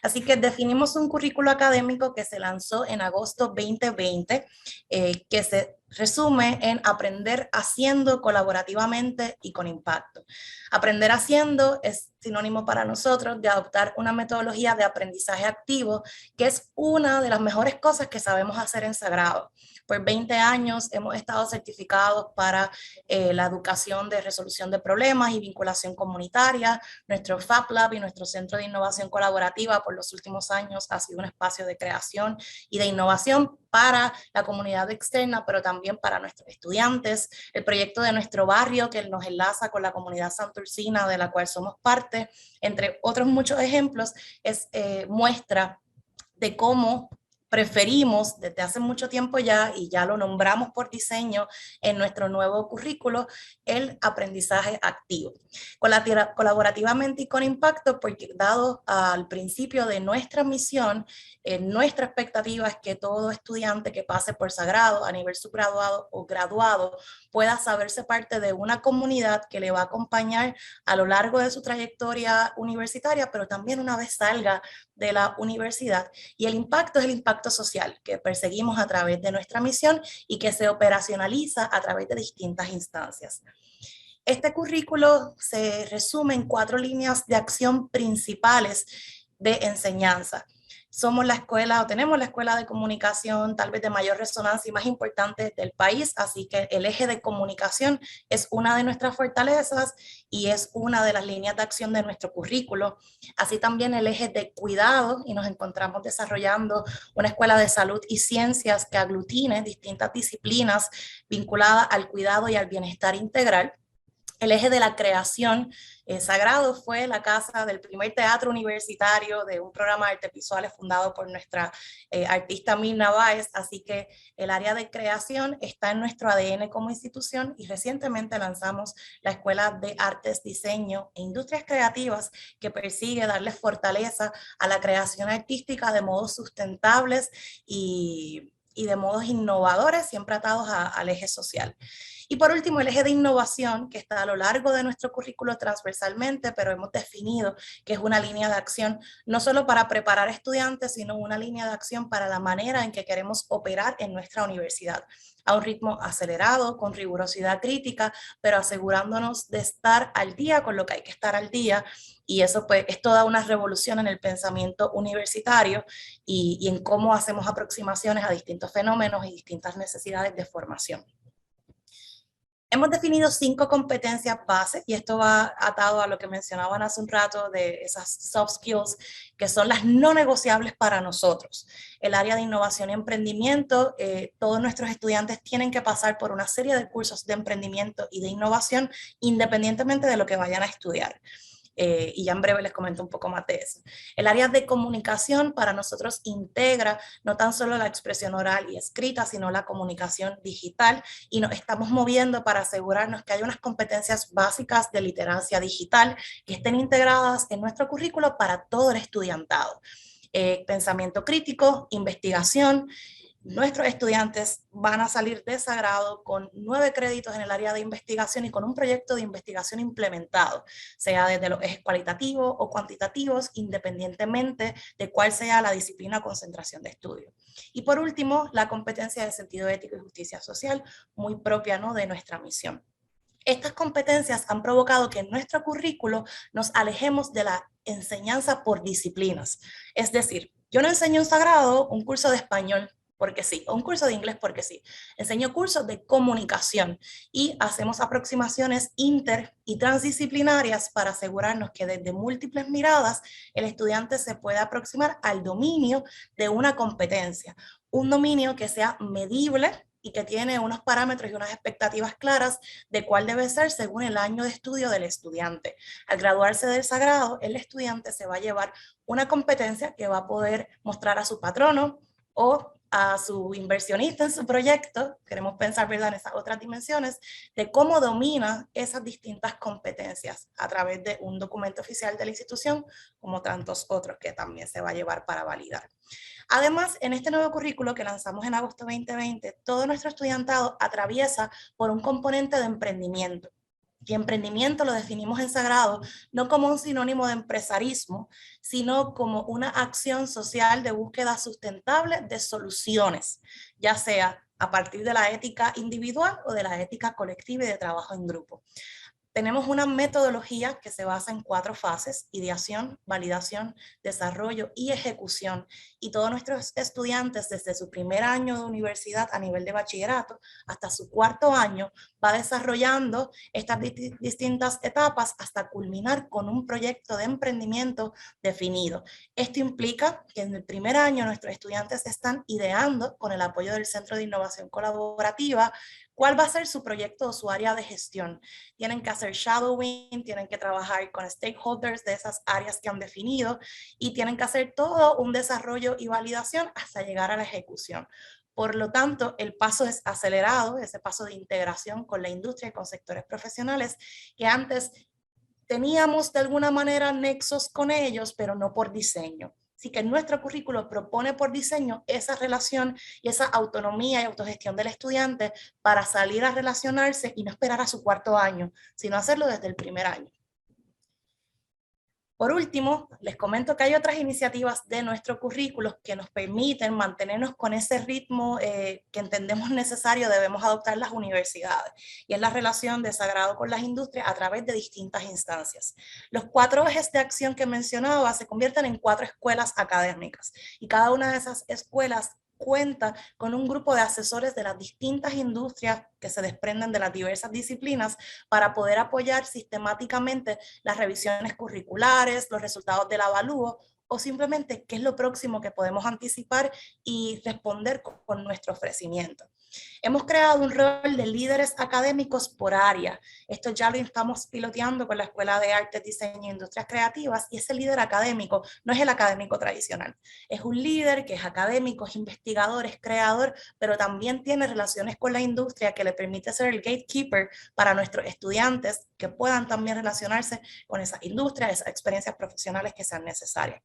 Así que definimos un currículo académico que se lanzó en agosto 2020, que se resume en aprender haciendo colaborativamente y con impacto. Aprender haciendo es sinónimo para nosotros de adoptar una metodología de aprendizaje activo, que es una de las mejores cosas que sabemos hacer en Sagrado. Por 20 años hemos estado certificados para la educación de resolución de problemas y vinculación comunitaria. Nuestro Fab Lab y nuestro Centro de Innovación Colaborativa por los últimos años ha sido un espacio de creación y de innovación para la comunidad externa, pero también para nuestros estudiantes. El proyecto de nuestro barrio que nos enlaza con la comunidad santurcina de la cual somos parte, entre otros muchos ejemplos, es muestra de cómo preferimos desde hace mucho tiempo ya, y ya lo nombramos por diseño en nuestro nuevo currículo, el aprendizaje activo. Colaborativamente y con impacto, porque dado al principio de nuestra misión, nuestra expectativa es que todo estudiante que pase por Sagrado a nivel subgraduado o graduado pueda saberse parte de una comunidad que le va a acompañar a lo largo de su trayectoria universitaria, pero también una vez salga de la universidad. Y el impacto es el impacto social que perseguimos a través de nuestra misión y que se operacionaliza a través de distintas instancias. Este currículo se resume en 4 líneas de acción principales de enseñanza. Somos la escuela o tenemos la escuela de comunicación tal vez de mayor resonancia y más importante del país, así que el eje de comunicación es una de nuestras fortalezas y es una de las líneas de acción de nuestro currículo. Así también el eje de cuidado, y nos encontramos desarrollando una escuela de salud y ciencias que aglutine distintas disciplinas vinculadas al cuidado y al bienestar integral. El eje de la creación, Sagrado fue la casa del primer teatro universitario de un programa de artes visuales fundado por nuestra artista Mirna Báez, así que el área de creación está en nuestro ADN como institución y recientemente lanzamos la Escuela de Artes, Diseño e Industrias Creativas que persigue darle fortaleza a la creación artística de modos sustentables y de modos innovadores, siempre atados al eje social. Y por último, el eje de innovación, que está a lo largo de nuestro currículo transversalmente, pero hemos definido que es una línea de acción no solo para preparar estudiantes, sino una línea de acción para la manera en que queremos operar en nuestra universidad. a un ritmo acelerado, con rigurosidad crítica, pero asegurándonos de estar al día con lo que hay que estar al día. Y eso pues es toda una revolución en el pensamiento universitario y en cómo hacemos aproximaciones a distintos fenómenos y distintas necesidades de formación. Hemos definido 5 competencias base y esto va atado a lo que mencionaban hace un rato de esas soft skills que son las no negociables para nosotros. El área de innovación y emprendimiento, todos nuestros estudiantes tienen que pasar por una serie de cursos de emprendimiento y de innovación independientemente de lo que vayan a estudiar. Y ya en breve les comento un poco más de eso. El área de comunicación para nosotros integra no tan solo la expresión oral y escrita, sino la comunicación digital, y nos estamos moviendo para asegurarnos que hay unas competencias básicas de literacia digital que estén integradas en nuestro currículo para todo el estudiantado. Pensamiento crítico, investigación. Nuestros estudiantes van a salir de Sagrado con 9 créditos en el área de investigación y con un proyecto de investigación implementado, sea desde los ejes cualitativos o cuantitativos, independientemente de cuál sea la disciplina o concentración de estudio. Y por último, la competencia de sentido ético y justicia social, muy propia, ¿no?, de nuestra misión. Estas competencias han provocado que en nuestro currículo nos alejemos de la enseñanza por disciplinas. Es decir, yo no enseño en Sagrado un curso de español porque sí, o un curso de inglés porque sí. Enseño cursos de comunicación y hacemos aproximaciones inter y transdisciplinarias para asegurarnos que desde múltiples miradas el estudiante se puede aproximar al dominio de una competencia. Un dominio que sea medible y que tiene unos parámetros y unas expectativas claras de cuál debe ser según el año de estudio del estudiante. Al graduarse del Sagrado, el estudiante se va a llevar una competencia que va a poder mostrar a su patrono o a su inversionista en su proyecto, queremos pensar, ¿verdad?, en esas otras dimensiones, de cómo domina esas distintas competencias a través de un documento oficial de la institución, como tantos otros que también se va a llevar para validar. Además, en este nuevo currículo que lanzamos en agosto 2020, todo nuestro estudiantado atraviesa por un componente de emprendimiento. Y emprendimiento lo definimos en Sagrado no como un sinónimo de empresarismo, sino como una acción social de búsqueda sustentable de soluciones, ya sea a partir de la ética individual o de la ética colectiva y de trabajo en grupo. Tenemos una metodología que se basa en 4 fases: ideación, validación, desarrollo y ejecución. Y todos nuestros estudiantes, desde su primer año de universidad a nivel de bachillerato hasta su 4º año, va desarrollando estas distintas etapas hasta culminar con un proyecto de emprendimiento definido. Esto implica que en el primer año nuestros estudiantes están ideando, con el apoyo del Centro de Innovación Colaborativa, cuál va a ser su proyecto o su área de gestión. Tienen que hacer shadowing, tienen que trabajar con stakeholders de esas áreas que han definido y tienen que hacer todo un desarrollo y validación hasta llegar a la ejecución. Por lo tanto, el paso es acelerado, ese paso de integración con la industria y con sectores profesionales que antes teníamos de alguna manera nexos con ellos, pero no por diseño. Así que nuestro currículo propone por diseño esa relación y esa autonomía y autogestión del estudiante para salir a relacionarse y no esperar a su 4º año, sino hacerlo desde el primer año. Por último, les comento que hay otras iniciativas de nuestro currículo que nos permiten mantenernos con ese ritmo que entendemos necesario, debemos adoptar las universidades, y es la relación de Sagrado con las industrias a través de distintas instancias. Los 4 ejes de acción que mencionaba se convierten en 4 escuelas académicas, y cada una de esas escuelas cuenta con un grupo de asesores de las distintas industrias que se desprenden de las diversas disciplinas para poder apoyar sistemáticamente las revisiones curriculares, los resultados del avalúo o simplemente qué es lo próximo que podemos anticipar y responder con nuestro ofrecimiento. Hemos creado un rol de líderes académicos por área. Esto ya lo estamos piloteando con la Escuela de Arte, Diseño e Industrias Creativas, y ese líder académico no es el académico tradicional. Es un líder que es académico, es investigador, es creador, pero también tiene relaciones con la industria que le permite ser el gatekeeper para nuestros estudiantes que puedan también relacionarse con esas industrias, esas experiencias profesionales que sean necesarias.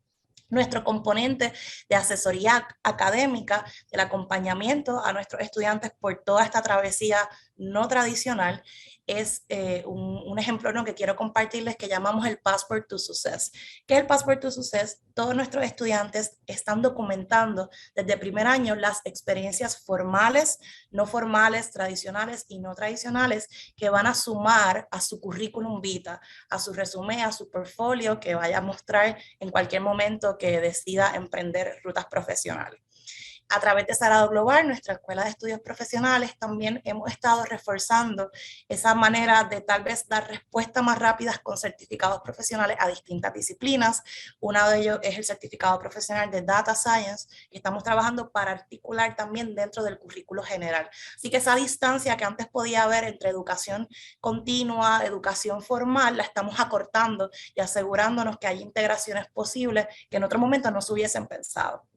Nuestro componente de asesoría académica, del acompañamiento a nuestros estudiantes por toda esta travesía no tradicional es un ejemplo que quiero compartirles que llamamos el Passport to Success. ¿Qué es el Passport to Success? Todos nuestros estudiantes están documentando desde primer año las experiencias formales, no formales, tradicionales y no tradicionales que van a sumar a su currículum vitae, a su resumen, a su portfolio que vaya a mostrar en cualquier momento que decida emprender rutas profesionales. A través de Sagrado Global, nuestra Escuela de Estudios Profesionales, también hemos estado reforzando esa manera de tal vez dar respuestas más rápidas con certificados profesionales a distintas disciplinas. Uno de ellos es el certificado profesional de Data Science, que estamos trabajando para articular también dentro del currículo general. Así que esa distancia que antes podía haber entre educación continua, educación formal, la estamos acortando y asegurándonos que hay integraciones posibles que en otro momento no se hubiesen pensado.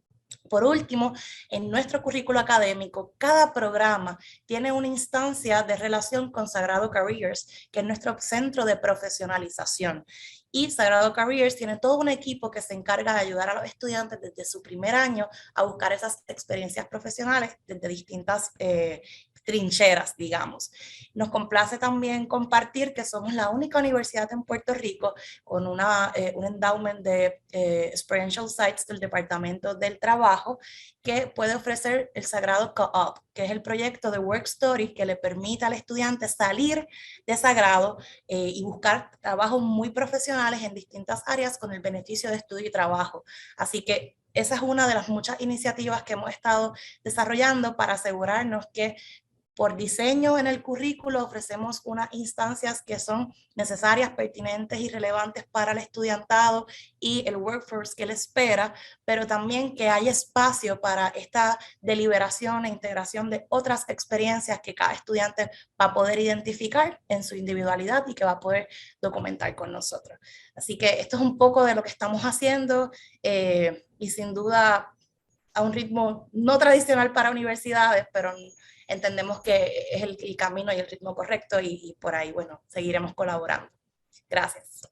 Por último, en nuestro currículo académico, cada programa tiene una instancia de relación con Sagrado Careers, que es nuestro centro de profesionalización. Y Sagrado Careers tiene todo un equipo que se encarga de ayudar a los estudiantes desde su primer año a buscar esas experiencias profesionales desde distintas trincheras, digamos. Nos complace también compartir que somos la única universidad en Puerto Rico con un endowment de experiential sites del Departamento del Trabajo que puede ofrecer el Sagrado Co-op, que es el proyecto de Work Story que le permite al estudiante salir de Sagrado y buscar trabajos muy profesionales en distintas áreas con el beneficio de estudio y trabajo. Así que esa es una de las muchas iniciativas que hemos estado desarrollando para asegurarnos que por diseño en el currículo ofrecemos unas instancias que son necesarias, pertinentes y relevantes para el estudiantado y el workforce que le espera, pero también que hay espacio para esta deliberación e integración de otras experiencias que cada estudiante va a poder identificar en su individualidad y que va a poder documentar con nosotros. Así que esto es un poco de lo que estamos haciendo y sin duda a un ritmo no tradicional para universidades, pero entendemos que es el camino y el ritmo correcto y por ahí, bueno, seguiremos colaborando. Gracias.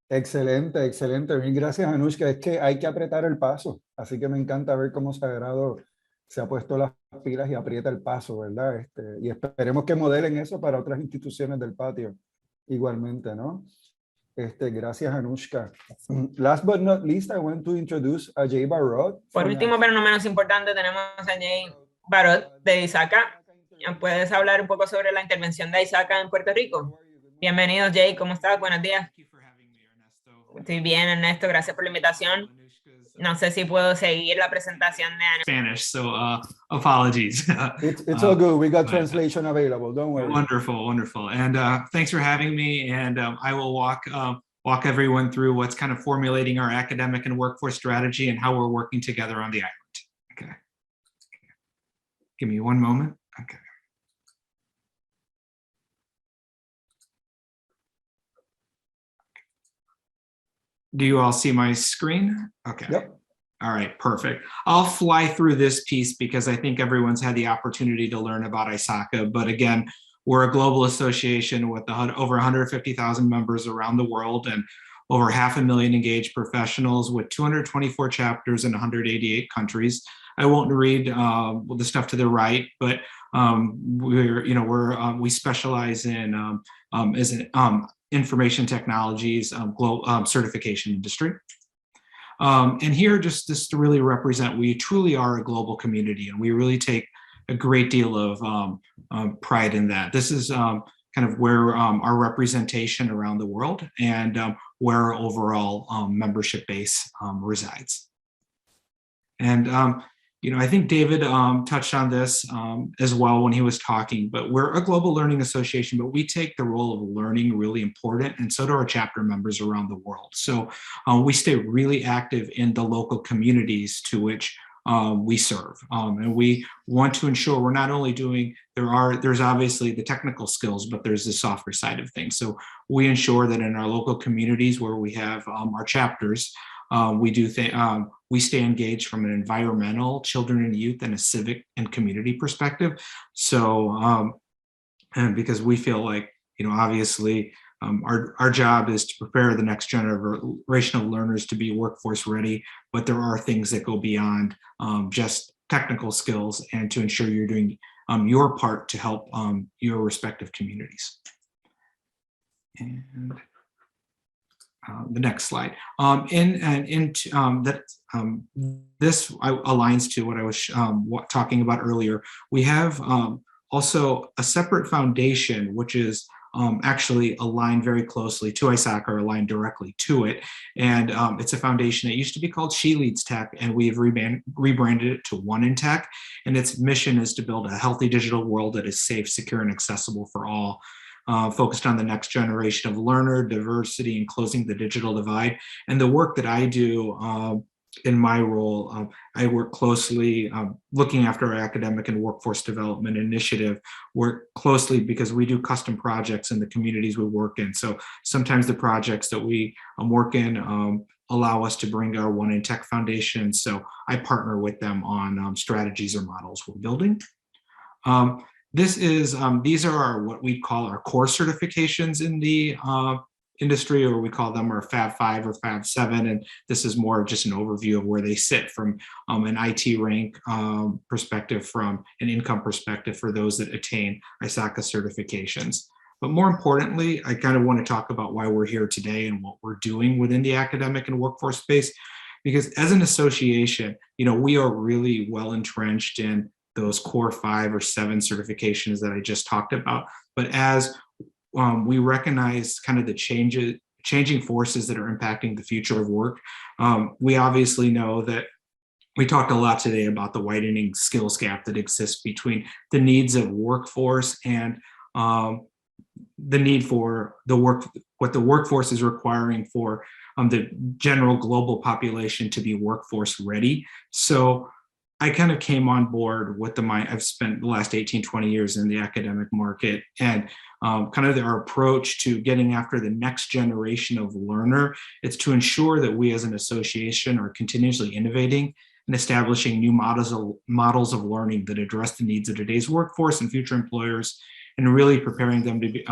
Excelente, excelente. Mil gracias, Anushka. Es que hay que apretar el paso. Así que me encanta ver cómo Sagrado se ha puesto las pilas y aprieta el paso, ¿verdad? Y esperemos que modelen eso para otras instituciones del patio igualmente, ¿no? Gracias, Anushka. Last but not least, I want to introduce a Jay Barrot. Por último, pero no menos importante, tenemos a Jay Barrot de ISACA. ¿Puedes hablar un poco sobre la intervención de ISACA en Puerto Rico? Bienvenido, Jay. ¿Cómo estás? Buenos días. Estoy bien, Ernesto. Gracias por la invitación. No sé si puedo seguir la presentación de Spanish, so apologies. It's all good. We got translation available. Don't worry. Wonderful, wonderful. And thanks for having me. And I will walk everyone through what's kind of formulating our academic and workforce strategy and how we're working together on the island. Okay. Give me one moment. Okay. Do you all see my screen? Okay. Yep. All right, perfect. I'll fly through this piece because I think everyone's had the opportunity to learn about ISACA. But again, we're a global association with over 150,000 members around the world and over 500,000 engaged professionals with 224 chapters in 188 countries. I won't read the stuff to the right, but we specialize in information technologies, certification industry. And here, just to really represent, we truly are a global community, and we really take a great deal of pride in that. This is kind of where our representation around the world and where our overall membership base resides. And I think David touched on this as well when he was talking, but we're a global learning association, but we take the role of learning really important, and so do our chapter members around the world. So we stay really active in the local communities to which we serve. And we want to ensure we're not only doing, there's obviously the technical skills, but there's the softer side of things. So we ensure that in our local communities where we have our chapters, we stay engaged from an environmental, children and youth, and a civic and community perspective. So, and because we feel like, obviously our job is to prepare the next generation of learners to be workforce ready, but there are things that go beyond just technical skills and to ensure you're doing your part to help your respective communities. And the next slide. This aligns to what I was talking about earlier. We have also a separate foundation, which is actually aligned very closely to ISACA, or aligned directly to it. And it's a foundation that used to be called She Leads Tech, and we have rebranded it to One in Tech. And its mission is to build a healthy digital world that is safe, secure, and accessible for all. Focused on the next generation of learner, diversity, and closing the digital divide. And the work that I do in my role, I work closely looking after our academic and workforce development initiative, work closely because we do custom projects in the communities we work in. So sometimes the projects that we work in allow us to bring our One in Tech Foundation. So I partner with them on strategies or models we're building. These are what we call our core certifications in the industry, or we call them our Fab 5 or Fab 7. And this is more just an overview of where they sit from an IT rank perspective, from an income perspective for those that attain ISACA certifications. But more importantly, I kind of want to talk about why we're here today and what we're doing within the academic and workforce space. Because as an association, we are really well entrenched in those core 5 or 7 certifications that I just talked about. But as we recognize kind of the changing forces that are impacting the future of work, we obviously know that we talked a lot today about the widening skills gap that exists between the needs of workforce and the need for what the workforce is requiring for the general global population to be workforce ready. So I kind of came on board with I've spent the last 18, 20 years in the academic market, and kind of our approach to getting after the next generation of learner. It's to ensure that we as an association are continuously innovating and establishing new models of learning that address the needs of today's workforce and future employers, and really preparing them to be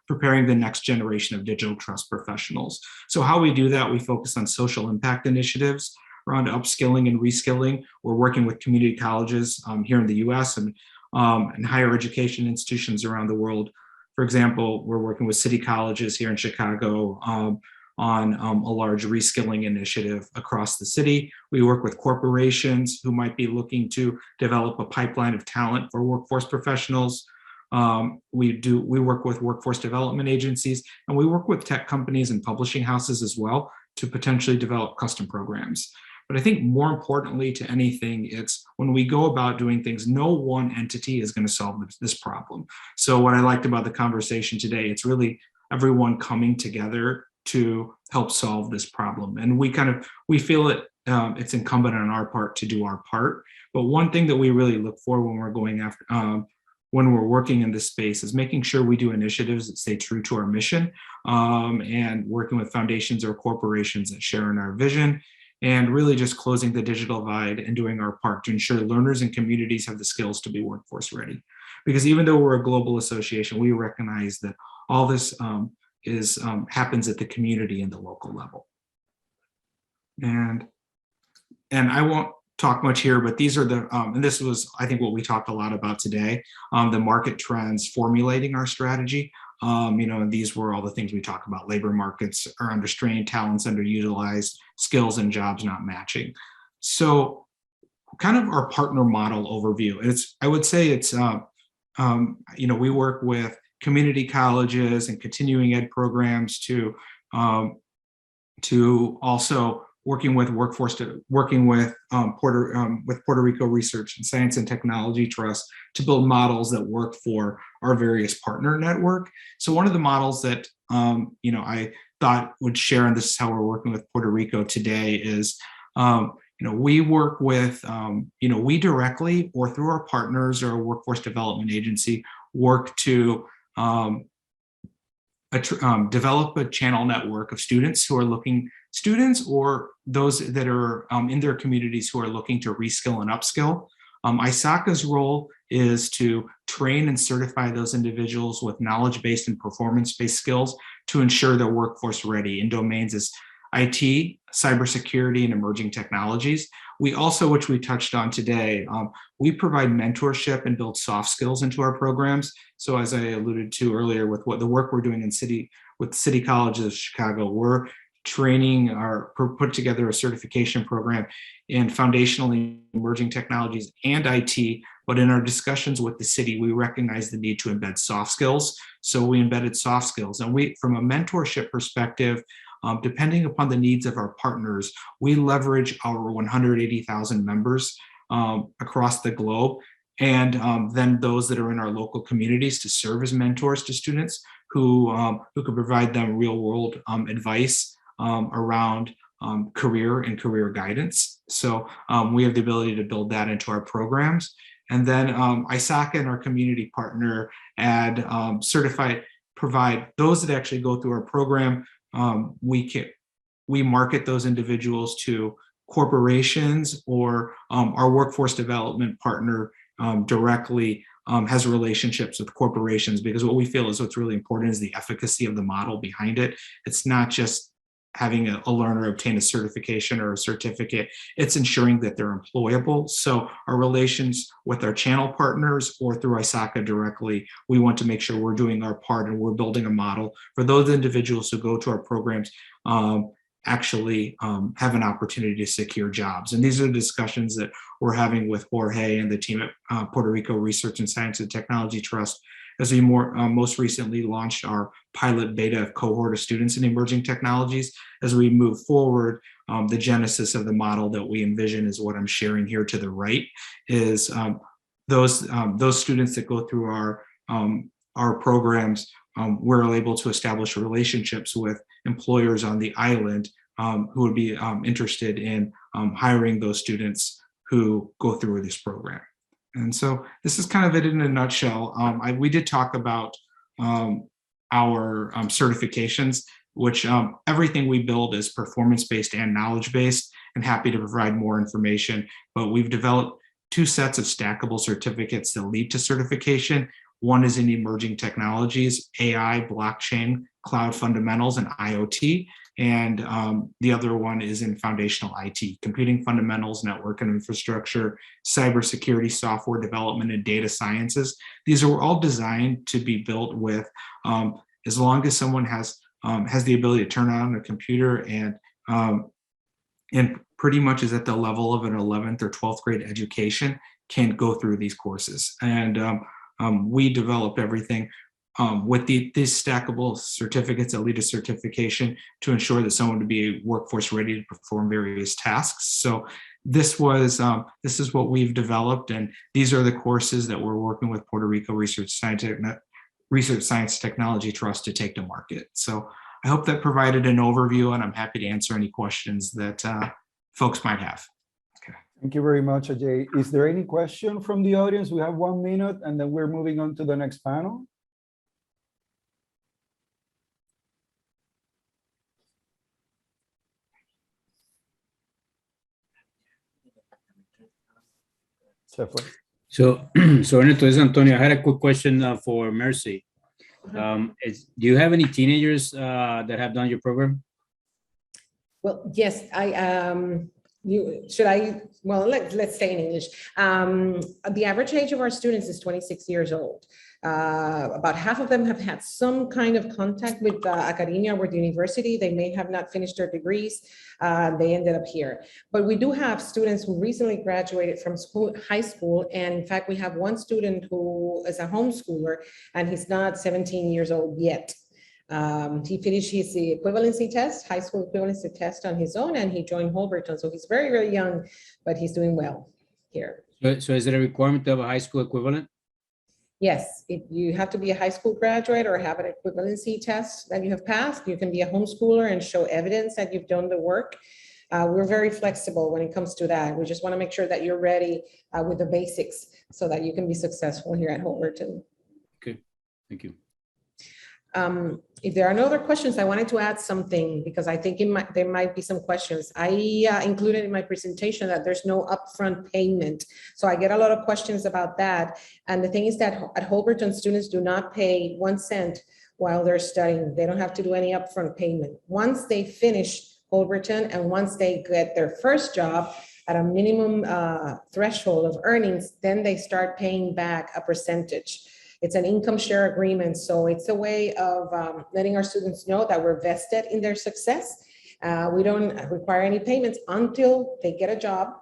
preparing the next generation of digital trust professionals. So how we do that, we focus on social impact initiatives around upskilling and reskilling. We're working with community colleges here in the US and higher education institutions around the world. For example, we're working with city colleges here in Chicago on a large reskilling initiative across the city. We work with corporations who might be looking to develop a pipeline of talent for workforce professionals. We work with workforce development agencies, and we work with tech companies and publishing houses as well to potentially develop custom programs. But I think more importantly to anything, it's when we go about doing things, no one entity is going to solve this problem. So what I liked about the conversation today, it's really everyone coming together to help solve this problem. And we feel it's incumbent on our part to do our part. But one thing that we really look for when we're going after, when we're working in this space, is making sure we do initiatives that stay true to our mission, and working with foundations or corporations that share in our vision, and really just closing the digital divide and doing our part to ensure learners and communities have the skills to be workforce ready. Because even though we're a global association, we recognize that all this happens at the community and the local level. And I won't talk much here, but these are and this was, I think, what we talked a lot about today, the market trends formulating our strategy. And these were all the things we talked about. Labor markets are under strain, talents underutilized, skills and jobs not matching. So kind of our partner model overview. I would say it's, we work with community colleges and continuing ed programs to also working with Puerto Rico Research and Science and Technology Trust to build models that work for our various partner network. So one of the models that I thought would share, and this is how we're working with Puerto Rico today, is we work with we directly or through our partners or a workforce development agency work to develop a channel network of students or those that are in their communities who are looking to reskill and upskill. ISACA's role is to train and certify those individuals with knowledge-based and performance-based skills to ensure they're workforce ready in domains as IT, cybersecurity, and emerging technologies. we also, which we touched on today, we provide mentorship and build soft skills into our programs. So as I alluded to earlier with what the work we're doing with City College of Chicago, we're training or put together a certification program in foundational emerging technologies and IT. But in our discussions with the city, we recognize the need to embed soft skills. So we embedded soft skills. And we, from a mentorship perspective, depending upon the needs of our partners, we leverage our 180,000 members across the globe, and then those that are in our local communities to serve as mentors to students who could provide them real world advice around career and career guidance. So we have the ability to build that into our programs. And then ISACA and our community partner provide those that actually go through our program. We market those individuals to corporations, or our workforce development partner directly has relationships with corporations, because what we feel is what's really important is the efficacy of the model behind it. It's not just having a learner obtain a certification or a certificate, it's ensuring that they're employable. So our relations with our channel partners or through ISACA directly, we want to make sure we're doing our part and we're building a model for those individuals who go to our programs actually have an opportunity to secure jobs. And these are the discussions that we're having with Jorge and the team at Puerto Rico Research and Science and Technology Trust, as we most recently launched our pilot beta cohort of students in emerging technologies. As we move forward, the genesis of the model that we envision is what I'm sharing here to the right, is those students that go through our programs, we're able to establish relationships with employers on the island who would be interested in hiring those students who go through this program. And so this is kind of it in a nutshell. We did talk about our certifications, which everything we build is performance-based and knowledge-based, and happy to provide more information. But we've developed 2 sets of stackable certificates that lead to certification. One is in emerging technologies, AI, blockchain, cloud fundamentals, and IoT. And the other one is in foundational IT, computing fundamentals, network and infrastructure, cybersecurity, software development, and data sciences. These are all designed to be built with, as long as someone has the ability to turn on a computer and pretty much is at the level of an 11th or 12th grade education, can go through these courses. And we develop everything with these stackable certificates that lead to certification to ensure that someone to be workforce ready to perform various tasks. So this is what we've developed, and these are the courses that we're working with Puerto Rico Research Science Technology Trust to take to market. So I hope that provided an overview, and I'm happy to answer any questions that folks might have. Okay. Thank you very much, Ajay. Is there any question from the audience? We have 1 minute, and then we're moving on to the next panel. So Ernesto, this is Antonio. I had a quick question for Mercy. Do you have any teenagers that have done your program? Well, yes, let's stay in English. The average age of our students is 26 years old. About half of them have had some kind of contact with academia, with the university. They may have not finished their degrees. They ended up here. But we do have students who recently graduated from high school. And in fact, we have one student who is a homeschooler, and he's not 17 years old yet. He finished his equivalency test, high school equivalency test on his own, and he joined Holberton. So he's very, very young, but he's doing well here. So is it a requirement to have a high school equivalent? Yes, if you have to be a high school graduate or have an equivalency test that you have passed. You can be a homeschooler and show evidence that you've done the work. We're very flexible when it comes to that. We just want to make sure that you're ready with the basics so that you can be successful here at Holberton. Okay, thank you. If there are no other questions, I wanted to add something because I think there might be some questions. I included in my presentation that there's no upfront payment. So I get a lot of questions about that. And the thing is that at Holberton, students do not pay 1 cent while they're studying. They don't have to do any upfront payment. Once they finish Holberton and once they get their first job, at a minimum threshold of earnings, then they start paying back a percentage. It's an income share agreement. So it's a way of letting our students know that we're vested in their success. We don't require any payments until they get a job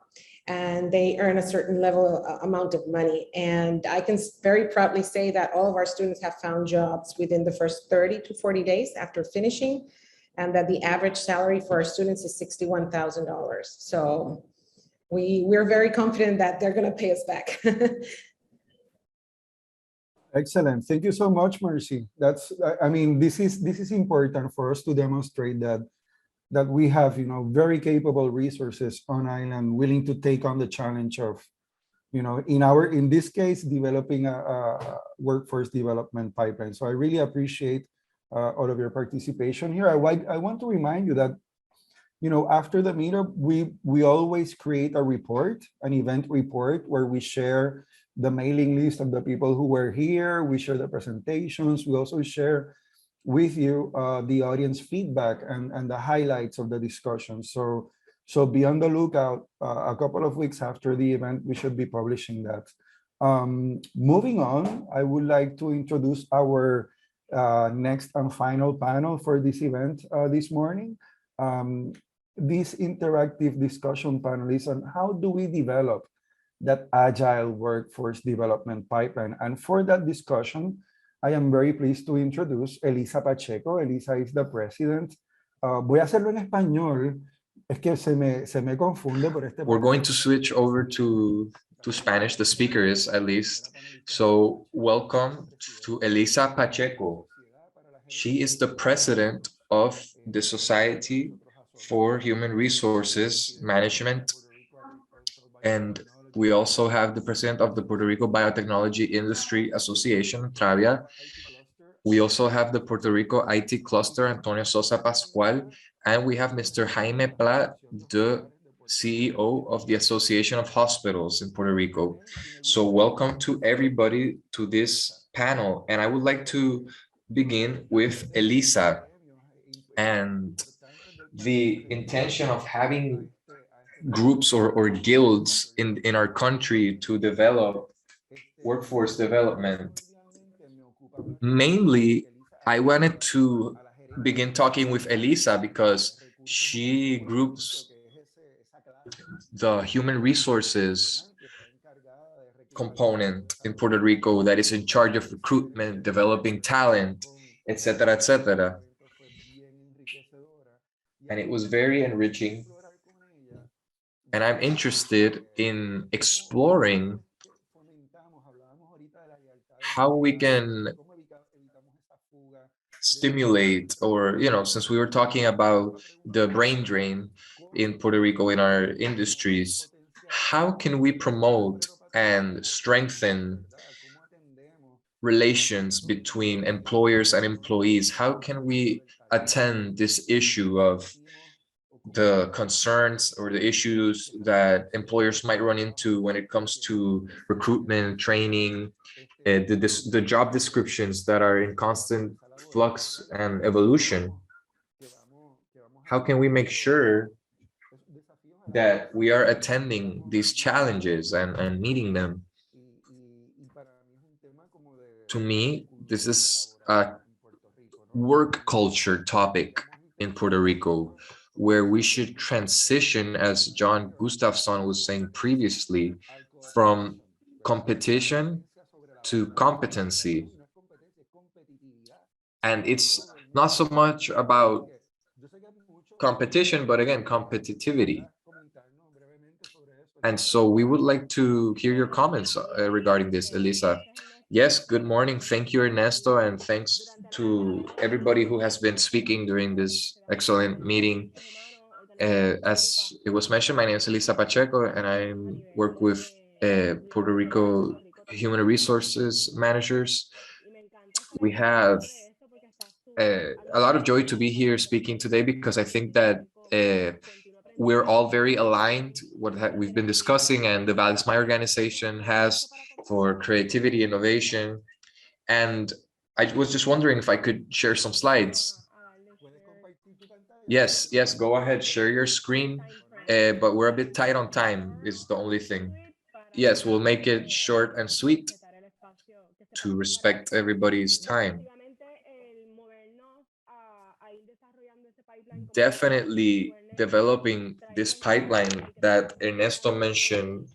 and they earn a certain level amount of money. And I can very proudly say that all of our students have found jobs within the first 30 to 40 days after finishing, and that the average salary for our students is $61,000. So we're very confident that they're going to pay us back. Excellent. Thank you so much, Mercy. I mean, this is important for us to demonstrate that we have, very capable resources on island willing to take on the challenge of, in this case, developing a workforce development pipeline. So I really appreciate all of your participation here. I want to remind you that, after the meetup, we always create a report, an event report, where we share the mailing list of the people who were here. We share the presentations. We also share with you the audience feedback and the highlights of the discussion. So be on the lookout. A couple of weeks after the event, we should be publishing that. Moving on, I would like to introduce our next and final panel for this event this morning. This interactive discussion panel is on how do we develop that agile workforce development pipeline. And for that discussion, I am very pleased to introduce Elisa Pacheco. Elisa is the president. Voy a hacerlo en español. Es que se me confunde por este. We're going to switch over to Spanish. The speaker is at least. So welcome to Elisa Pacheco. She is the president of the Society for Human Resources Management. And we also have the president of the Puerto Rico Biotechnology Industry Association, Travia. We also have the Puerto Rico IT Cluster, Antonio Sosa Pascual, and we have Mr. Jaime Pla, the CEO of the Association of Hospitals in Puerto Rico. So welcome to everybody to this panel. And I would like to begin with Elisa and the intention of having groups or guilds in our country to develop workforce development. Mainly, I wanted to begin talking with Elisa because she groups the human resources component in Puerto Rico that is in charge of recruitment, developing talent, etc., etc. And it was very enriching. And I'm interested in exploring how we can stimulate, or, since we were talking about the brain drain in Puerto Rico in our industries, how can we promote and strengthen relations between employers and employees? How can we attend this issue of the concerns or the issues that employers might run into when it comes to recruitment, training, the job descriptions that are in constant flux and evolution? How can we make sure that we are attending these challenges and meeting them? To me, this is a work culture topic in Puerto Rico, where we should transition, as John Gustafson was saying previously, from competition to competency. And it's not so much about competition, but again, competitivity. And so we would like to hear your comments regarding this, Elisa. Yes, good morning. Thank you, Ernesto, and thanks to everybody who has been speaking during this excellent meeting. As it was mentioned, my name is Elisa Pacheco, and I work with Puerto Rico Human Resources Managers. We have a lot of joy to be here speaking today, because I think that we're all very aligned what we've been discussing and the values my organization has for creativity, innovation. And I was just wondering if I could share some slides. Yes, go ahead, share your screen but we're a bit tight on time is the only thing. Yes, we'll make it short and sweet to respect everybody's time. Definitely developing this pipeline that Ernesto mentioned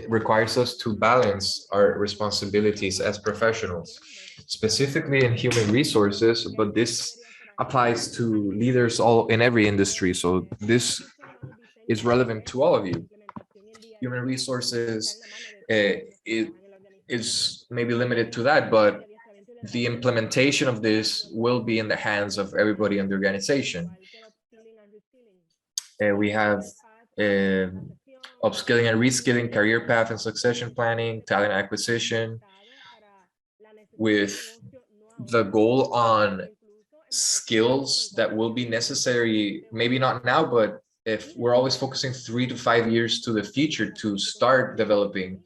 requires us to balance our responsibilities as professionals, specifically in human resources, but this applies to leaders all in every industry. So this is relevant to all of you. Human resources, it is maybe limited to that, but the implementation of this will be in the hands of everybody in the organization. We have upskilling and reskilling, career path and succession planning, talent acquisition, with the goal on skills that will be necessary, maybe not now, but if we're always focusing 3 to 5 years to the future to start developing,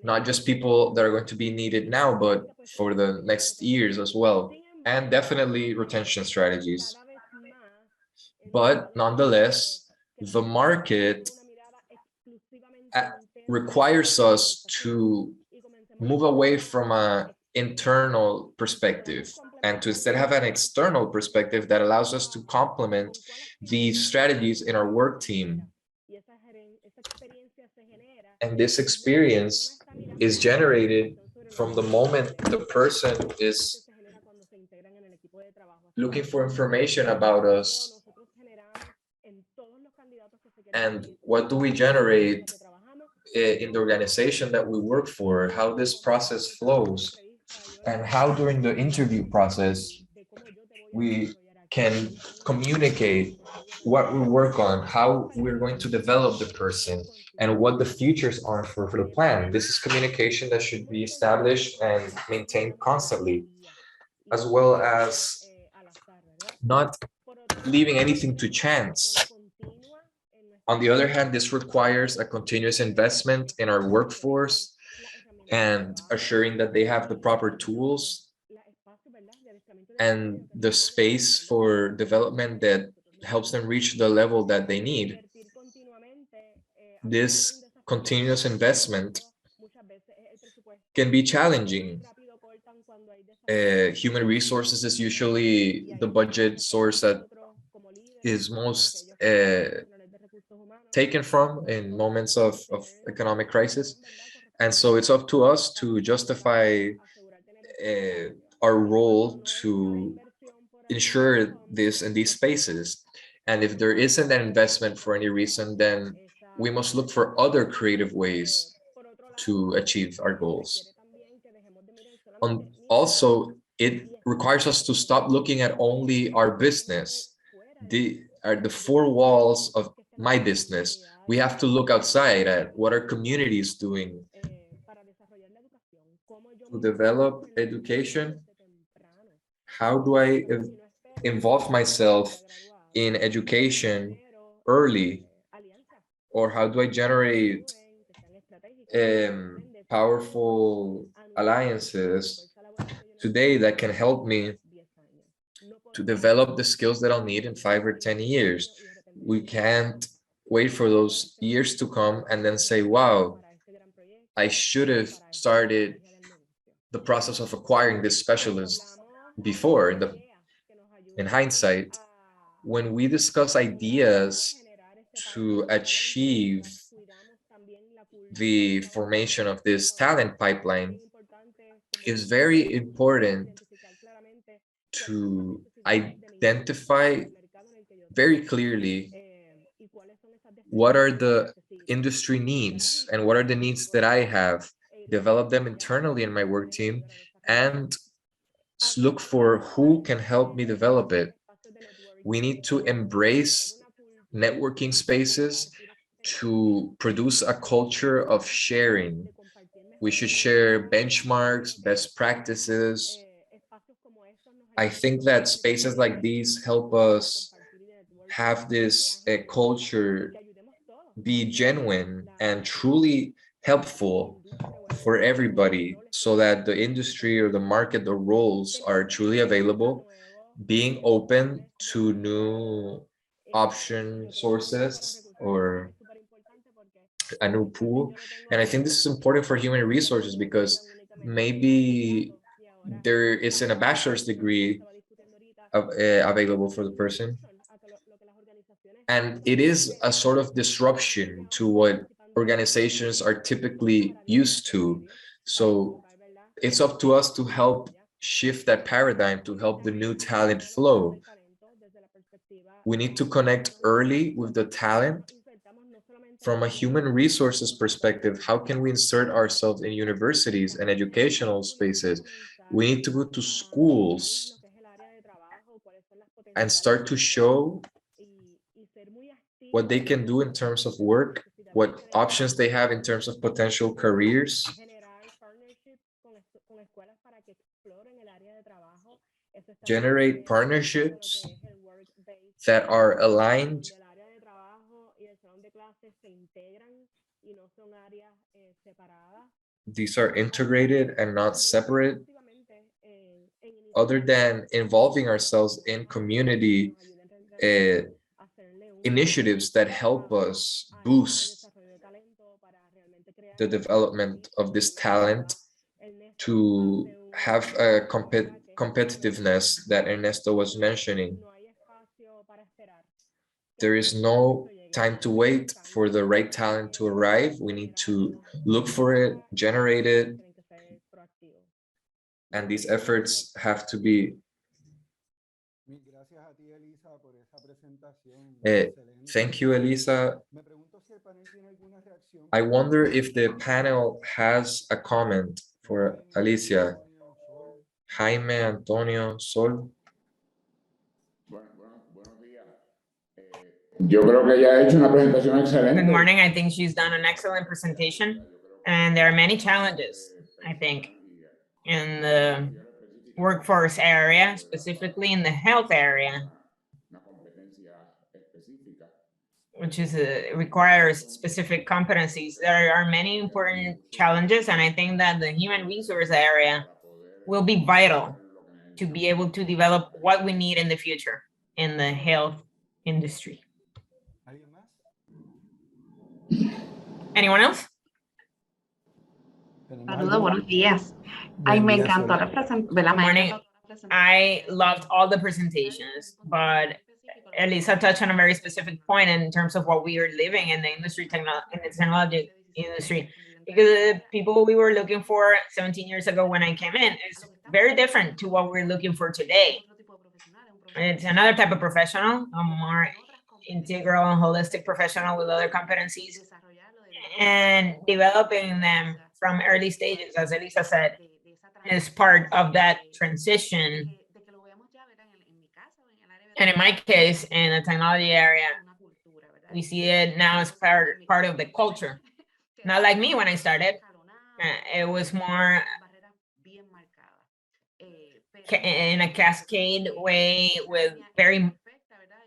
not just people that are going to be needed now, but for the next years as well, and definitely retention strategies. But nonetheless, the market requires us to move away from an internal perspective and to instead have an external perspective that allows us to complement these strategies in our work team. And this experience is generated from the moment the person is looking for information about us. And what do we generate in the organization that we work for, how this process flows, and how during the interview process we can communicate what we work on, how we're going to develop the person, and what the futures are for the plan. This is communication that should be established and maintained constantly, as well as not leaving anything to chance. On the other hand, this requires a continuous investment in our workforce and assuring that they have the proper tools and the space for development that helps them reach the level that they need. This continuous investment can be challenging. Human resources is usually the budget source that is most taken from in moments of economic crisis. And so it's up to us to justify our role to ensure this in these spaces. And if there isn't an investment for any reason, then we must look for other creative ways to achieve our goals. Also, it requires us to stop looking at only our business, the four walls of my business. We have to look outside at what our community is doing to develop education. How do I involve myself in education early? Or how do I generate powerful alliances today that can help me to develop the skills that I'll need in 5 or 10 years? We can't wait for those years to come and then say, wow, I should have started the process of acquiring this specialist before. In hindsight, when we discuss ideas to achieve the formation of this talent pipeline, it's very important to identify very clearly what are the industry needs and what are the needs that I have, develop them internally in my work team, and look for who can help me develop it. We need to embrace networking spaces to produce a culture of sharing. We should share benchmarks, best practices. I think that spaces like these help us have this culture be genuine and truly helpful for everybody, so that the industry or the market, the roles are truly available, being open to new option sources or a new pool. And I think this is important for human resources because maybe there isn't a bachelor's degree available for the person. And it is a sort of disruption to what organizations are typically used to. So it's up to us to help shift that paradigm, to help the new talent flow. We need to connect early with the talent. From a human resources perspective, how can we insert ourselves in universities and educational spaces? We need to go to schools and start to show what they can do in terms of work, what options they have in terms of potential careers. Generate partnerships that are aligned. These are integrated and not separate. Other than involving ourselves in community initiatives that help us boost the development of this talent to have a competitiveness that Ernesto was mentioning. There is no time to wait for the right talent to arrive. We need to look for it, generate it, and these efforts have to be thank you, Elisa. I wonder if the panel has a comment for Alicia. Jaime, Antonio, Sol. Good morning. I think she's done an excellent presentation, and there are many challenges, I think, in the workforce area, specifically in the health area, which is requires specific competencies. There are many important challenges, and I think that the human resource area will be vital to be able to develop what we need in the future in the health industry. Anyone else? Saludos, buenos días. Ay, me encantó la presentación. I loved all the presentations, but Elisa touched on a very specific point in terms of what we are living in the industry, in the technology industry. Because the people we were looking for 17 years ago when I came in is very different to what we're looking for today. It's another type of professional, a more integral and holistic professional with other competencies, and developing them from early stages, as Elisa said, is part of that transition. And in my case, in the technology area, we see it now as part of the culture. Not like me when I started, it was more in a cascade way with very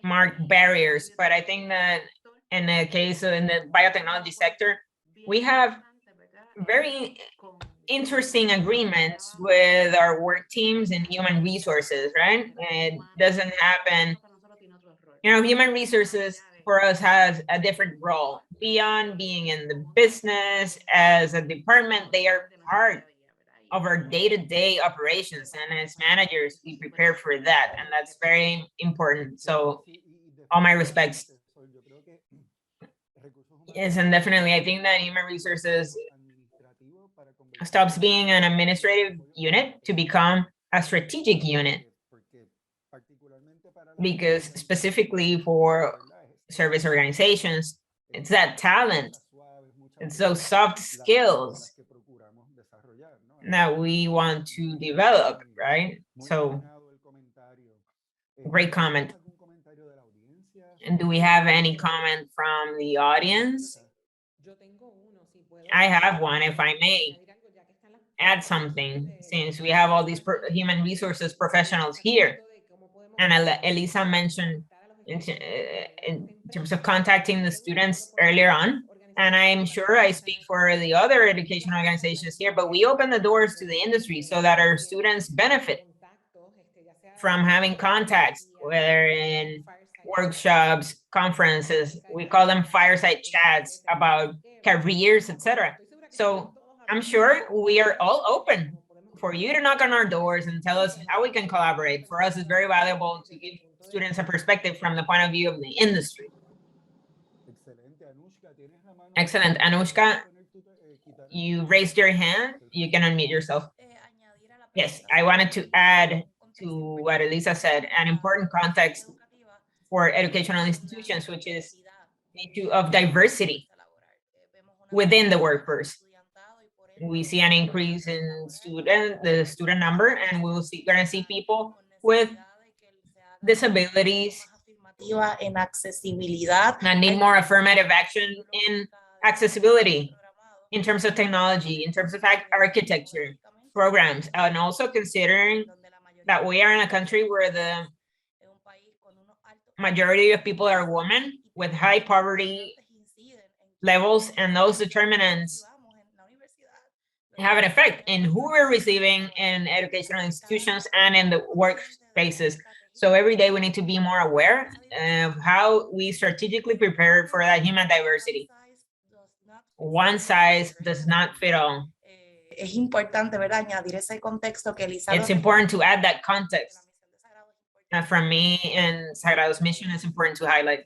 marked barriers. But I think that in the case of in the biotechnology sector, we have very interesting agreements with our work teams and human resources, right? It doesn't happen, human resources for us has a different role beyond being in the business as a department. They are part of our day-to-day operations, and as managers, we prepare for that, and that's very important. So all my respects. Yes, and definitely, I think that human resources stops being an administrative unit to become a strategic unit, because specifically for service organizations, it's that talent, it's those soft skills that we want to develop, right? So, great comment. And do we have any comment from the audience? I have one, if I may add something, since we have all these human resources professionals here. And Elisa mentioned in terms of contacting the students earlier on, and I'm sure I speak for the other education organizations here, but we open the doors to the industry so that our students benefit from having contacts, whether in workshops, conferences. We call them fireside chats about careers, etc. So I'm sure we are all open for you to knock on our doors and tell us how we can collaborate. For us, it's very valuable to give students a perspective from the point of view of the industry. Excellent. Anushka, you raised your hand. You can unmute yourself. Yes, I wanted to add to what Elisa said, an important context for educational institutions, which is the issue of diversity within the workforce. We see an increase in the student number, and we're going to see people with disabilities and need more affirmative action in accessibility, in terms of technology, in terms of architecture, programs, and also considering that we are in a country where the majority of people are women with high poverty levels, and those determinants have an effect in who we're receiving in educational institutions and in the workspaces. So every day we need to be more aware of how we strategically prepare for that human diversity. One size does not fit all. Es importante, ¿verdad? Añadir ese contexto que Elisa. It's important to add that context. From me and Sagrado's mission, it's important to highlight.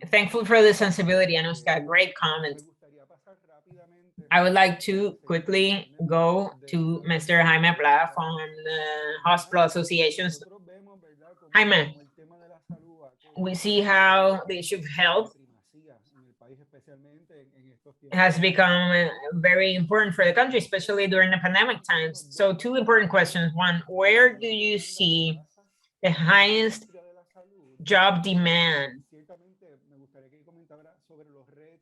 Thankful for the sensibility, Anushka. Great comment. I would like to quickly go to Mr. Jaime Pla from the Hospital Associations. Jaime, we see how the issue of health has become very important for the country, especially during the pandemic times. So 2 important questions. One, where do you see the highest job demand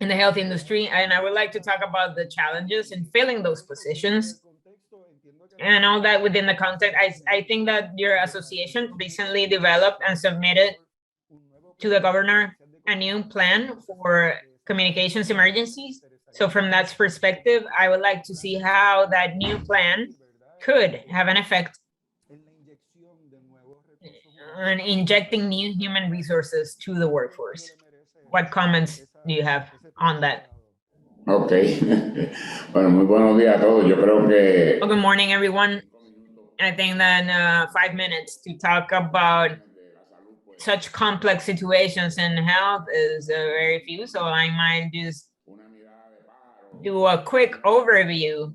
in the health industry? And I would like to talk about the challenges in filling those positions and all that within the context. I think that your association recently developed and submitted to the governor a new plan for communications emergencies. So from that perspective, I would like to see how that new plan could have an effect on injecting new human resources to the workforce. What comments do you have on that? Okay. Bueno, muy buenos días a todos. Yo creo que... Well, good morning, everyone. I think that 5 minutes to talk about such complex situations in health is very few, so I might just do a quick overview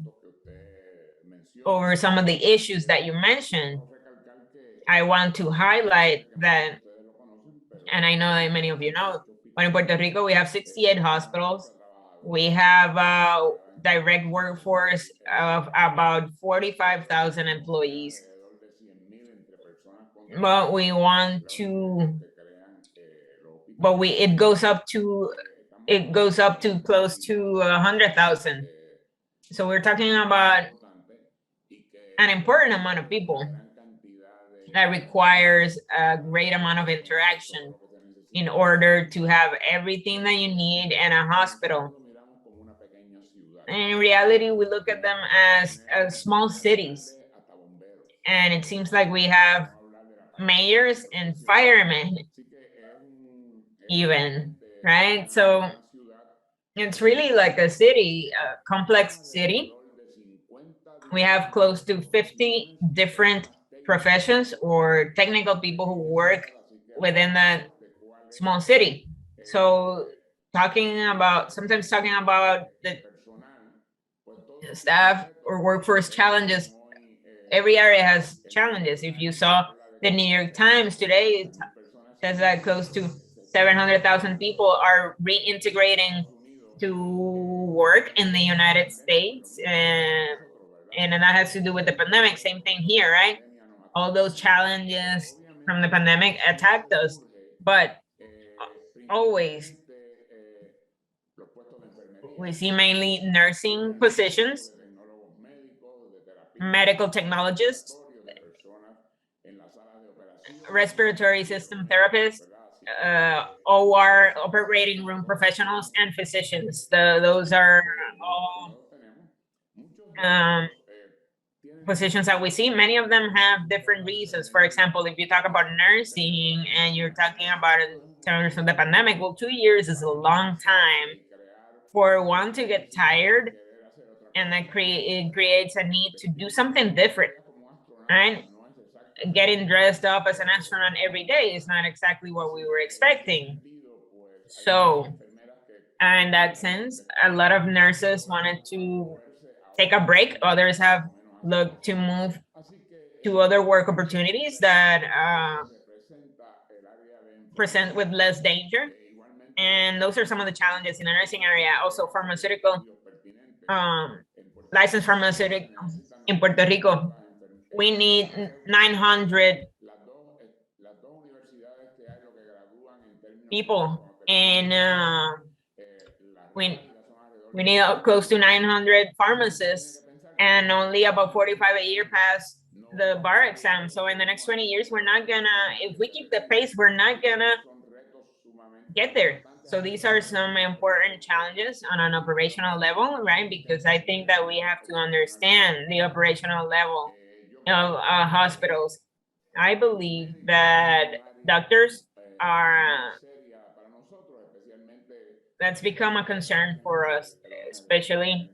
over some of the issues that you mentioned. I want to highlight that, and I know that many of you know, but in Puerto Rico, we have 68 hospitals. We have a direct workforce of about 45,000 employees. But we want to, it goes up to close to 100,000. So we're talking about an important amount of people that requires a great amount of interaction in order to have everything that you need in a hospital. And in reality, we look at them as small cities. And it seems like we have mayors and firemen even, right? So it's really like a city, a complex city. We have close to 50 different professions or technical people who work within that small city. So sometimes talking about the staff or workforce challenges, every area has challenges. If you saw the New York Times today, it says that close to 700,000 people are reintegrating to work in the United States, and that has to do with the pandemic. Same thing here, right? All those challenges from the pandemic attacked us, but always we see mainly nursing positions, medical technologists, respiratory system therapists, OR, operating room professionals, and physicians. Those are all positions that we see, many of them have different reasons. For example, if you talk about nursing and you're talking about in terms of the pandemic, well, 2 years is a long time for one to get tired, and that it creates a need to do something different, right? Getting dressed up as an astronaut every day is not exactly what we were expecting. So in that sense, a lot of nurses wanted to take a break. Others have looked to move to other work opportunities that present with less danger. And those are some of the challenges in the nursing area. Also, pharmaceutical, licensed pharmaceutical in Puerto Rico. We need 900 people, and we need close to 900 pharmacists, and only about 45 a year pass the bar exam. So in the next 20 years, we're not gonna, if we keep the pace, we're not gonna get there. So these are some important challenges on an operational level, right? Because I think that we have to understand the operational level of hospitals. I believe that doctors are, that's become a concern for us, especially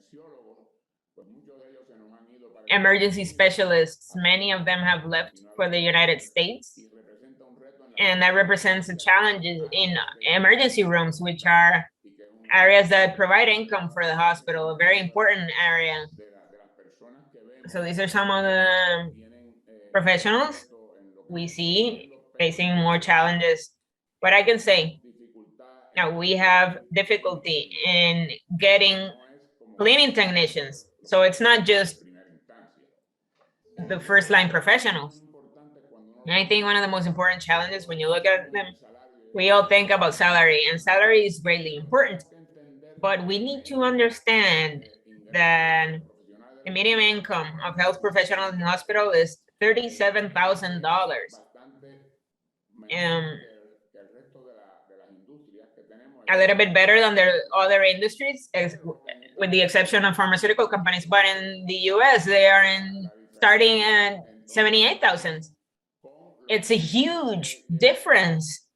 emergency specialists. Many of them have left for the United States, and that represents a challenge in emergency rooms, which are areas that provide income for the hospital, a very important area. So these are some of the professionals we see facing more challenges. But I can say that we have difficulty in getting cleaning technicians. So it's not just the first line professionals. And I think one of the most important challenges when you look at them, we all think about salary, and salary is greatly important. But we need to understand that the median income of health professionals in hospital is $37,000. A little bit better than the other industries, with the exception of pharmaceutical companies. But in the US, they are starting at 78,000. It's a huge difference.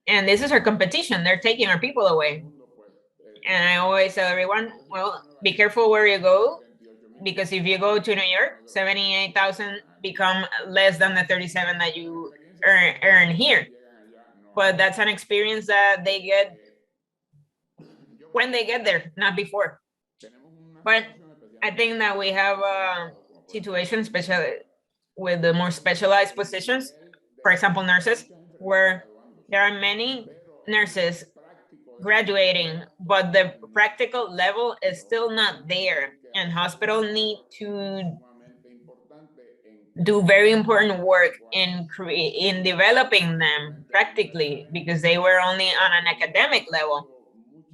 And this is our competition. They're taking our people away. And I always tell everyone, well, be careful where you go, because if you go to New York, 78,000 become less than the 37 that you earn here. But that's an experience that they get when they get there, not before. But I think that we have a situation, especially with the more specialized positions, for example, nurses, where there are many nurses graduating, but the practical level is still not there. And hospitals need to do very important work in developing them practically, because they were only on an academic level,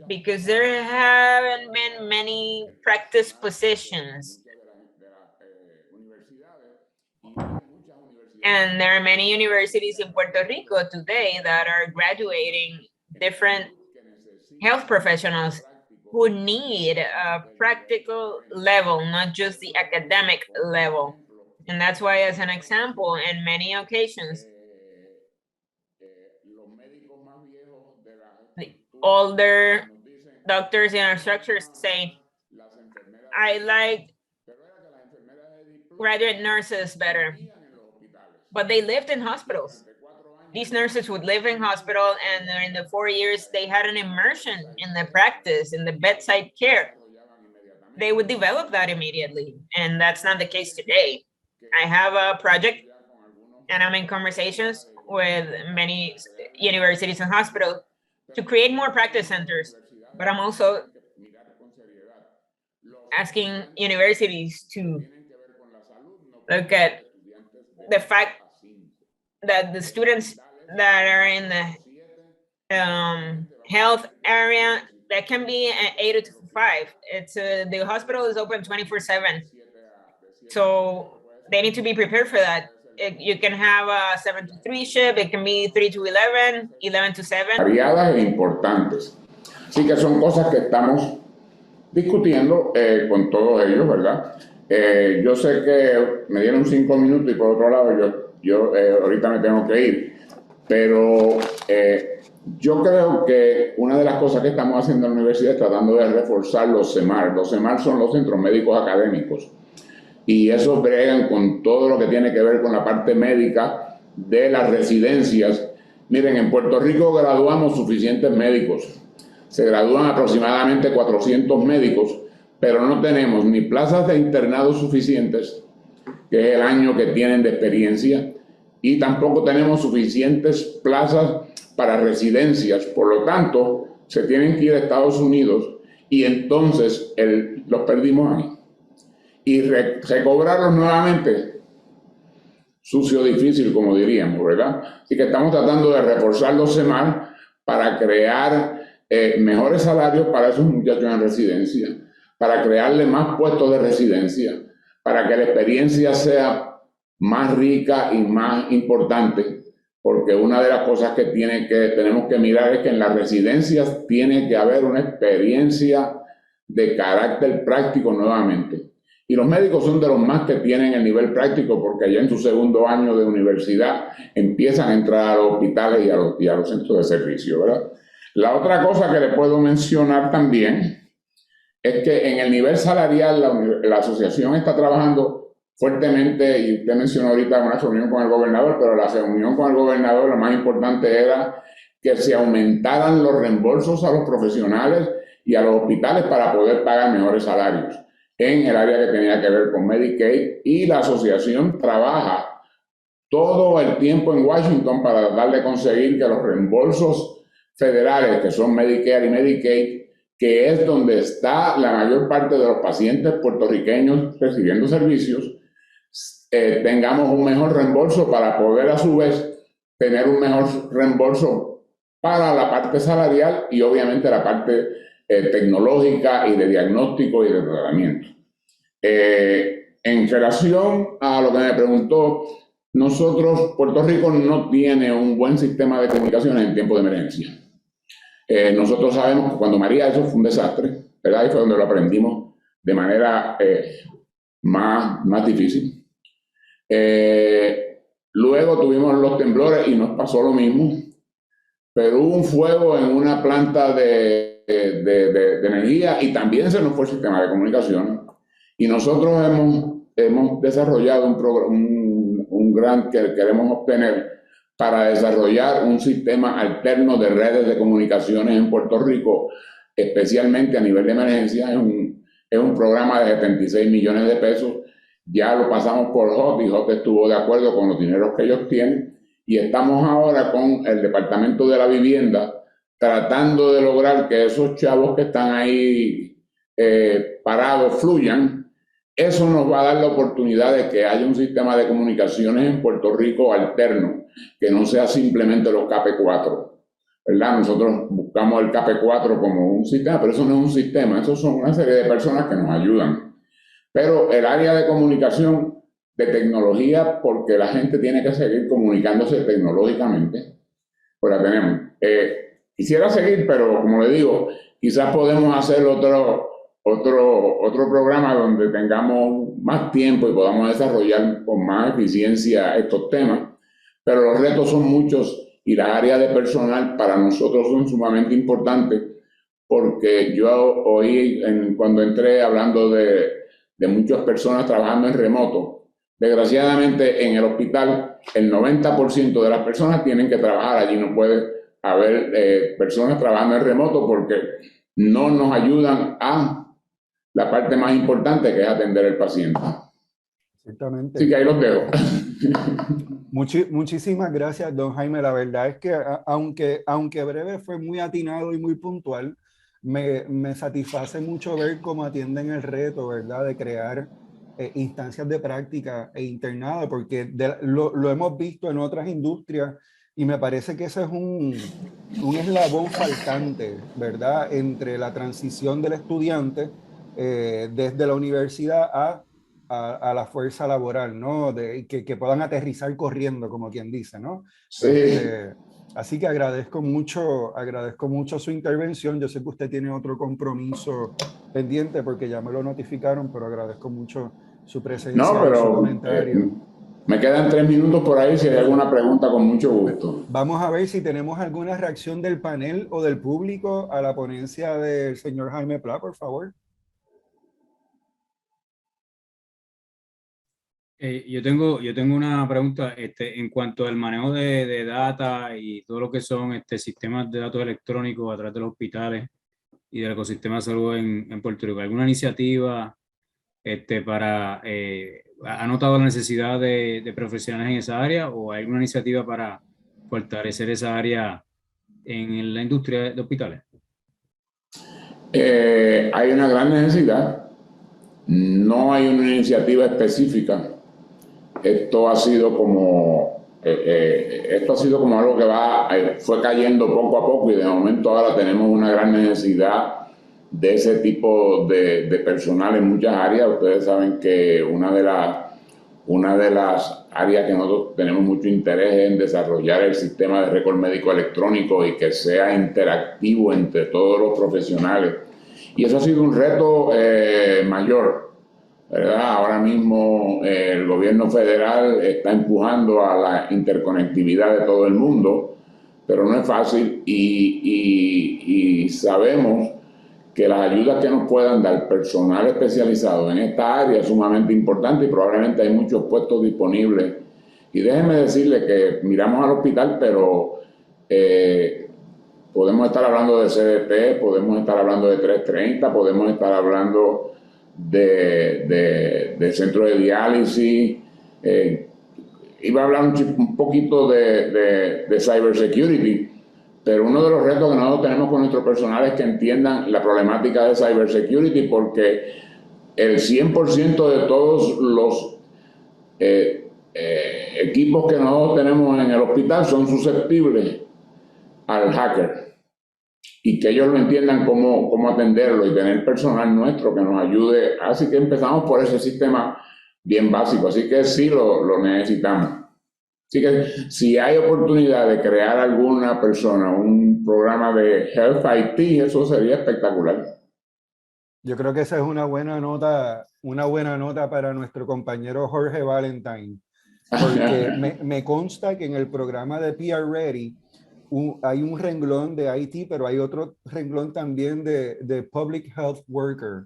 because there haven't been many practice positions. And there are many universities in Puerto Rico today that are graduating different health professionals who need a practical level, not just the academic level. And that's why, as an example, in many occasions, the older doctors in our structures say, I like graduate nurses better, but they lived in hospitals. These nurses would live in hospital, and in the 4 years, they had an immersion in the practice, in the bedside care. They would develop that immediately, and that's not the case today. I have a project, and I'm in conversations with many universities and hospitals to create more practice centers, but I'm also asking universities to look at the fact that the students that are in the health area, that can be an 8 to 5. It's the hospital is open 24/7, so they need to be prepared for that. You can have a 7 to 3 shift. It can be 3 to 11, 11 to 7. Variadas e importantes. Así que son cosas que estamos discutiendo con todos ellos, ¿verdad? Yo sé que me dieron 5 minutos y por otro lado yo ahorita me tengo que ir, pero yo creo que una de las cosas que estamos haciendo en la universidad es tratando de reforzar los CEMAR. Los CEMAR son los centros médicos académicos y esos bregan con todo lo que tiene que ver con la parte médica de las residencias. Miren, en Puerto Rico graduamos suficientes médicos. Se gradúan aproximadamente 400 médicos, pero no tenemos ni plazas de internados suficientes, que es el año que tienen de experiencia, y tampoco tenemos suficientes plazas para residencias. Por lo tanto, se tienen que ir a Estados Unidos y entonces los perdimos ahí. Y recobrarlos nuevamente, sucio, difícil, como diríamos, ¿verdad? Así que estamos tratando de reforzar los CEMAR para crear mejores salarios para esos muchachos en residencia, para crearle más puestos de residencia, para que la experiencia sea más rica y más importante, porque una de las cosas que tenemos que mirar es que en las residencias tiene que haber una experiencia de carácter práctico nuevamente. Y los médicos son de los más que tienen el nivel práctico, porque ya en su segundo año de universidad empiezan a entrar a los hospitales y a los centros de servicio, ¿verdad? La otra cosa que le puedo mencionar también es que en el nivel salarial la asociación está trabajando fuertemente, y usted mencionó ahorita una reunión con el gobernador, pero la reunión con el gobernador lo más importante era que se aumentaran los reembolsos a los profesionales y a los hospitales para poder pagar mejores salarios en el área que tenía que ver con Medicaid, y la asociación trabaja todo el tiempo en Washington para tratar de conseguir que los reembolsos federales, que son Medicare y Medicaid, que es donde está la mayor parte de los pacientes puertorriqueños recibiendo servicios, tengamos un mejor reembolso para poder a su vez tener un mejor reembolso para la parte salarial y obviamente la parte tecnológica y de diagnóstico y de tratamiento. En relación a lo que me preguntó, Puerto Rico no tiene un buen sistema de comunicaciones en tiempo de emergencia. Nosotros sabemos que cuando María, eso fue un desastre, ¿verdad? Y fue donde lo aprendimos de manera más difícil. Luego tuvimos los temblores y nos pasó lo mismo, pero hubo un fuego en una planta de energía y también se nos fue el sistema de comunicación. Y nosotros hemos desarrollado un grant que queremos obtener para desarrollar un sistema alterno de redes de comunicaciones en Puerto Rico, especialmente a nivel de emergencia. Es un programa de 76 millones de pesos. Ya lo pasamos por HOT y HOT estuvo de acuerdo con los dineros que ellos tienen, y estamos ahora con el Departamento de la Vivienda tratando de lograr que esos chavos que están ahí parados fluyan. Eso nos va a dar la oportunidad de que haya un sistema de comunicaciones en Puerto Rico alterno, que no sea simplemente los KP4, ¿verdad? Nosotros buscamos el KP4 como un sistema, pero eso no es un sistema, eso son una serie de personas que nos ayudan. Pero el área de comunicación, de tecnología, porque la gente tiene que seguir comunicándose tecnológicamente, pues la tenemos. Quisiera seguir, pero como le digo, quizás podemos hacer otro programa donde tengamos más tiempo y podamos desarrollar con más eficiencia estos temas, pero los retos son muchos y las áreas de personal para nosotros son sumamente importantes, porque yo oí cuando entré hablando de muchas personas trabajando en remoto. Desgraciadamente en el hospital el 90% de las personas tienen que trabajar allí, no puede haber personas trabajando en remoto porque no nos ayudan a la parte más importante, que es atender al paciente. Exactamente. Así que ahí los dejo. Muchísimas gracias, don Jaime. La verdad es que aunque breve, fue muy atinado y muy puntual. Me satisface mucho ver cómo atienden el reto, ¿verdad?, de crear instancias de práctica e internado, porque lo hemos visto en otras industrias y me parece que ese es un eslabón faltante, ¿verdad?, entre la transición del estudiante desde la universidad a la fuerza laboral, ¿no? Que puedan aterrizar corriendo, como quien dice, ¿no? Sí. Así que agradezco mucho su intervención. Yo sé que usted tiene otro compromiso pendiente porque ya me lo notificaron, pero agradezco mucho su presencia No, y su pero comentario. me quedan 3 minutos por ahí. Si hay alguna pregunta, con mucho gusto. Vamos a ver si tenemos alguna reacción del panel o del público a la ponencia del señor Jaime Pla, por favor. Yo tengo una pregunta en cuanto al manejo de data y todo lo que son sistemas de datos electrónicos a través de los hospitales y del ecosistema de salud en Puerto Rico. ¿Alguna iniciativa ha notado la necesidad de profesionales en esa área o hay alguna iniciativa para fortalecer esa área en la industria de hospitales? Hay una gran necesidad. No hay una iniciativa específica. Esto ha sido como algo que fue cayendo poco a poco y de momento ahora tenemos una gran necesidad de ese tipo de personal en muchas áreas. Ustedes saben que una de las áreas que nosotros tenemos mucho interés es en desarrollar el sistema de récord médico electrónico y que sea interactivo entre todos los profesionales. Y eso ha sido un reto mayor, ¿verdad? Ahora mismo el gobierno federal está empujando a la interconectividad de todo el mundo, pero no es fácil y sabemos que las ayudas que nos puedan dar personal especializado en esta área es sumamente importante y probablemente hay muchos puestos disponibles. Y déjenme decirle que miramos al hospital, pero podemos estar hablando de CDT, podemos estar hablando de 330, podemos estar hablando de centro de diálisis. Iba a hablar un poquito de cybersecurity, pero uno de los retos que nosotros tenemos con nuestro personal es que entiendan la problemática de cybersecurity, porque el 100% de todos los equipos que nosotros tenemos en el hospital son susceptibles al hacker. Y que ellos lo entiendan cómo atenderlo y tener personal nuestro que nos ayude. Así que empezamos por ese sistema bien básico. Así que sí lo necesitamos. Así que si hay oportunidad de crear alguna persona, un programa de Health IT, eso sería espectacular. Yo creo que esa es una buena nota para nuestro compañero Jorge Valentine, porque me consta que en el programa de PR Ready hay un renglón de IT, pero hay otro renglón también de Public Health Worker.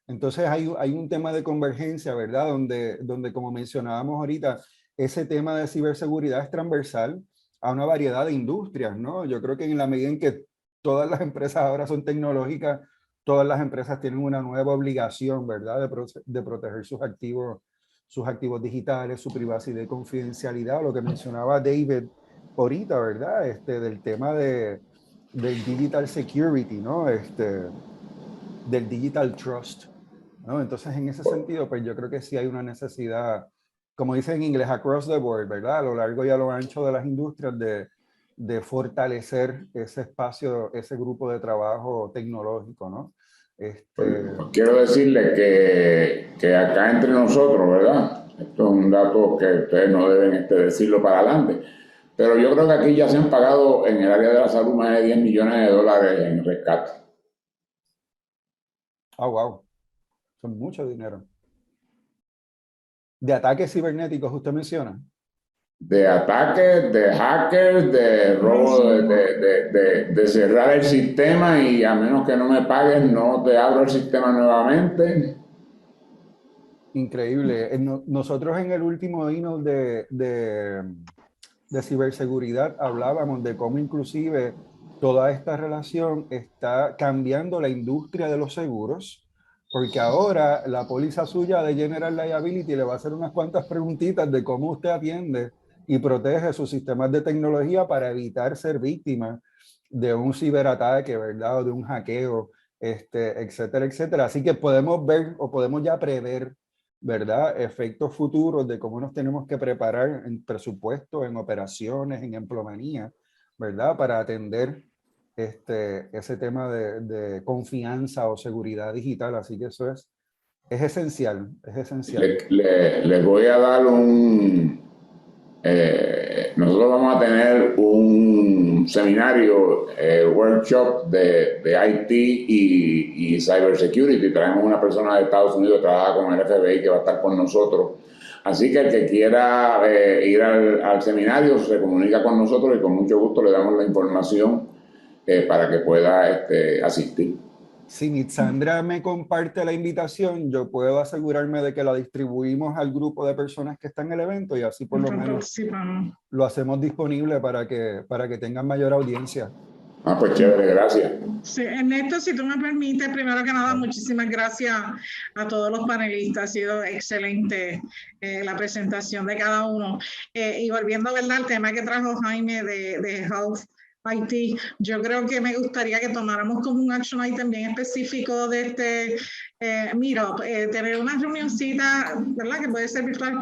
Entonces hay un tema de convergencia, ¿verdad? Donde como mencionábamos ahorita, ese tema de ciberseguridad es transversal a una variedad de industrias, ¿no? Yo creo que en la medida en que todas las empresas ahora son tecnológicas, todas las empresas tienen una nueva obligación, ¿verdad? De proteger sus activos digitales, su privacidad y confidencialidad, lo que mencionaba David ahorita, ¿verdad? Del tema del digital security, ¿no? Del digital trust, ¿no? Entonces, en ese sentido, pues yo creo que sí hay una necesidad, como dicen en inglés, across the board, ¿verdad? A lo largo y a lo ancho de las industrias de fortalecer ese espacio, ese grupo de trabajo tecnológico, ¿no? Pues quiero decirle que acá entre nosotros, ¿verdad? Esto es un dato que ustedes no deben decirlo para adelante, pero yo creo que aquí ya se han pagado en el área de la salud más de $10 millones en rescate. Oh, wow. Son mucho dinero. ¿De ataques cibernéticos usted menciona? De ataques, de hackers, de robo, de cerrar el sistema y a menos que no me paguen, no te abro el sistema nuevamente. Increíble. Nosotros en el último keynote de ciberseguridad hablábamos de cómo inclusive toda esta relación está cambiando la industria de los seguros, porque ahora la póliza suya de General Liability le va a hacer unas cuantas preguntitas de cómo usted atiende y protege sus sistemas de tecnología para evitar ser víctima de un ciberataque, ¿verdad? O de un hackeo, etcétera, etcétera. Así que podemos ver o podemos ya prever, ¿verdad? Efectos futuros de cómo nos tenemos que preparar en presupuesto, en operaciones, en empleomanía, ¿verdad? Para atender ese tema de confianza o seguridad digital. Así que eso es esencial, es esencial. Les voy a dar nosotros vamos a tener un seminario, workshop de IT y cybersecurity. Traemos una persona de Estados Unidos que trabaja con el FBI que va a estar con nosotros. Así que el que quiera ir al seminario se comunica con nosotros y con mucho gusto le damos la información para que pueda asistir. Si Nitsandra me comparte la invitación, yo puedo asegurarme de que la distribuimos al grupo de personas que están en el evento y así por lo menos lo hacemos disponible para que tengan mayor audiencia. Ah, pues chévere, gracias. Sí, Ernesto, si tú me permites, primero que nada, muchísimas gracias a todos los panelistas. Ha sido excelente la presentación de cada uno. Y volviendo, ¿verdad?, al tema que trajo Jaime de Health IT, yo creo que me gustaría que tomáramos como un action item bien específico de este meetup, tener una reunioncita, ¿verdad?, que puede ser virtual,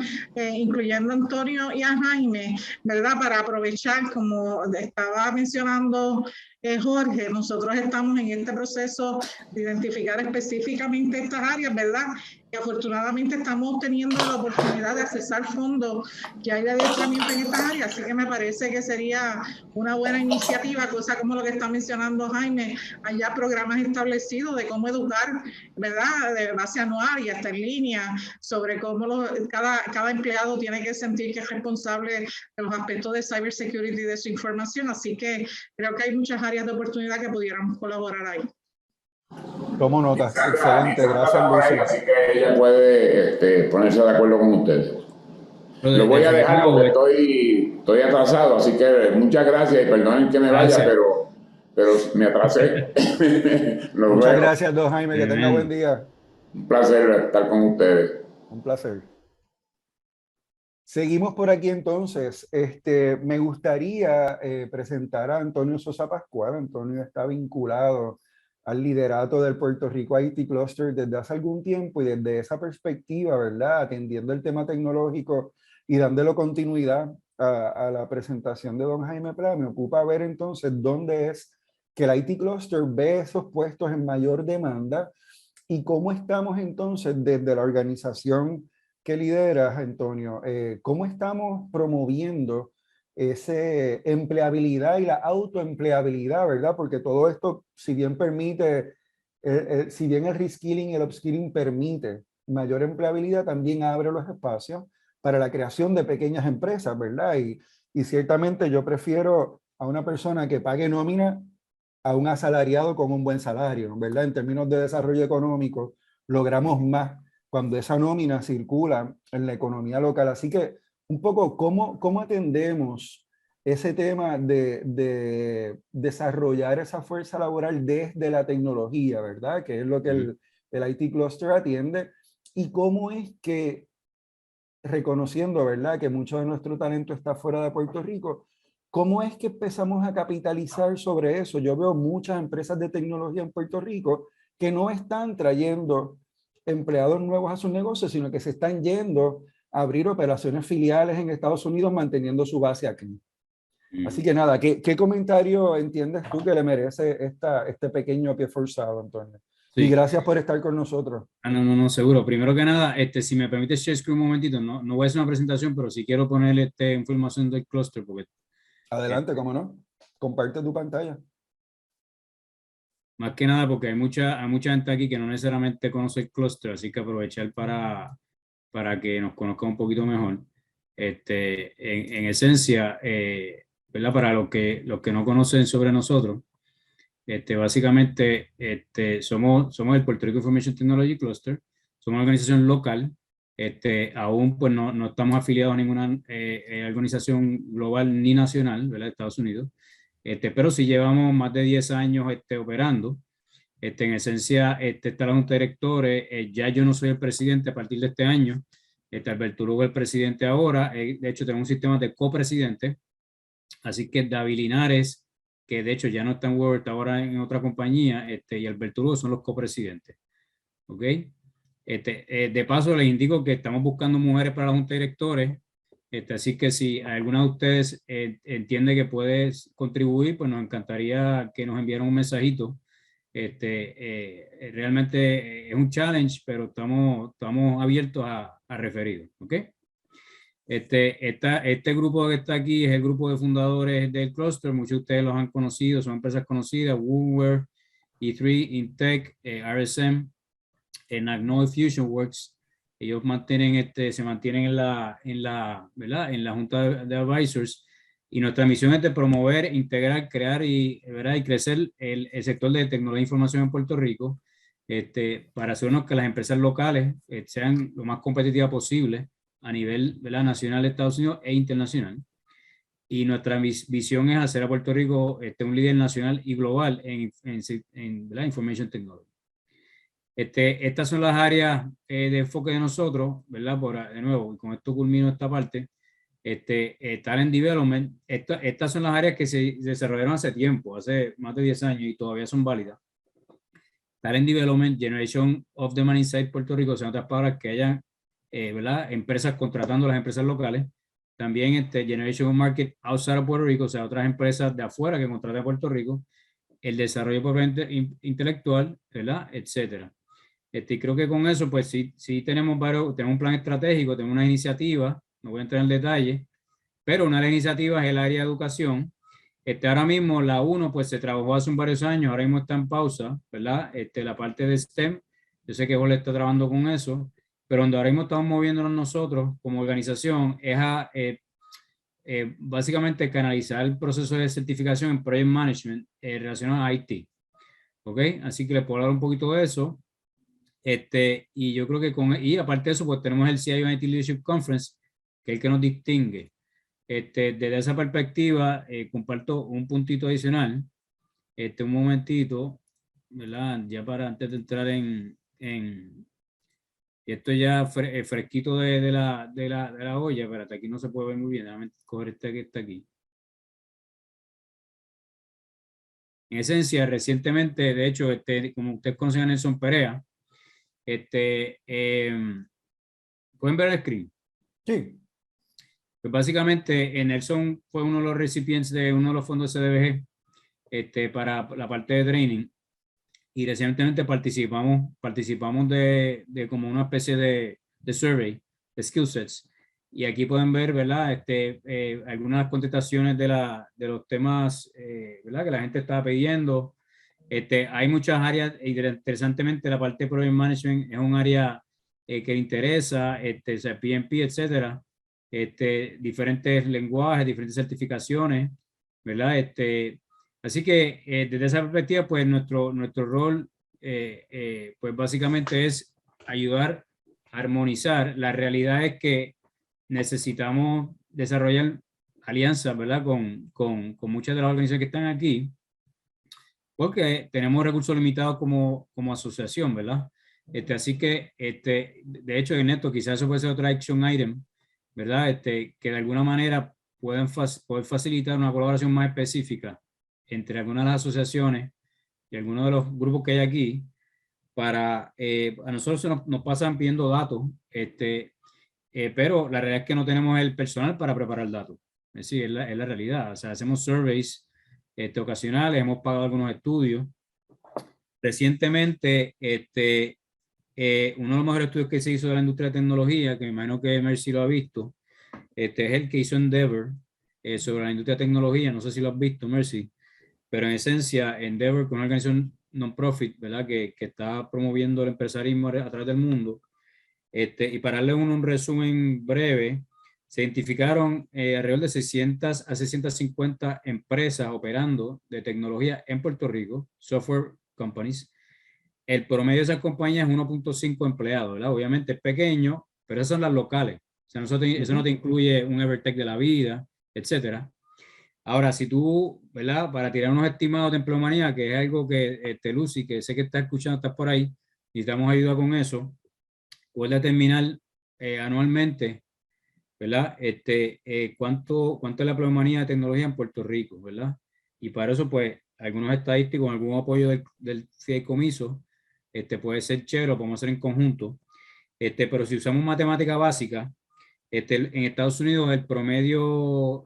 incluyendo a Antonio y a Jaime, ¿verdad?, para aprovechar, como estaba mencionando Jorge, nosotros estamos en este proceso de identificar específicamente estas áreas, ¿verdad?, y afortunadamente estamos teniendo la oportunidad de accesar fondos que hay de adiestramiento en estas áreas, así que me parece que sería una buena iniciativa, cosa como lo que está mencionando Jaime, hay ya programas establecidos de cómo educar, ¿verdad?, de base anual y hasta en línea, sobre cómo cada empleado tiene que sentir que es responsable de los aspectos de cybersecurity de su información, así que creo que hay muchas áreas de oportunidad que pudiéramos colaborar ahí. Tomo nota, excelente, gracias Lucy. Así que ella puede ponerse de acuerdo con ustedes. Lo voy a dejar porque estoy atrasado, así que muchas gracias y perdonen que me vaya, pero me atrasé. Muchas gracias, don Jaime, que tenga buen día. Un placer estar con ustedes. Un placer. Seguimos por aquí entonces. Me gustaría presentar a Antonio Sosa Pascual. Antonio está vinculado al liderato del Puerto Rico IT Cluster desde hace algún tiempo y desde esa perspectiva, ¿verdad?, atendiendo el tema tecnológico y dándole continuidad a la presentación de don Jaime Pla, me ocupa ver entonces dónde es que el IT Cluster ve esos puestos en mayor demanda y cómo estamos entonces desde la organización que lideras, Antonio, cómo estamos promoviendo ese empleabilidad y la autoempleabilidad, ¿verdad? Porque todo esto, si bien permite, si bien el reskilling y el upskilling permite mayor empleabilidad, también abre los espacios para la creación de pequeñas empresas, ¿verdad? Y ciertamente yo prefiero a una persona que pague nómina a un asalariado con un buen salario, ¿verdad? En términos de desarrollo económico, logramos más cuando esa nómina circula en la economía local. Así que un poco cómo atendemos ese tema de desarrollar esa fuerza laboral desde la tecnología, ¿verdad? Que es lo que el IT Cluster atiende. Y cómo es que, reconociendo, ¿verdad?, que mucho de nuestro talento está fuera de Puerto Rico, ¿cómo es que empezamos a capitalizar sobre eso? Yo veo muchas empresas de tecnología en Puerto Rico que no están trayendo empleados nuevos a sus negocios, sino que se están yendo a abrir operaciones filiales en Estados Unidos manteniendo su base aquí. Así que nada, ¿qué comentario entiendes tú que le merece este pequeño pie forzado, Antonio? Sí. Y gracias por estar con nosotros. No, seguro. Primero que nada, si me permites, Shakespeare, un momentito, no voy a hacer una presentación, pero sí quiero poner información del clúster. Porque, adelante, cómo no. Comparte tu pantalla. Más que nada porque hay mucha gente aquí que no necesariamente conoce el clúster, así que aprovechar para que nos conozca un poquito mejor. En esencia, ¿verdad? Para los que no conocen sobre nosotros, básicamente somos el Puerto Rico Information Technology Cluster, somos una organización local, aún pues no estamos afiliados a ninguna organización global ni nacional, ¿verdad?, de Estados Unidos, pero sí llevamos más de 10 años operando. En esencia, está la Junta de Directores, ya yo no soy el presidente a partir de este año, Alberto Lugo es el presidente ahora, de hecho tenemos un sistema de copresidente, así que David Linares, que de hecho ya no está en Word, ahora en otra compañía, y Alberto Lugo son los copresidentes. ¿Ok? De paso, les indico que estamos buscando mujeres para la Junta de Directores, así que si alguna de ustedes entiende que puede contribuir, pues nos encantaría que nos enviaran un mensajito. Realmente es un challenge, pero estamos abiertos a referidos. ¿Ok? Este grupo que está aquí es el grupo de fundadores del clúster. Muchos de ustedes los han conocido, son empresas conocidas: Woolware, E3, Intech, RSM, Agnoid FusionWorks. Ellos se mantienen ¿verdad? En la junta de advisors, y nuestra misión es de promover, integrar, crear ¿verdad? Y crecer el sector de tecnología e información en Puerto Rico, para asegurarnos que las empresas locales sean lo más competitivas posible a nivel, ¿verdad? Nacional de Estados Unidos e internacional. Y nuestra visión es hacer a Puerto Rico un líder nacional y global en ¿verdad? Information Technology. Estas son las áreas de enfoque de nosotros, ¿verdad? De nuevo, y con esto culmino esta parte. Talent Development, estas son las áreas que se desarrollaron hace tiempo, hace más de 10 años, y todavía son válidas. Talent Development, Generation of Demand Inside Puerto Rico, o sea, en otras palabras, que hayan ¿verdad? Empresas contratando a las empresas locales. También Generation of Market Outside of Puerto Rico, o sea, otras empresas de afuera que contratan a Puerto Rico. El desarrollo intelectual, ¿verdad? Etcétera. Y creo que con eso, pues sí tenemos un plan estratégico, tenemos una iniciativa, no voy a entrar en detalle, pero una de las iniciativas es el área de educación. Ahora mismo la 1 pues se trabajó hace varios años, ahora mismo está en pausa, ¿verdad? La parte de STEM, yo sé que Jorge está trabajando con eso, pero donde ahora mismo estamos moviéndonos nosotros como organización es a básicamente canalizar el proceso de certificación en Project Management relacionado a IT. ¿Ok? Así que les puedo hablar un poquito de eso. Y yo creo que y aparte de eso, pues tenemos el CIO IT Leadership Conference, que es el que nos distingue. Desde esa perspectiva, comparto un puntito adicional, un momentito, ¿verdad? Ya para antes de entrar y esto ya fresquito de la olla, pero hasta aquí no se puede ver muy bien, déjame coger este que está aquí. En esencia, recientemente, de hecho, como ustedes conocen a Nelson Perea, ¿pueden ver el screen? Sí. Pues básicamente, Nelson fue uno de los recipientes de uno de los fondos CDBG para la parte de training, y recientemente participamos de como una especie de survey de skill sets, y aquí pueden ver, ¿verdad? Algunas contestaciones de los temas, ¿verdad? Que la gente estaba pidiendo. Hay muchas áreas, interesantemente la parte de Project Management es un área que le interesa, PMP, etcétera, diferentes lenguajes, diferentes certificaciones, ¿verdad? Así que desde esa perspectiva, pues nuestro rol, pues básicamente es ayudar a armonizar. La realidad es que necesitamos desarrollar alianzas, ¿verdad? Con muchas de las organizaciones que están aquí, porque tenemos recursos limitados como asociación, ¿verdad? Así que, de hecho, en esto quizás eso puede ser otra action item, ¿verdad? Que de alguna manera poder facilitar una colaboración más específica entre algunas de las asociaciones y algunos de los grupos que hay aquí, para, a nosotros nos pasan pidiendo datos, pero la realidad es que no tenemos el personal para preparar datos. Es decir, es la realidad. O sea, hacemos surveys ocasionales, hemos pagado algunos estudios. Recientemente, uno de los mejores estudios que se hizo de la industria de tecnología, que me imagino que Mercy lo ha visto, es el que hizo Endeavor sobre la industria de tecnología. No sé si lo has visto, Mercy, pero en esencia, Endeavor, que es una organización non-profit, ¿verdad? Que está promoviendo el empresarismo a través del mundo. Y para darle un resumen breve, se identificaron alrededor de 600 a 650 empresas operando de tecnología en Puerto Rico, software companies. El promedio de esas compañías es 1.5 empleados, ¿verdad? Obviamente es pequeño, pero esas son las locales. O sea, eso no te incluye un Evertech de la vida, etcétera. Ahora, si tú, ¿verdad? Para tirar unos estimados de empleomanía, que es algo que Lucy, que sé que está escuchando, estás por ahí, necesitamos ayuda con eso, puedes determinar anualmente, ¿verdad? ¿Cuánto es la empleomanía de tecnología en Puerto Rico, ¿verdad? Y para eso, pues, algunos estadísticos, algún apoyo del Fideicomiso, puede ser chévere, lo podemos hacer en conjunto. Pero si usamos matemática básica, en Estados Unidos el promedio,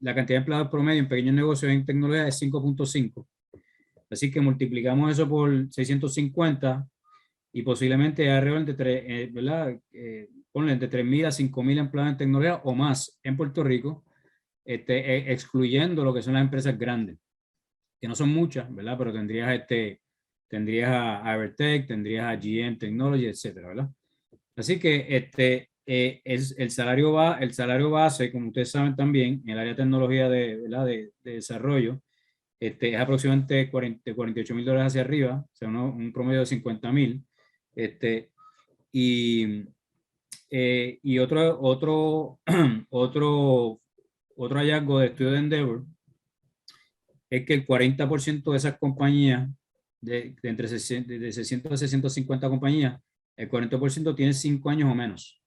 la cantidad de empleados promedio en pequeños negocios en tecnología es 5.5. Así que multiplicamos eso por 650 y posiblemente alrededor de 3, ¿verdad? ponle de 3.000 a 5.000 empleados en tecnología o más en Puerto Rico, excluyendo lo que son las empresas grandes, que no son muchas, ¿verdad? Pero tendrías a Evertech, tendrías a GM Technology, etcétera, ¿verdad? Así que el salario base, como ustedes saben también, en el área de tecnología de desarrollo, es aproximadamente $48,000 hacia arriba, o sea, un promedio de 50,000. Y otro hallazgo de estudio de Endeavor es que el 40% de esas compañías, de 600 a 650 compañías, el 40% tiene 5 años o menos.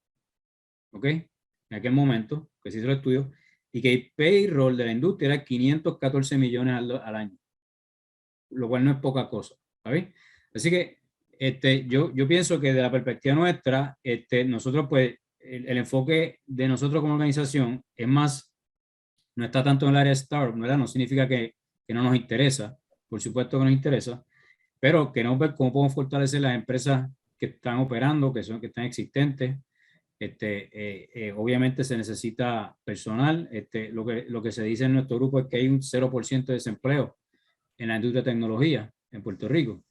¿Ok? En aquel momento, que se hizo el estudio, y que el payroll de la industria era 514 millones al año, lo cual no es poca cosa. ¿Sabes? Así que yo pienso que de la perspectiva nuestra, nosotros pues, el enfoque de nosotros como organización es más, no está tanto en el área de startup, ¿verdad? No significa que no nos interesa, por supuesto que nos interesa, pero queremos ver cómo podemos fortalecer las empresas que están operando, que están existentes. Obviamente se necesita personal. Lo que se dice en nuestro grupo es que hay un 0% de desempleo en la industria de tecnología en Puerto Rico.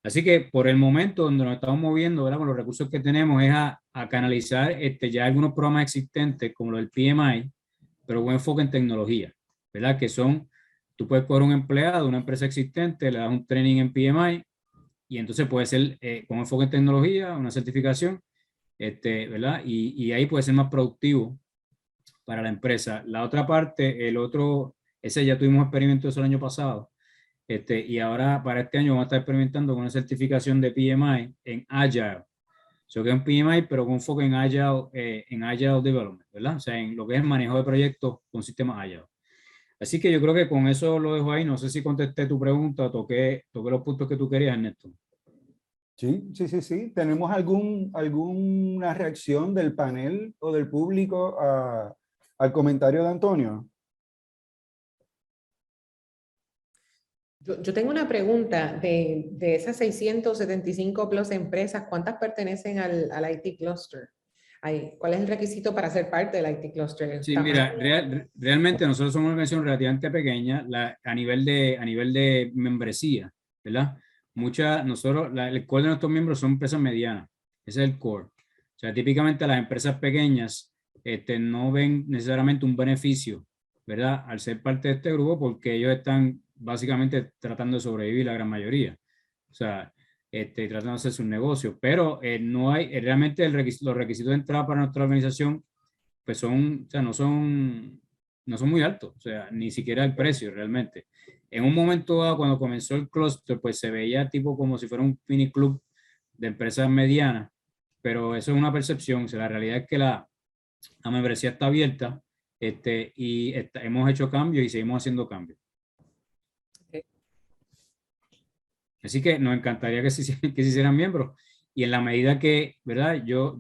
Así que por el momento donde nos estamos moviendo, ¿verdad? Con los recursos que tenemos es a canalizar ya algunos programas existentes como lo del PMI, pero con enfoque en tecnología, ¿verdad? Que son, tú puedes coger un empleado de una empresa existente, le das un training en PMI y entonces puede ser con enfoque en tecnología, una certificación, ¿verdad? Y ahí puede ser más productivo para la empresa. La otra parte, ese ya tuvimos experimentos el año pasado, y ahora para este año vamos a estar experimentando con una certificación de PMI en Agile. So que es un PMI, pero con enfoque en Agile Development, ¿verdad? O sea, en lo que es el manejo de proyectos con sistemas Agile. Así que yo creo que con eso lo dejo ahí. No sé si contesté tu pregunta o toqué los puntos que tú querías, Ernesto. Sí. ¿Tenemos alguna reacción del panel o del público al comentario de Antonio? Yo tengo una pregunta de esas 675 plus empresas, ¿cuántas pertenecen al IT cluster? ¿Cuál es el requisito para ser parte del IT cluster? Sí, mira, realmente nosotros somos una organización relativamente pequeña a nivel de membresía, ¿verdad? El core de nuestros miembros son empresas medianas, ese es el core. O sea, típicamente las empresas pequeñas no ven necesariamente un beneficio, ¿verdad? Al ser parte de este grupo, porque ellos están básicamente tratando de sobrevivir la gran mayoría. O sea, tratando de hacer sus negocios, pero no hay, realmente los requisitos de entrada para nuestra organización pues no son muy altos, o sea, ni siquiera el precio realmente. En un momento dado, cuando comenzó el cluster, pues se veía tipo como si fuera un mini club de empresas medianas, pero eso es una percepción. O sea, la realidad es que la membresía está abierta, y hemos hecho cambios y seguimos haciendo cambios. Así que nos encantaría que se hicieran miembros, y en la medida que, ¿verdad? Yo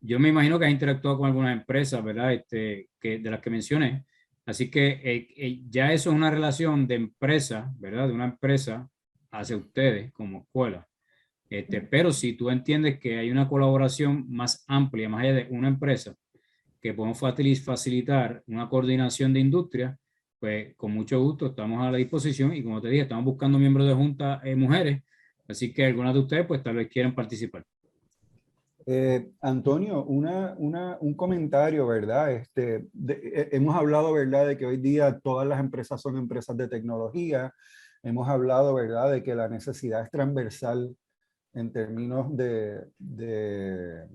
me imagino que has interactuado con algunas empresas, ¿verdad? De las que mencioné. Así que ya eso es una relación de empresa, ¿verdad? De una empresa hacia ustedes como escuela. Pero si tú entiendes que hay una colaboración más amplia, más allá de una empresa, que podemos facilitar una coordinación de industria, pues con mucho gusto estamos a la disposición. Y como te dije, estamos buscando miembros de junta mujeres. Así que algunas de ustedes pues tal vez quieran participar. Antonio, un comentario, ¿verdad? Hemos hablado, ¿verdad?, de que hoy día todas las empresas son empresas de tecnología. Hemos hablado, ¿verdad?, de que la necesidad es transversal en términos de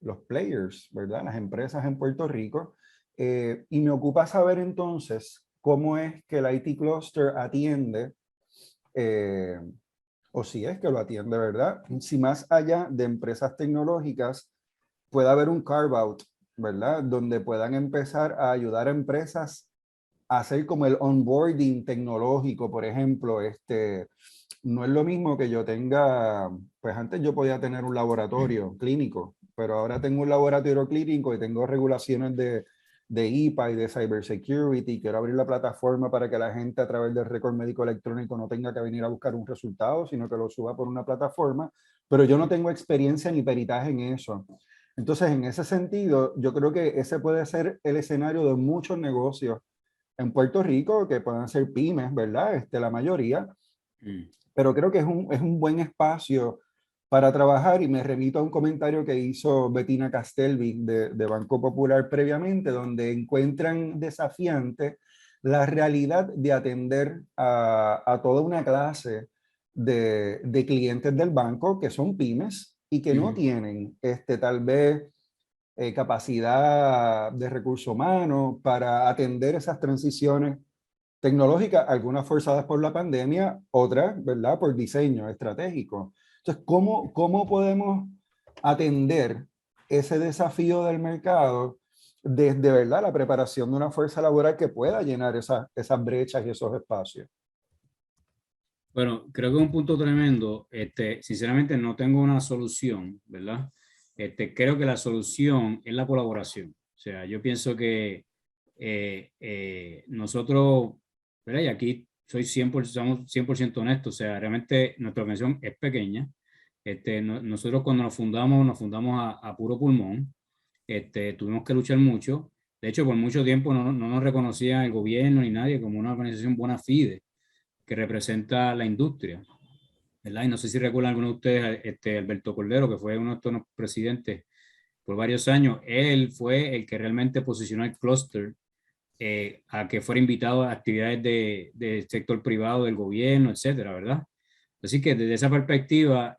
los players, ¿verdad?, las empresas en Puerto Rico. Y me ocupa saber entonces cómo es que el IT Cluster atiende, o si es que lo atiende, ¿verdad? Si más allá de empresas tecnológicas puede haber un carve-out, ¿verdad? Donde puedan empezar a ayudar a empresas a hacer como el onboarding tecnológico, por ejemplo. No es lo mismo que yo tenga, pues antes yo podía tener un laboratorio clínico, pero ahora tengo un laboratorio clínico y tengo regulaciones de IPA y de cybersecurity. Quiero abrir la plataforma para que la gente a través del récord médico electrónico no tenga que venir a buscar un resultado, sino que lo suba por una plataforma. pero yo no tengo experiencia ni peritaje en eso. Entonces, en ese sentido, yo creo que ese puede ser el escenario de muchos negocios en Puerto Rico, que puedan ser pymes, ¿verdad? La mayoría, pero creo que es un buen espacio para trabajar, y me remito a un comentario que hizo Bettina Castelvi de Banco Popular previamente, donde encuentran desafiante la realidad de atender a toda una clase de clientes del banco que son pymes y que no tienen tal vez capacidad de recursos humanos para atender esas transiciones tecnológicas, algunas forzadas por la pandemia, otras, ¿verdad?, por diseño estratégico. Entonces, ¿cómo podemos atender ese desafío del mercado desde, ¿verdad?, la preparación de una fuerza laboral que pueda llenar esas brechas y esos espacios? Bueno, creo que es un punto tremendo. Sinceramente no tengo una solución, ¿verdad? Creo que la solución es la colaboración. O sea, yo pienso que nosotros, ¿verdad? Y aquí soy 100%, somos 100% honestos. O sea, realmente nuestra organización es pequeña. Nosotros cuando nos fundamos a puro pulmón. Tuvimos que luchar mucho. De hecho, por mucho tiempo no nos reconocía el gobierno ni nadie como una organización bona fide que representa la industria, ¿verdad? Y no sé si recuerdan algunos de ustedes, Alberto Cordero, que fue uno de estos presidentes por varios años. Él fue el que realmente posicionó el clúster a que fuera invitado a actividades del sector privado, del gobierno, etcétera, ¿verdad? Así que desde esa perspectiva,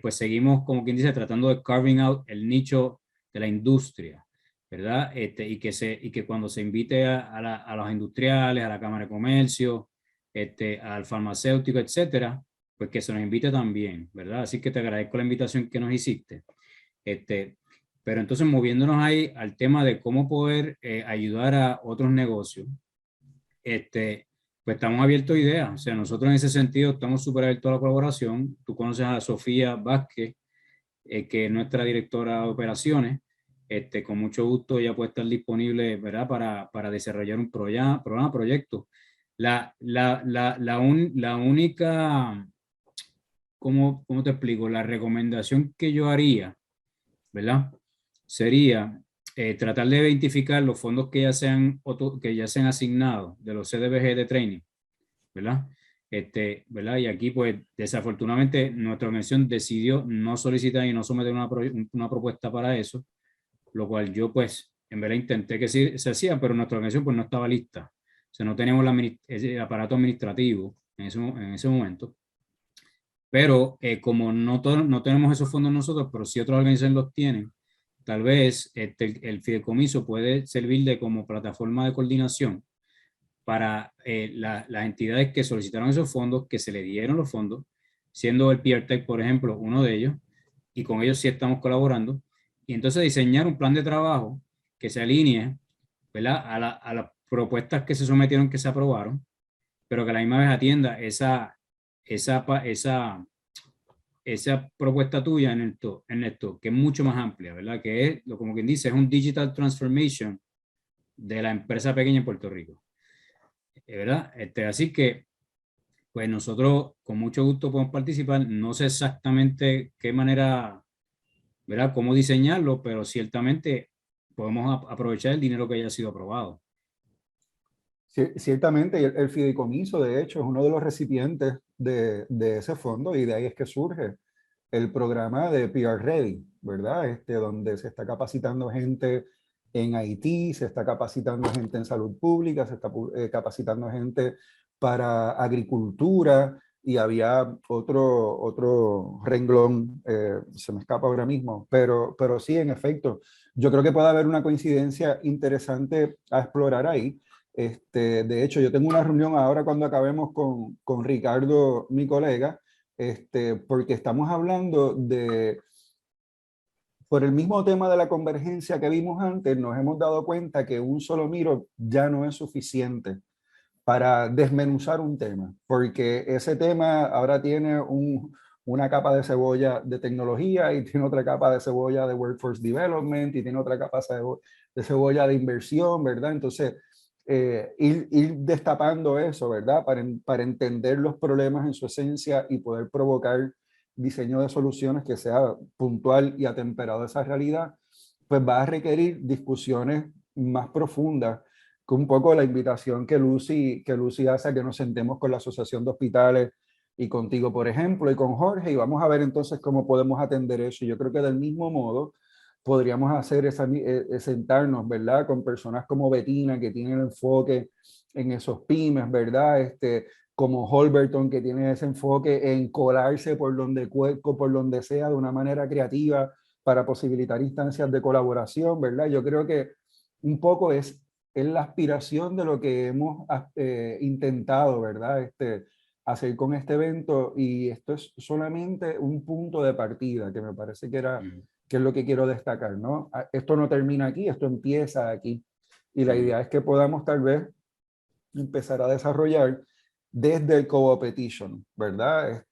pues seguimos, como quien dice, tratando de carving out el nicho de la industria, ¿verdad? Y que cuando se invite a los industriales, a la Cámara de Comercio, al farmacéutico, etcétera, pues que se nos invite también, ¿verdad? Así que te agradezco la invitación que nos hiciste. Pero entonces, moviéndonos ahí al tema de cómo poder ayudar a otros negocios, pues estamos abiertos a ideas. O sea, nosotros en ese sentido estamos súper abiertos a la colaboración. Tú conoces a Sofía Vázquez, que es nuestra directora de operaciones. Con mucho gusto ella puede estar disponible, ¿verdad?, para desarrollar un programa, proyecto. La única, ¿cómo te explico? La recomendación que yo haría, ¿verdad?, sería tratar de identificar los fondos que ya sean asignados de los CDBG de training, ¿verdad? ¿Verdad? Y aquí, pues, desafortunadamente, nuestra organización decidió no solicitar y no someter una propuesta para eso, lo cual yo, pues, en verdad intenté que sí se hacía, pero nuestra organización, pues, no estaba lista. O sea, no teníamos el aparato administrativo en ese momento. Pero como no tenemos esos fondos nosotros, pero sí otras organizaciones los tienen, tal vez el fideicomiso puede servir de como plataforma de coordinación para las entidades que solicitaron esos fondos, que se le dieron los fondos, siendo el PeerTech, por ejemplo, uno de ellos, y con ellos sí estamos colaborando, y entonces diseñar un plan de trabajo que se alinee, ¿verdad?, a las propuestas que se sometieron, que se aprobaron, pero que a la misma vez atienda esa propuesta tuya en esto, que es mucho más amplia, ¿verdad? Que es, como quien dice, es un digital transformation de la empresa pequeña en Puerto Rico, ¿verdad? Así que, pues nosotros con mucho gusto podemos participar. No sé exactamente qué manera, ¿verdad?, cómo diseñarlo, pero ciertamente podemos aprovechar el dinero que haya sido aprobado. Ciertamente, el fideicomiso, de hecho, es uno de los recipientes de ese fondo, y de ahí es que surge el programa de PR Ready, ¿verdad? Donde se está capacitando gente en Haití, se está capacitando gente en salud pública, se está capacitando gente para agricultura, y había otro renglón, se me escapa ahora mismo, pero sí, en efecto, yo creo que puede haber una coincidencia interesante a explorar ahí. De hecho, yo tengo una reunión ahora cuando acabemos con Ricardo, mi colega, porque estamos hablando por el mismo tema de la convergencia que vimos antes, nos hemos dado cuenta que un solo miro ya no es suficiente para desmenuzar un tema, porque ese tema ahora tiene una capa de cebolla de tecnología, y tiene otra capa de cebolla de Workforce Development, y tiene otra capa de cebolla de inversión, ¿verdad? Entonces, ir destapando eso, ¿verdad? Para entender los problemas en su esencia y poder provocar diseño de soluciones que sea puntual y atemperado a esa realidad, pues va a requerir discusiones más profundas, que un poco la invitación que Lucy hace a que nos sentemos con la Asociación de Hospitales y contigo, por ejemplo, y con Jorge, y vamos a ver entonces cómo podemos atender eso. Yo creo que del mismo modo podríamos hacer sentarnos, ¿verdad? Con personas como Bettina, que tienen enfoque en esos pymes, ¿verdad? Como Holberton, que tiene ese enfoque en colarse por donde sea de una manera creativa para posibilitar instancias de colaboración, ¿verdad? Yo creo que un poco es la aspiración de lo que hemos intentado, ¿verdad? Hacer con este evento, y esto es solamente un punto de partida que me parece que es lo que quiero destacar, ¿no? Esto no termina aquí, esto empieza aquí, y la idea es que podamos tal vez empezar a desarrollar desde el co-opetition, ¿verdad?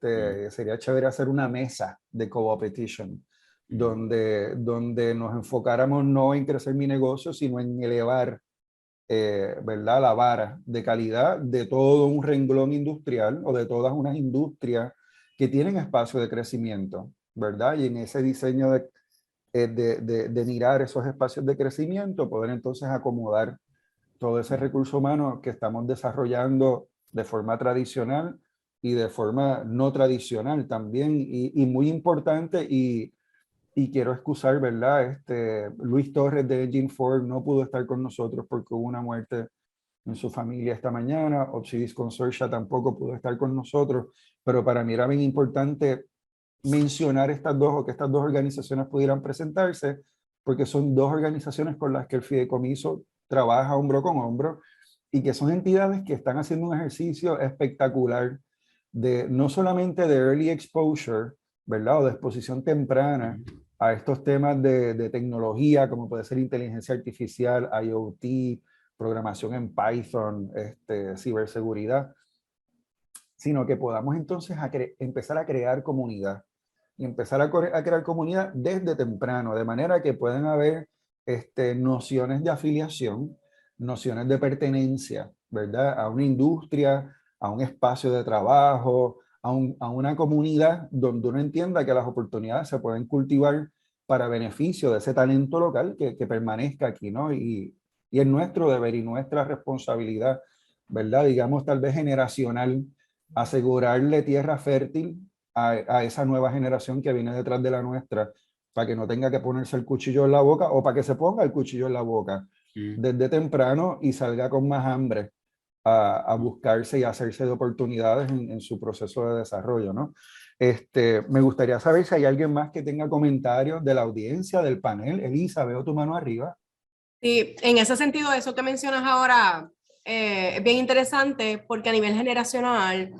Sería chévere hacer una mesa de co-opetition, donde nos enfocáramos no en crecer mi negocio, sino en elevar, ¿verdad?, la vara de calidad de todo un renglón industrial o de todas unas industrias que tienen espacio de crecimiento, ¿verdad? Y en ese diseño de mirar esos espacios de crecimiento, poder entonces acomodar todo ese recurso humano que estamos desarrollando de forma tradicional y de forma no tradicional también, y muy importante, y quiero excusar, ¿verdad? Luis Torres de Engine Ford no pudo estar con nosotros porque hubo una muerte en su familia esta mañana. Obsidis Consortia tampoco pudo estar con nosotros, pero para mí era bien importante mencionar estas dos, o que estas dos organizaciones pudieran presentarse, porque son dos organizaciones con las que el Fideicomiso trabaja hombro con hombro, y que son entidades que están haciendo un ejercicio espectacular de no solamente de early exposure, ¿verdad?, o de exposición temprana a estos temas de tecnología, como puede ser inteligencia artificial, IoT, programación en Python, ciberseguridad, sino que podamos entonces empezar a crear comunidad, y empezar a crear comunidad desde temprano, de manera que puedan haber nociones de afiliación, nociones de pertenencia, ¿verdad?, a una industria, a un espacio de trabajo, a una comunidad donde uno entienda que las oportunidades se pueden cultivar para beneficio de ese talento local que permanezca aquí, ¿no? Y es nuestro deber y nuestra responsabilidad, ¿verdad?, digamos tal vez generacional, asegurarle tierra fértil a esa nueva generación que viene detrás de la nuestra, para que no tenga que ponerse el cuchillo en la boca, o para que se ponga el cuchillo en la boca desde temprano y salga con más hambre a buscarse y hacerse de oportunidades en su proceso de desarrollo, ¿no? Me gustaría saber si hay alguien más que tenga comentarios de la audiencia, del panel. Elisa, veo tu mano arriba. Sí, en ese sentido, eso que mencionas ahora es bien interesante, porque a nivel generacional,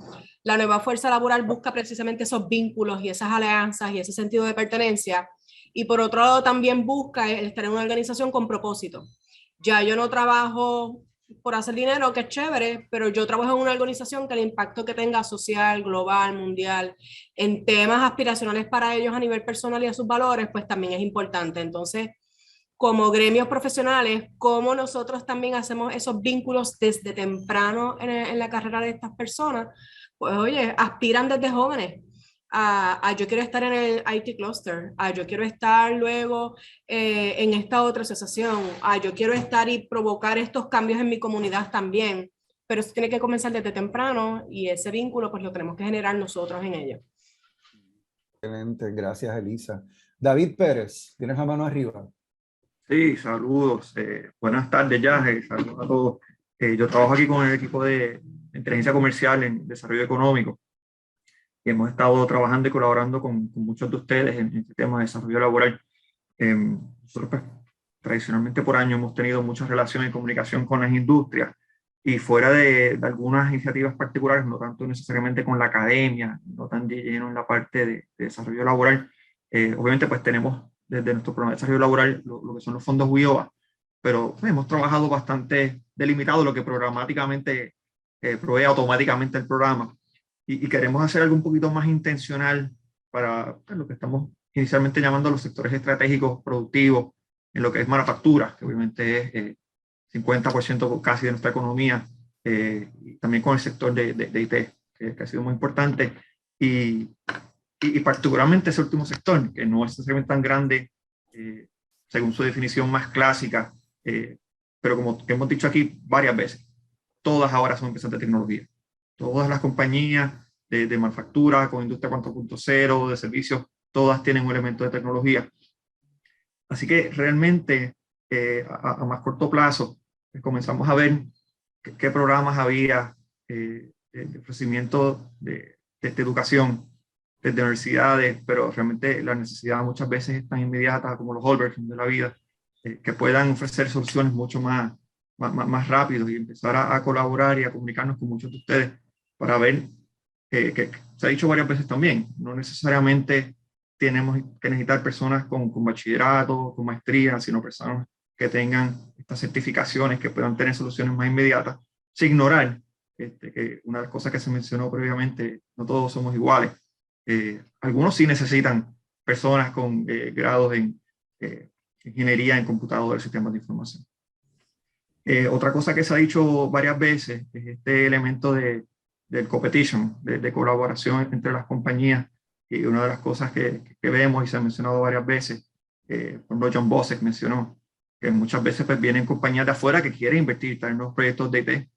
la nueva fuerza laboral busca precisamente esos vínculos y esas alianzas y ese sentido de pertenencia. Y por otro lado, también busca el estar en una organización con propósito. Ya yo no trabajo por hacer dinero, que es chévere, pero yo trabajo en una organización que el impacto que tenga social, global, mundial, en temas aspiracionales para ellos a nivel personal y a sus valores, pues también es importante. Entonces, como gremios profesionales, cómo nosotros también hacemos esos vínculos desde temprano en la carrera de estas personas, pues oye, aspiran desde jóvenes a yo quiero estar en el IT cluster, a yo quiero estar luego en esta otra asociación, a yo quiero estar y provocar estos cambios en mi comunidad también, pero eso tiene que comenzar desde temprano, y ese vínculo pues lo tenemos que generar nosotros en ello. Excelente, gracias Elisa. David Pérez, tienes la mano arriba. Sí, saludos. Buenas tardes, ya. Saludos a todos. Yo trabajo aquí con el equipo de inteligencia comercial en desarrollo económico, y hemos estado trabajando y colaborando con muchos de ustedes en este tema de desarrollo laboral. Nosotros, pues, tradicionalmente por años hemos tenido muchas relaciones y comunicación con las industrias, y fuera de algunas iniciativas particulares, no tanto necesariamente con la academia, no tan lleno en la parte de desarrollo laboral, obviamente pues tenemos desde nuestro programa de desarrollo laboral lo que son los fondos WIOA, pero hemos trabajado bastante delimitado lo que programáticamente provee automáticamente el programa, y queremos hacer algo un poquito más intencional para lo que estamos inicialmente llamando los sectores estratégicos productivos, en lo que es manufactura, que obviamente es 50% casi de nuestra economía, y también con el sector de IT, que ha sido muy importante. Y y particularmente ese último sector, que no es necesariamente tan grande según su definición más clásica, pero como hemos dicho aquí varias veces, todas ahora son empresas de tecnología. Todas las compañías de manufactura, con industria 4.0, de servicios, todas tienen un elemento de tecnología. Así que realmente a más corto plazo comenzamos a ver qué programas había de ofrecimiento de educación desde universidades, pero realmente la necesidad muchas veces es tan inmediata como los Holberton de la vida, que puedan ofrecer soluciones mucho más rápidos y empezar a colaborar y a comunicarnos con muchos de ustedes para ver que se ha dicho varias veces también, no necesariamente tenemos que necesitar personas con bachillerato, con maestría, sino personas que tengan estas certificaciones, que puedan tener soluciones más inmediatas, sin ignorar que una de las cosas que se mencionó previamente, no todos somos iguales. Algunos sí necesitan personas con grados en ingeniería en computadores y sistemas de información. Otra cosa que se ha dicho varias veces es este elemento del competition, de colaboración entre las compañías. Y una de las cosas que vemos y se ha mencionado varias veces, por ejemplo, John Bosek mencionó, que muchas veces pues, vienen compañías de afuera que quieren invertir en nuevos proyectos de IT,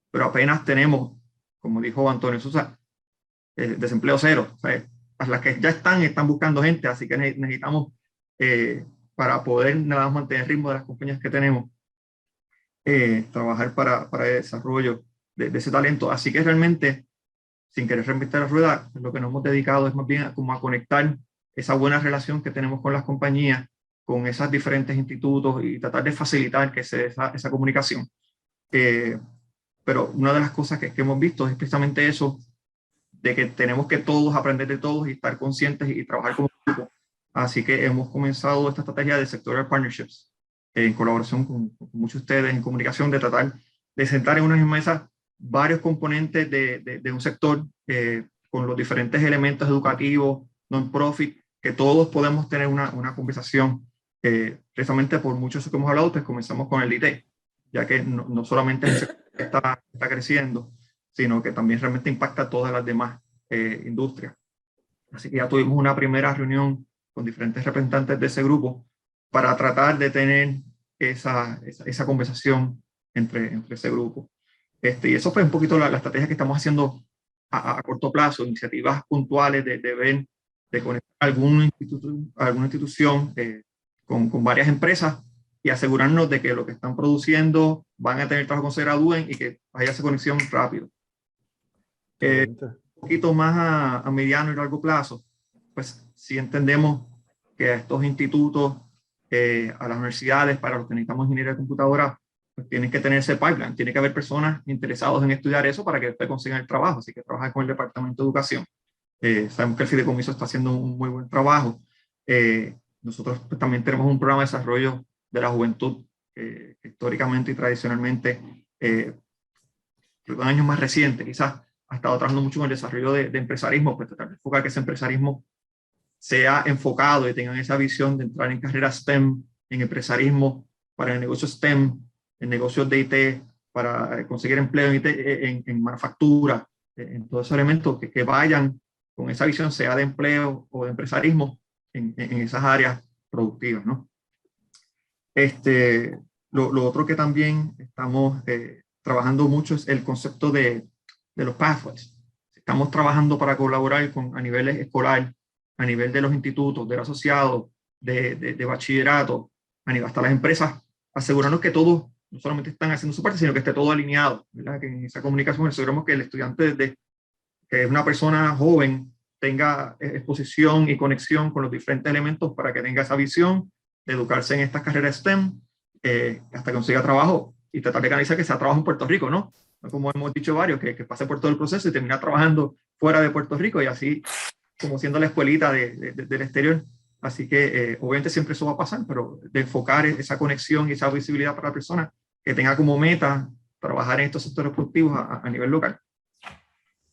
pero apenas tenemos, como dijo Antonio Sosa, desempleo cero. O sea, las que ya están buscando gente, así que necesitamos, para poder nada más mantener el ritmo de las compañías que tenemos, trabajar para el desarrollo de ese talento. Así que realmente, sin querer reinventar la rueda, lo que nos hemos dedicado es más bien como a conectar esa buena relación que tenemos con las compañías, con esos diferentes institutos y tratar de facilitar que se dé esa comunicación. Pero una de las cosas que hemos visto es precisamente eso, de que tenemos que todos aprender de todos y estar conscientes y trabajar como grupo. Así que hemos comenzado esta estrategia de sectorial partnerships, en colaboración con muchos de ustedes en comunicación, de tratar de sentar en una misma mesa varios componentes de un sector con los diferentes elementos educativos, non-profit, que todos podemos tener una conversación. Precisamente por mucho de eso que hemos hablado, pues comenzamos con el IT, ya que no solamente el sector está creciendo, sino que también realmente impacta a todas las demás industrias. Así que ya tuvimos una primera reunión con diferentes representantes de ese grupo para tratar de tener esa conversación entre ese grupo. Y eso fue un poquito la estrategia que estamos haciendo a corto plazo, iniciativas puntuales de conectar alguna institución con varias empresas y asegurarnos de que lo que están produciendo van a tener trabajo cuando se gradúen y que haya esa conexión rápido. Un poquito más a mediano y largo plazo, pues sí entendemos que a estos institutos, a las universidades, para los que necesitamos ingeniería de computadora, pues tienen que tener ese pipeline, tiene que haber personas interesadas en estudiar eso para que después consigan el trabajo, así que trabajar con el Departamento de Educación. Sabemos que el Fideicomiso está haciendo un muy buen trabajo. Nosotros pues, también tenemos un programa de desarrollo de la juventud, que históricamente y tradicionalmente, en años más recientes, quizás ha estado trabajando mucho en el desarrollo de empresarismo, pues tratar de enfocar que ese empresarismo sea enfocado y tengan esa visión de entrar en carreras STEM, en empresarismo para el negocio STEM, en negocios de IT, para conseguir empleo en manufactura, en todos esos elementos que vayan con esa visión, sea de empleo o de empresarismo, en esas áreas productivas, ¿no? Lo otro que también estamos trabajando mucho es el concepto de los pathways. Estamos trabajando para colaborar a nivel escolar, a nivel de los institutos, del asociado, de bachillerato, hasta las empresas, asegurarnos que todos no solamente están haciendo su parte, sino que esté todo alineado, ¿verdad? Que en esa comunicación aseguramos que el estudiante, que es una persona joven, tenga exposición y conexión con los diferentes elementos para que tenga esa visión de educarse en estas carreras STEM, hasta que consiga trabajo y tratar de canalizar que sea trabajo en Puerto Rico, ¿no? Como hemos dicho varios, que pase por todo el proceso y termina trabajando fuera de Puerto Rico y así como siendo la escuelita del exterior. Así que obviamente siempre eso va a pasar, pero de enfocar esa conexión y esa visibilidad para la persona que tenga como meta trabajar en estos sectores productivos a nivel local.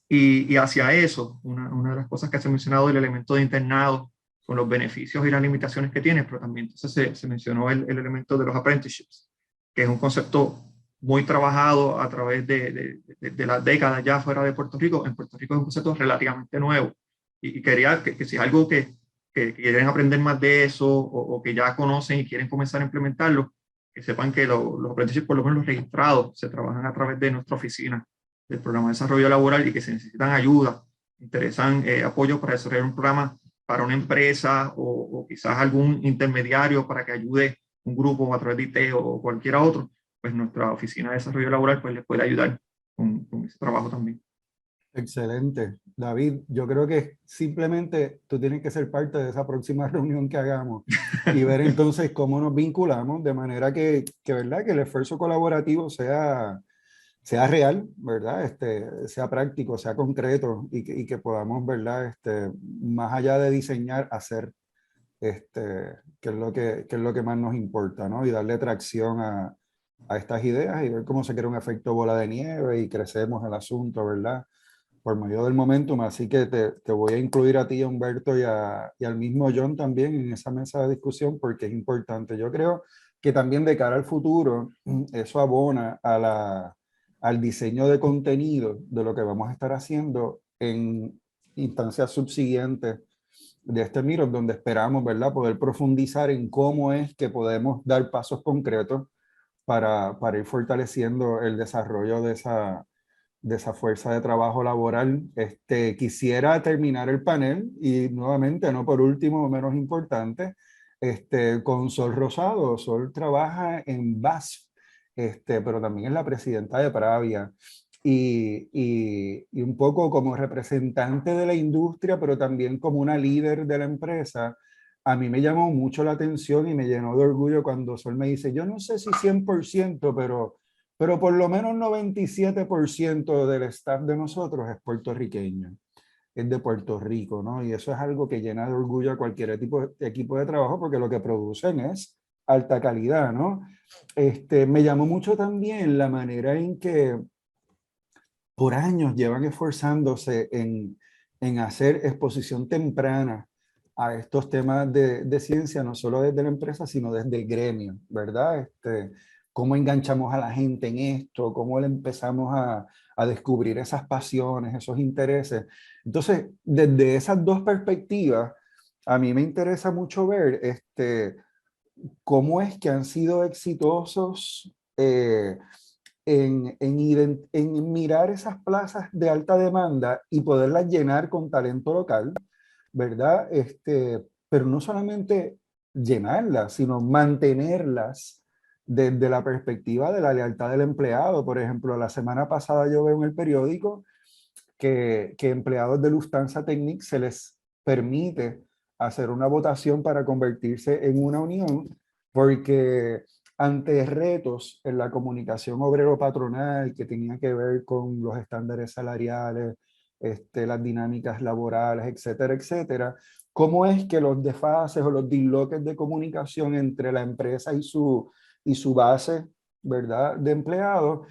Y hacia eso, una de las cosas que se ha mencionado, el elemento de internado, con los beneficios y las limitaciones que tiene, pero también entonces se mencionó el elemento de los apprenticeships, que es un concepto muy trabajado a través de las décadas ya fuera de Puerto Rico. En Puerto Rico es un concepto relativamente nuevo. y quería que si es algo que quieren aprender más de eso o que ya conocen y quieren comenzar a implementarlo, que sepan que los aprendices, por lo menos los registrados, se trabajan a través de nuestra oficina del programa de desarrollo laboral y que se necesitan ayuda, interesan apoyo para desarrollar un programa para una empresa o quizás algún intermediario para que ayude un grupo a través de IT o cualquier otro, pues nuestra oficina de desarrollo laboral pues les puede ayudar con ese trabajo también. Excelente. David, yo creo que simplemente tú tienes que ser parte de esa próxima reunión que hagamos y ver entonces cómo nos vinculamos de manera ¿verdad? Que el esfuerzo colaborativo sea real, ¿verdad? Sea práctico, sea concreto y que podamos, ¿verdad? Más allá de diseñar, hacer, que es lo que más nos importa, ¿no? Y darle tracción a estas ideas y ver cómo se crea un efecto bola de nieve y crecemos el asunto, ¿verdad? Por medio del momentum, así que te voy a incluir a ti, Humberto, y al mismo John también en esa mesa de discusión porque es importante. Yo creo que también de cara al futuro, eso abona al diseño de contenido de lo que vamos a estar haciendo en instancias subsiguientes de este Meetup, donde esperamos, ¿verdad?, poder profundizar en cómo es que podemos dar pasos concretos para ir fortaleciendo el desarrollo de esa fuerza de trabajo laboral. Quisiera terminar el panel y nuevamente, no por último, menos importante, con Sol Rosado. Sol trabaja en BASF, pero también es la presidenta de Pravia y un poco como representante de la industria, pero también como una líder de la empresa. A mí me llamó mucho la atención y me llenó de orgullo cuando Sol me dice, yo no sé si 100%, pero por lo menos 97% del staff de nosotros es puertorriqueño, es de Puerto Rico, ¿no? Y eso es algo que llena de orgullo a cualquier equipo de trabajo porque lo que producen es alta calidad, ¿no? Me llamó mucho también la manera en que por años llevan esforzándose en hacer exposición temprana a estos temas de ciencia, no solo desde la empresa, sino desde el gremio, ¿verdad? Cómo enganchamos a la gente en esto, cómo le empezamos a descubrir esas pasiones, esos intereses. Entonces, desde esas dos perspectivas, a mí me interesa mucho ver cómo es que han sido exitosos en mirar esas plazas de alta demanda y poderlas llenar con talento local, ¿verdad? Pero no solamente llenarlas, sino mantenerlas desde la perspectiva de la lealtad del empleado. Por ejemplo, la semana pasada yo veo en el periódico que empleados de Lufthansa Technik se les permite hacer una votación para convertirse en una unión porque ante retos en la comunicación obrero-patronal que tenían que ver con los estándares salariales, las dinámicas laborales, etcétera, etcétera, cómo es que los desfases o los disloques de comunicación entre la empresa y su base, ¿verdad?, de empleados,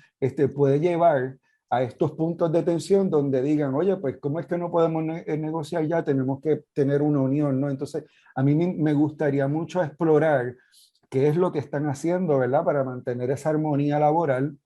puede llevar a estos puntos de tensión donde digan, oye, pues, ¿cómo es que no podemos negociar ya? Tenemos que tener una unión, ¿no? Entonces, a mí me gustaría mucho explorar qué es lo que están haciendo, ¿verdad?, para mantener esa armonía laboral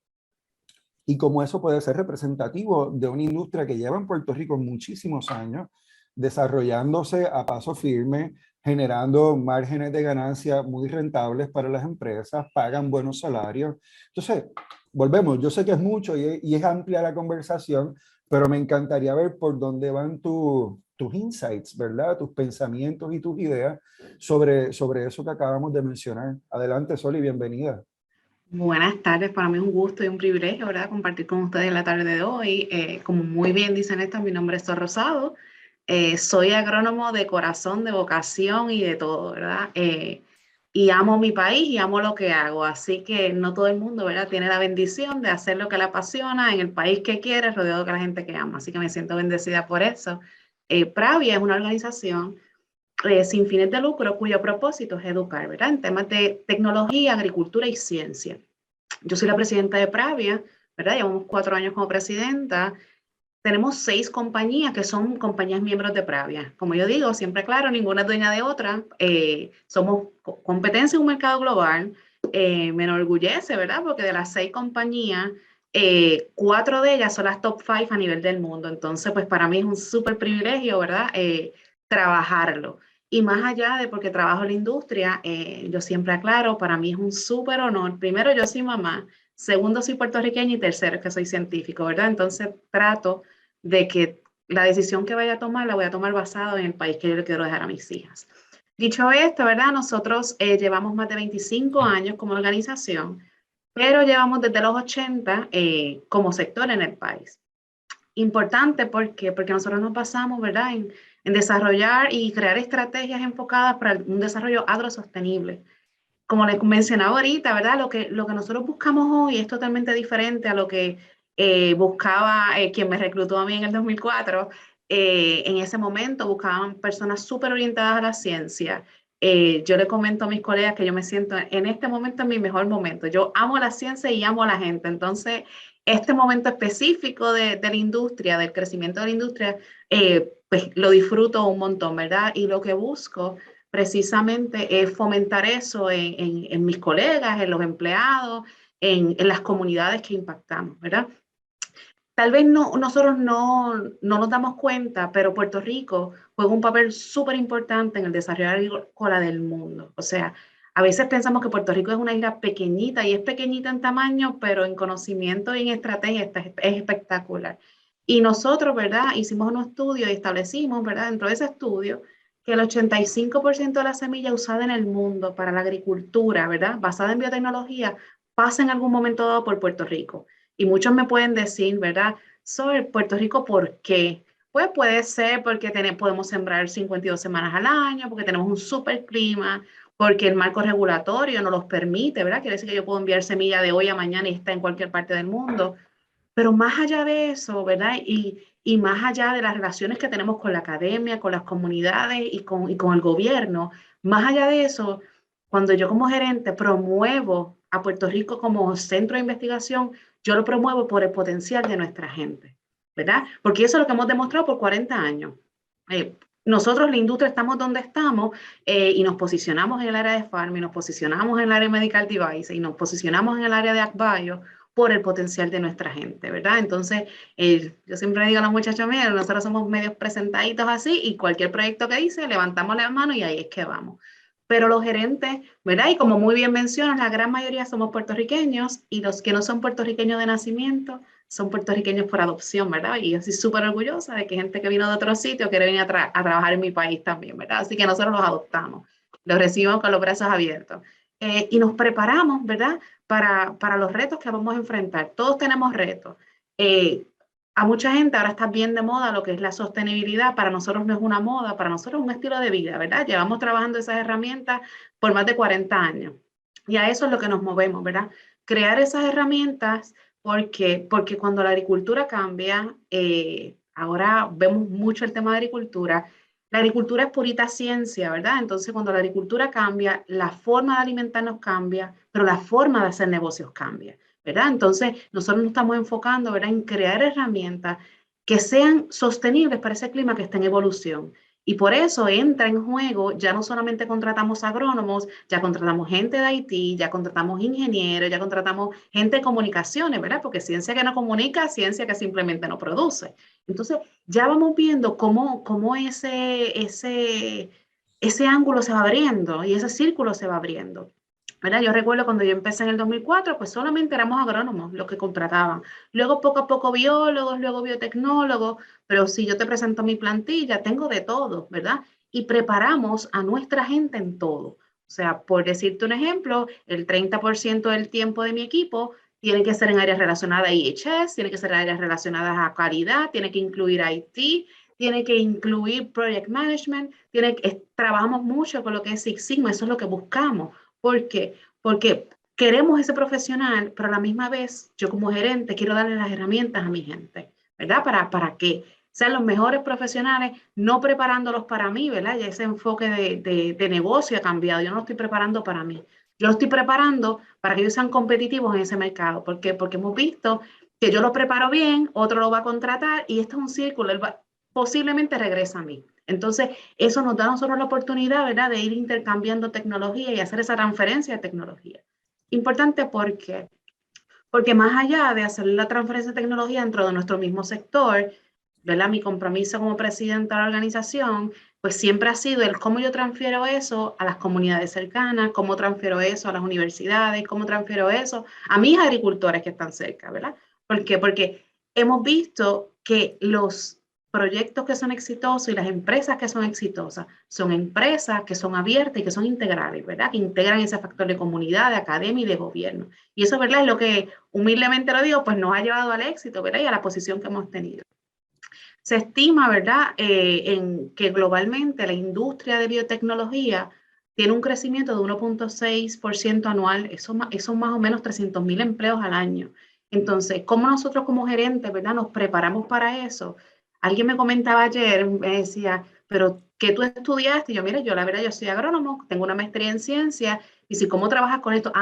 y cómo eso puede ser representativo de una industria que lleva en Puerto Rico muchísimos años desarrollándose a paso firme, generando márgenes de ganancia muy rentables para las empresas, pagan buenos salarios. Entonces, volvemos, yo sé que es mucho y es amplia la conversación, pero me encantaría ver por dónde van tus insights, ¿verdad? Tus pensamientos y tus ideas sobre eso que acabamos de mencionar. Adelante, Sol, y bienvenida. Buenas tardes, para mí es un gusto y un privilegio, ¿verdad?, compartir con ustedes la tarde de hoy. Como muy bien dicen esto, mi nombre es Sol Rosado. Soy agrónomo de corazón, de vocación y de todo, ¿verdad? Y amo mi país y amo lo que hago, así que no todo el mundo, ¿verdad?, tiene la bendición de hacer lo que le apasiona en el país que quiere, rodeado de la gente que ama, así que me siento bendecida por eso. Pravia es una organización sin fines de lucro cuyo propósito es educar, ¿verdad?, en temas de tecnología, agricultura y ciencia. Yo soy la presidenta de Pravia, ¿verdad? Llevamos 4 años como presidenta. Tenemos 6 compañías que son compañías miembros de Pravia. Como yo digo, siempre claro, ninguna es dueña de otra. Somos competencia en un mercado global. Me enorgullece, ¿verdad? Porque de las 6 compañías, 4 de ellas son las top 5 a nivel del mundo. Entonces, pues para mí es un súper privilegio, ¿verdad? Trabajarlo. Y más allá de porque trabajo en la industria, yo siempre aclaro, para mí es un súper honor. Primero, yo soy mamá. Segundo, soy puertorriqueña. Y tercero, que soy científico, ¿verdad? Entonces, trato de que la decisión que vaya a tomar, la voy a tomar basada en el país que yo le quiero dejar a mis hijas. Dicho esto, ¿verdad? Nosotros llevamos más de 25 años como organización, pero llevamos desde los 80 como sector en el país. Importante porque nosotros nos basamos, ¿verdad?, en desarrollar y crear estrategias enfocadas para un desarrollo agrosostenible. Como les mencionaba ahorita, ¿verdad?, lo que nosotros buscamos hoy es totalmente diferente a lo que buscaba quien me reclutó a mí en el 2004. En ese momento buscaban personas súper orientadas a la ciencia. Yo le comento a mis colegas que yo me siento en este momento en mi mejor momento. Yo amo la ciencia y amo a la gente. Entonces, este momento específico de la industria, del crecimiento de la industria, pues lo disfruto un montón, ¿verdad? Y lo que busco precisamente es fomentar eso en mis colegas, en los empleados, en las comunidades que impactamos, ¿verdad? Tal vez nosotros no nos damos cuenta, pero Puerto Rico juega un papel súper importante en el desarrollo agrícola del mundo. O sea, a veces pensamos que Puerto Rico es una isla pequeñita y es pequeñita en tamaño, pero en conocimiento y en estrategia es espectacular. Y nosotros, ¿verdad?, hicimos un estudio y establecimos, ¿verdad?, dentro de ese estudio, que el 85% de la semilla usada en el mundo para la agricultura, ¿verdad?, basada en biotecnología, pasa en algún momento dado por Puerto Rico. Y muchos me pueden decir, ¿verdad?, sobre Puerto Rico, ¿por qué? Pues puede ser porque podemos sembrar 52 semanas al año, porque tenemos un super clima, porque el marco regulatorio nos los permite, ¿verdad? Quiere decir que yo puedo enviar semilla de hoy a mañana y está en cualquier parte del mundo. Pero más allá de eso, ¿verdad? Y más allá de las relaciones que tenemos con la academia, con las comunidades y con el gobierno, más allá de eso, cuando yo como gerente promuevo a Puerto Rico como centro de investigación, yo lo promuevo por el potencial de nuestra gente, ¿verdad? Porque eso es lo que hemos demostrado por 40 años. Nosotros, la industria, estamos donde estamos y nos posicionamos en el área de farm, y nos posicionamos en el área de medical device, y nos posicionamos en el área de AgBio por el potencial de nuestra gente, ¿verdad? Entonces, yo siempre digo a los muchachos míos, nosotros somos medios presentaditos así y cualquier proyecto que dice, levantamos la mano y ahí es que vamos. Pero los gerentes, ¿verdad? Y como muy bien mencionas, la gran mayoría somos puertorriqueños y los que no son puertorriqueños de nacimiento son puertorriqueños por adopción, ¿verdad? Y yo estoy súper orgullosa de que gente que vino de otro sitio quiere venir a trabajar en mi país también, ¿verdad? Así que nosotros los adoptamos, los recibimos con los brazos abiertos y nos preparamos, ¿verdad?, para los retos que vamos a enfrentar. Todos tenemos retos. A mucha gente ahora está bien de moda lo que es la sostenibilidad. Para nosotros no es una moda, para nosotros es un estilo de vida, ¿verdad? Llevamos trabajando esas herramientas por más de 40 años. Y a eso es lo que nos movemos, ¿verdad? Crear esas herramientas porque cuando la agricultura cambia, ahora vemos mucho el tema de agricultura. La agricultura es purita ciencia, ¿verdad? Entonces, cuando la agricultura cambia, la forma de alimentarnos cambia, pero la forma de hacer negocios cambia, ¿verdad? Entonces, nosotros nos estamos enfocando, ¿verdad?, en crear herramientas que sean sostenibles para ese clima que está en evolución. Y por eso entra en juego, ya no solamente contratamos agrónomos, ya contratamos gente de IT, ya contratamos ingenieros, ya contratamos gente de comunicaciones, ¿verdad? Porque ciencia que no comunica, ciencia que simplemente no produce. Entonces, ya vamos viendo cómo ese ángulo se va abriendo y ese círculo se va abriendo, ¿verdad? Yo recuerdo cuando yo empecé en el 2004, pues solamente éramos agrónomos los que contrataban. Luego, poco a poco, biólogos, luego biotecnólogos, pero si yo te presento mi plantilla, tengo de todo, ¿verdad? Y preparamos a nuestra gente en todo. O sea, por decirte un ejemplo, el 30% del tiempo de mi equipo tiene que ser en áreas relacionadas a IHS, tiene que ser en áreas relacionadas a calidad, tiene que incluir IT, tiene que incluir project management, trabajamos mucho con lo que es Six Sigma, eso es lo que buscamos. ¿Por qué? Porque queremos ese profesional, pero a la misma vez, yo como gerente quiero darle las herramientas a mi gente, ¿verdad? Para que sean los mejores profesionales, no preparándolos para mí, ¿verdad? Ya ese enfoque de negocio ha cambiado, yo no lo estoy preparando para mí. Yo lo estoy preparando para que ellos sean competitivos en ese mercado. ¿Por qué? Porque hemos visto que yo lo preparo bien, otro lo va a contratar y este es un círculo, posiblemente regresa a mí. Entonces, eso nos da a nosotros la oportunidad, ¿verdad?, de ir intercambiando tecnología y hacer esa transferencia de tecnología. Importante porque Porque más allá de hacer la transferencia de tecnología dentro de nuestro mismo sector, ¿verdad? Mi compromiso como presidenta de la organización, pues siempre ha sido el cómo yo transfiero eso a las comunidades cercanas, cómo transfiero eso a las universidades, cómo transfiero eso a mis agricultores que están cerca, ¿verdad? ¿Por qué? Porque hemos visto que los proyectos que son exitosos y las empresas que son exitosas son empresas que son abiertas y que son integrales, ¿verdad? Que integran ese factor de comunidad, de academia y de gobierno. Y eso, ¿verdad? Es lo que humildemente lo digo, pues nos ha llevado al éxito, ¿verdad? Y a la posición que hemos tenido. Se estima, ¿verdad?, en que globalmente la industria de biotecnología tiene un crecimiento de 1.6% anual, eso más o menos 300,000 empleos al año. Entonces, ¿cómo nosotros como gerentes, ¿verdad?, nos preparamos para eso? Alguien me comentaba ayer, me decía, pero ¿qué tú estudiaste? Y yo, mire, yo la verdad, yo soy agrónomo, tengo una maestría en ciencia, y si, ¿cómo trabajas con esto?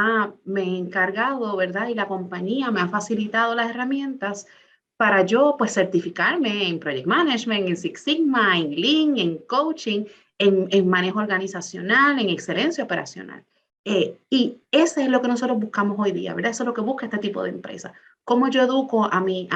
Me he encargado, ¿verdad?, y la compañía me ha facilitado las herramientas para yo, pues, certificarme en Project Management, en Six Sigma, en Lean, en coaching, en manejo organizacional, en excelencia operacional. Y eso es lo que nosotros buscamos hoy día, ¿verdad? Eso es lo que busca este tipo de empresa. ¿Cómo yo educo a mi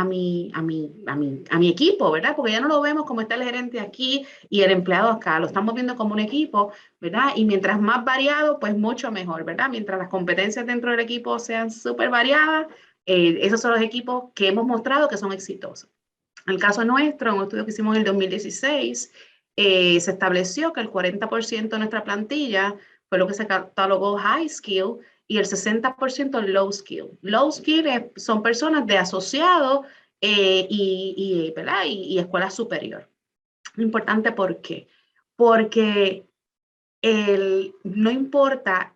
equipo, ¿verdad? Porque ya no lo vemos como está el gerente aquí y el empleado acá, lo estamos viendo como un equipo, ¿verdad? Y mientras más variado, pues mucho mejor, ¿verdad? Mientras las competencias dentro del equipo sean súper variadas, esos son los equipos que hemos mostrado que son exitosos. En el caso nuestro, en un estudio que hicimos en el 2016, se estableció que el 40% de nuestra plantilla fue lo que se catalogó high skill y el 60% low skill. Low skill son personas de asociado y escuela superior. Importante, ¿por qué? Porque no importa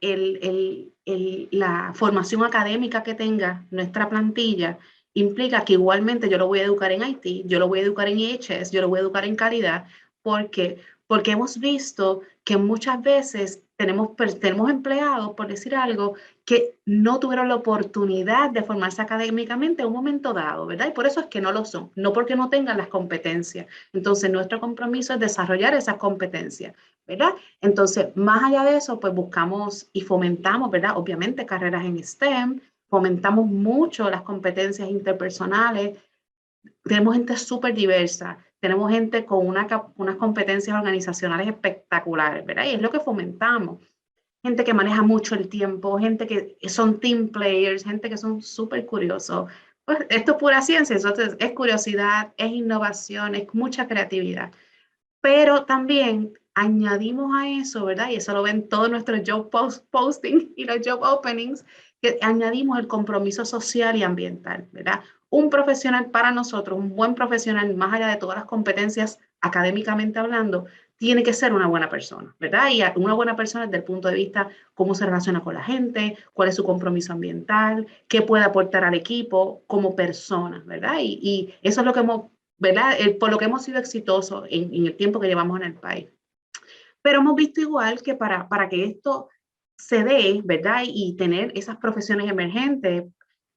la formación académica que tenga nuestra plantilla, implica que igualmente yo lo voy a educar en IT, yo lo voy a educar en IHS, yo lo voy a educar en calidad, porque hemos visto que muchas veces tenemos empleados, por decir algo, que no tuvieron la oportunidad de formarse académicamente en un momento dado, ¿verdad? Y por eso es que no lo son, no porque no tengan las competencias. Entonces, nuestro compromiso es desarrollar esas competencias, ¿verdad? Entonces, más allá de eso, pues buscamos y fomentamos, ¿verdad? Obviamente, carreras en STEM, fomentamos mucho las competencias interpersonales. Tenemos gente súper diversa, tenemos gente con unas competencias organizacionales espectaculares, ¿verdad? Y es lo que fomentamos. Gente que maneja mucho el tiempo, gente que son team players, gente que son súper curiosos. Pues esto es pura ciencia, entonces es curiosidad, es innovación, es mucha creatividad. Pero también añadimos a eso, ¿verdad? Y eso lo ven todos nuestros job posting y los job openings, que añadimos el compromiso social y ambiental, ¿verdad? Un profesional para nosotros, un buen profesional, más allá de todas las competencias académicamente hablando, tiene que ser una buena persona, ¿verdad? Y una buena persona desde el punto de vista cómo se relaciona con la gente, cuál es su compromiso ambiental, qué puede aportar al equipo como persona, ¿verdad? Y eso es lo que hemos, ¿verdad? Por lo que hemos sido exitosos en el tiempo que llevamos en el país. Pero hemos visto igual que para que esto se dé, ¿verdad? Y tener esas profesiones emergentes.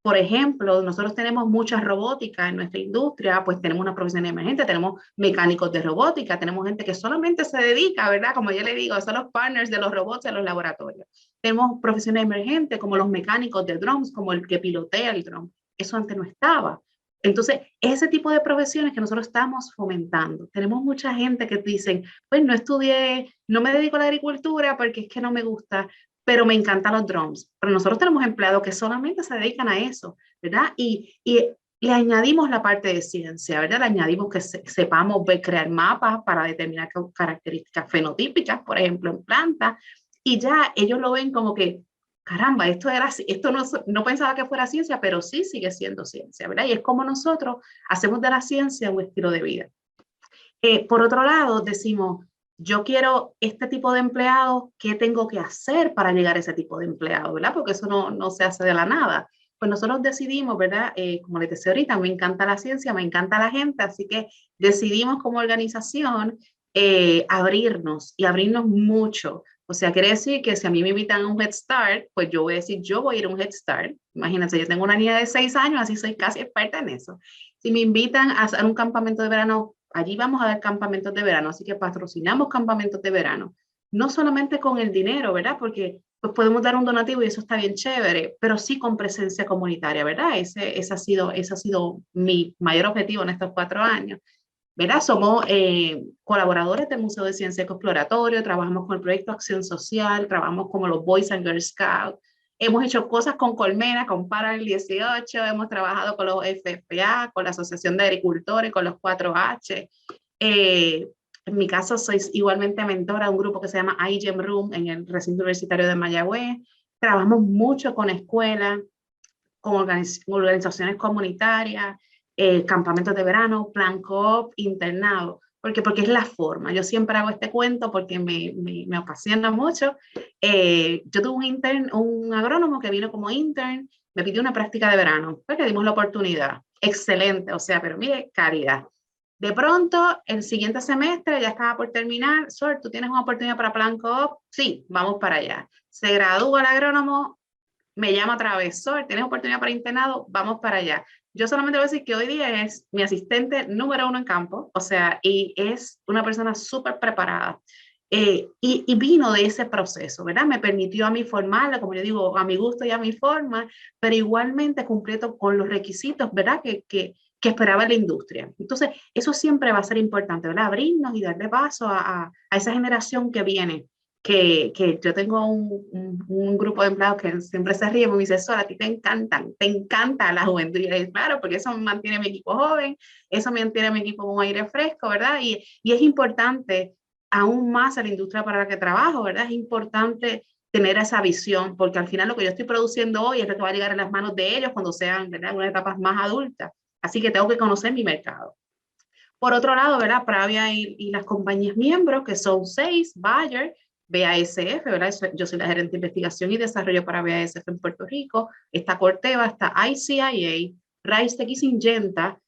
Por ejemplo, nosotros tenemos mucha robótica en nuestra industria, pues tenemos una profesión emergente, tenemos mecánicos de robótica, tenemos gente que solamente se dedica, ¿verdad? Como yo le digo, son los partners de los robots en los laboratorios. Tenemos profesiones emergentes como los mecánicos de drones, como el que pilotea el drone. Eso antes no estaba. Entonces, ese tipo de profesiones que nosotros estamos fomentando. Tenemos mucha gente que dicen, pues no estudié, no me dedico a la agricultura porque es que no me gusta, pero me encantan los drones. Pero nosotros tenemos empleados que solamente se dedican a eso, ¿verdad? Y le añadimos la parte de ciencia, ¿verdad? Le añadimos que sepamos crear mapas para determinar características fenotípicas, por ejemplo, en plantas, y ya ellos lo ven como que, caramba, esto no pensaba que fuera ciencia, pero sí sigue siendo ciencia, ¿verdad? Y es como nosotros hacemos de la ciencia un estilo de vida. Por otro lado, decimos, yo quiero este tipo de empleados, ¿qué tengo que hacer para llegar a ese tipo de empleado, ¿verdad? Porque eso no se hace de la nada. Pues nosotros decidimos, ¿verdad? Como les decía ahorita, me encanta la ciencia, me encanta la gente, así que decidimos como organización abrirnos y abrirnos mucho. O sea, quiere decir que si a mí me invitan a un Head Start, pues yo voy a decir, yo voy a ir a un Head Start. Imagínense, yo tengo una niña de 6 años, así soy casi experta en eso. Si me invitan a hacer un campamento de verano, allí vamos a dar campamentos de verano, así que patrocinamos campamentos de verano. No solamente con el dinero, ¿verdad? Porque pues podemos dar un donativo y eso está bien chévere, pero sí con presencia comunitaria, ¿verdad? Ese ha sido mi mayor objetivo en estos 4 años. ¿Verdad? Somos colaboradores del Museo de Ciencia Ecoexploratorio, trabajamos con el proyecto Acción Social, trabajamos como los Boys and Girls Scouts, hemos hecho cosas con Colmena, con Para el 18, hemos trabajado con los FFA, con la Asociación de Agricultores, con los 4H. En mi caso, soy igualmente mentora de un grupo que se llama iGEM Room en el recinto universitario de Mayagüez. Trabajamos mucho con escuelas, con organizaciones comunitarias, campamentos de verano, plan coop, internado, porque es la forma. Yo siempre hago este cuento porque me apasiona mucho. Yo tuve un agrónomo que vino como intern, me pidió una práctica de verano, pues le dimos la oportunidad. Excelente, o sea, pero mire, calidad. De pronto, el siguiente semestre ya estaba por terminar. Sol, ¿tú tienes una oportunidad para plan coop? Sí, vamos para allá. Se gradúa el agrónomo, me llama otra vez, Sol, ¿tienes oportunidad para internado? Vamos para allá. Yo solamente voy a decir que hoy día es mi asistente número 1 en campo, o sea, y es una persona súper preparada. Y vino de ese proceso, ¿verdad? Me permitió a mí formarla, como yo digo, a mi gusto y a mi forma, pero igualmente cumplió con los requisitos, ¿verdad? Que esperaba la industria. Entonces, eso siempre va a ser importante, ¿verdad? Abrirnos y darle paso a esa generación que viene. Que yo tengo un grupo de empleados que siempre se ríe, me dice, Sol, a ti te encanta la juventud. Y yo digo, claro, porque eso mantiene mi equipo joven, eso mantiene mi equipo con aire fresco, ¿verdad? Y es importante, aún más a la industria para la que trabajo, ¿verdad? Es importante tener esa visión, porque al final lo que yo estoy produciendo hoy es lo que va a llegar en las manos de ellos cuando sean, ¿verdad?, en unas etapas más adultas. Así que tengo que conocer mi mercado. Por otro lado, ¿verdad? Pravia y las compañías miembros, que son 6, Bayer, BASF, ¿verdad? Yo soy la gerente de investigación y desarrollo para BASF en Puerto Rico, está Corteva, está ICIA, Raistec y Syngenta.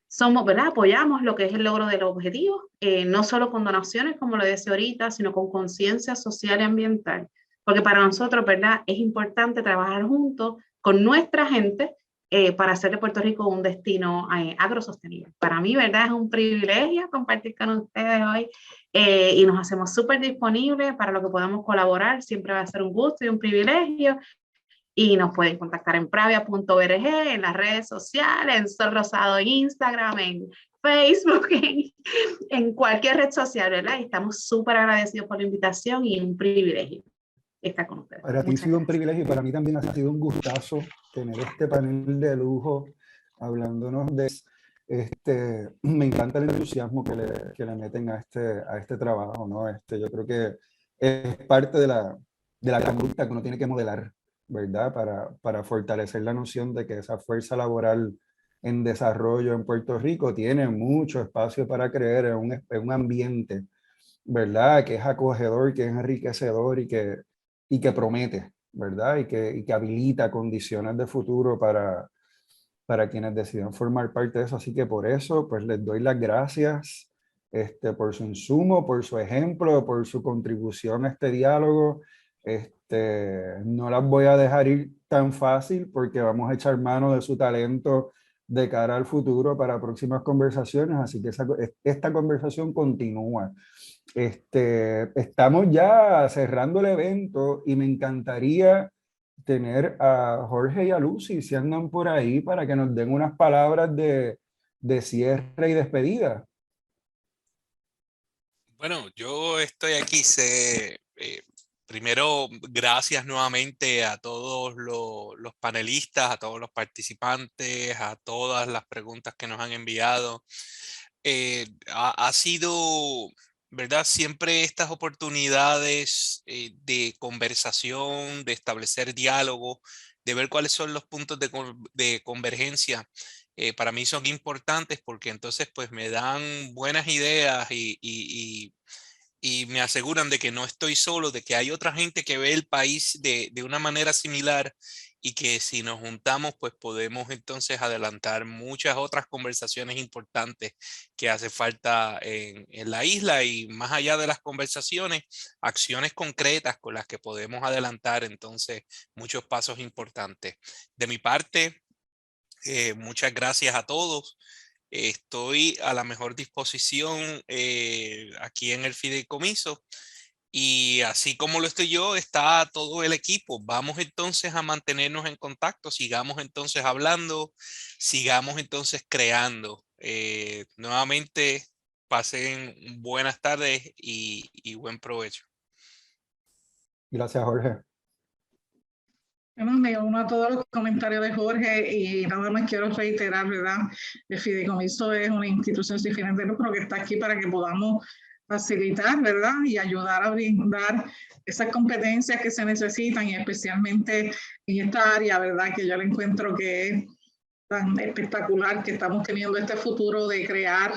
Somos, ¿verdad? Apoyamos lo que es el logro del objetivo, no solo con donaciones, como lo decía ahorita, sino con conciencia social y ambiental. Porque para nosotros, ¿verdad?, es importante trabajar juntos con nuestra gente para hacer de Puerto Rico un destino agrosostenible. Para mí, ¿verdad?, es un privilegio compartir con ustedes hoy y nos hacemos súper disponibles para lo que podamos colaborar. Siempre va a ser un gusto y un privilegio. Y nos pueden contactar en pravia.org, en las redes sociales, en Sol Rosado, en Instagram, en Facebook, en cualquier red social, ¿verdad? Y estamos súper agradecidos por la invitación y un privilegio estar con ustedes. Para ti ha sido un privilegio y para mí también ha sido un gustazo tener este panel de lujo hablándonos de... me encanta el entusiasmo que le meten a este trabajo, ¿no? Yo creo que es parte de la conducta que uno tiene que modelar, ¿verdad? Para fortalecer la noción de que esa fuerza laboral en desarrollo en Puerto Rico tiene mucho espacio para creer en un ambiente, ¿verdad?, que es acogedor, que es enriquecedor y que promete, ¿verdad? Y que habilita condiciones de futuro para quienes decidan formar parte de eso. Así que por eso, pues les doy las gracias por su insumo, por su ejemplo, por su contribución a este diálogo. No las voy a dejar ir tan fácil porque vamos a echar mano de su talento de cara al futuro para próximas conversaciones. Así que esta conversación continúa. Estamos ya cerrando el evento y me encantaría tener a Jorge y a Lucy, si andan por ahí, para que nos den unas palabras de cierre y despedida. Bueno, yo estoy aquí. Primero, gracias nuevamente a todos los panelistas, a todos los participantes, a todas las preguntas que nos han enviado. Ha sido, ¿verdad?, siempre estas oportunidades de conversación, de establecer diálogo, de ver cuáles son los puntos de convergencia. Para mí son importantes porque entonces pues me dan buenas ideas y me aseguran de que no estoy solo, de que hay otra gente que ve el país de una manera similar y que si nos juntamos, pues podemos entonces adelantar muchas otras conversaciones importantes que hace falta en la isla, y más allá de las conversaciones, acciones concretas con las que podemos adelantar entonces muchos pasos importantes. De mi parte, muchas gracias a todos. Estoy a la mejor disposición aquí en el Fideicomiso Y así como lo estoy yo, está todo el equipo. Vamos entonces a mantenernos en contacto, sigamos entonces hablando, sigamos entonces creando. Nuevamente, pasen buenas tardes y buen provecho. Gracias, Jorge. Bueno, me uno a todos los comentarios de Jorge y nada más quiero reiterar, ¿verdad? El Fideicomiso es una institución sin fines de lucro que está aquí para que podamos facilitar, ¿verdad? Y ayudar a brindar esas competencias que se necesitan y especialmente en esta área, ¿verdad? Que yo le encuentro que es tan espectacular que estamos teniendo este futuro de crear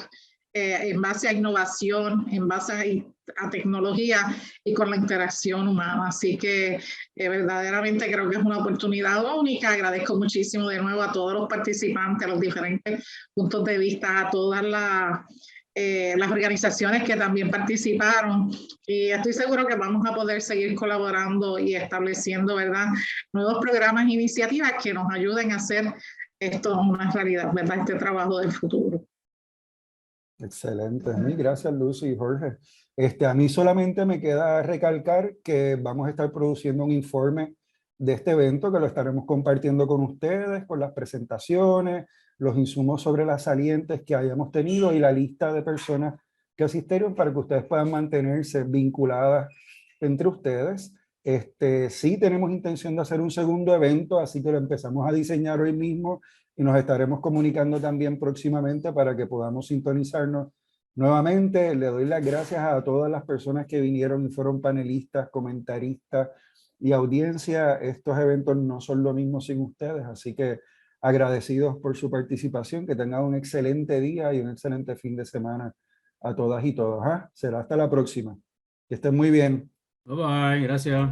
en base a innovación, en base a tecnología y con la interacción humana. Así que verdaderamente creo que es una oportunidad única. Agradezco muchísimo de nuevo a todos los participantes, a los diferentes puntos de vista, a todas las organizaciones que también participaron y estoy seguro que vamos a poder seguir colaborando y estableciendo, ¿verdad?, nuevos programas e iniciativas que nos ayuden a hacer esto una realidad, ¿verdad?, este trabajo del futuro. Excelente. Mil gracias, Lucy y Jorge. A mí solamente me queda recalcar que vamos a estar produciendo un informe de este evento que lo estaremos compartiendo con ustedes, con las presentaciones, los insumos sobre las salientes que hayamos tenido y la lista de personas que asistieron para que ustedes puedan mantenerse vinculadas entre ustedes. Sí tenemos intención de hacer un segundo evento, así que lo empezamos a diseñar hoy mismo y nos estaremos comunicando también próximamente para que podamos sintonizarnos nuevamente. Le doy las gracias a todas las personas que vinieron y fueron panelistas, comentaristas y audiencia. Estos eventos no son lo mismo sin ustedes, así que agradecidos por su participación. Que tengan un excelente día y un excelente fin de semana a todas y todos. Será hasta la próxima. Que estén muy bien. Bye bye, gracias.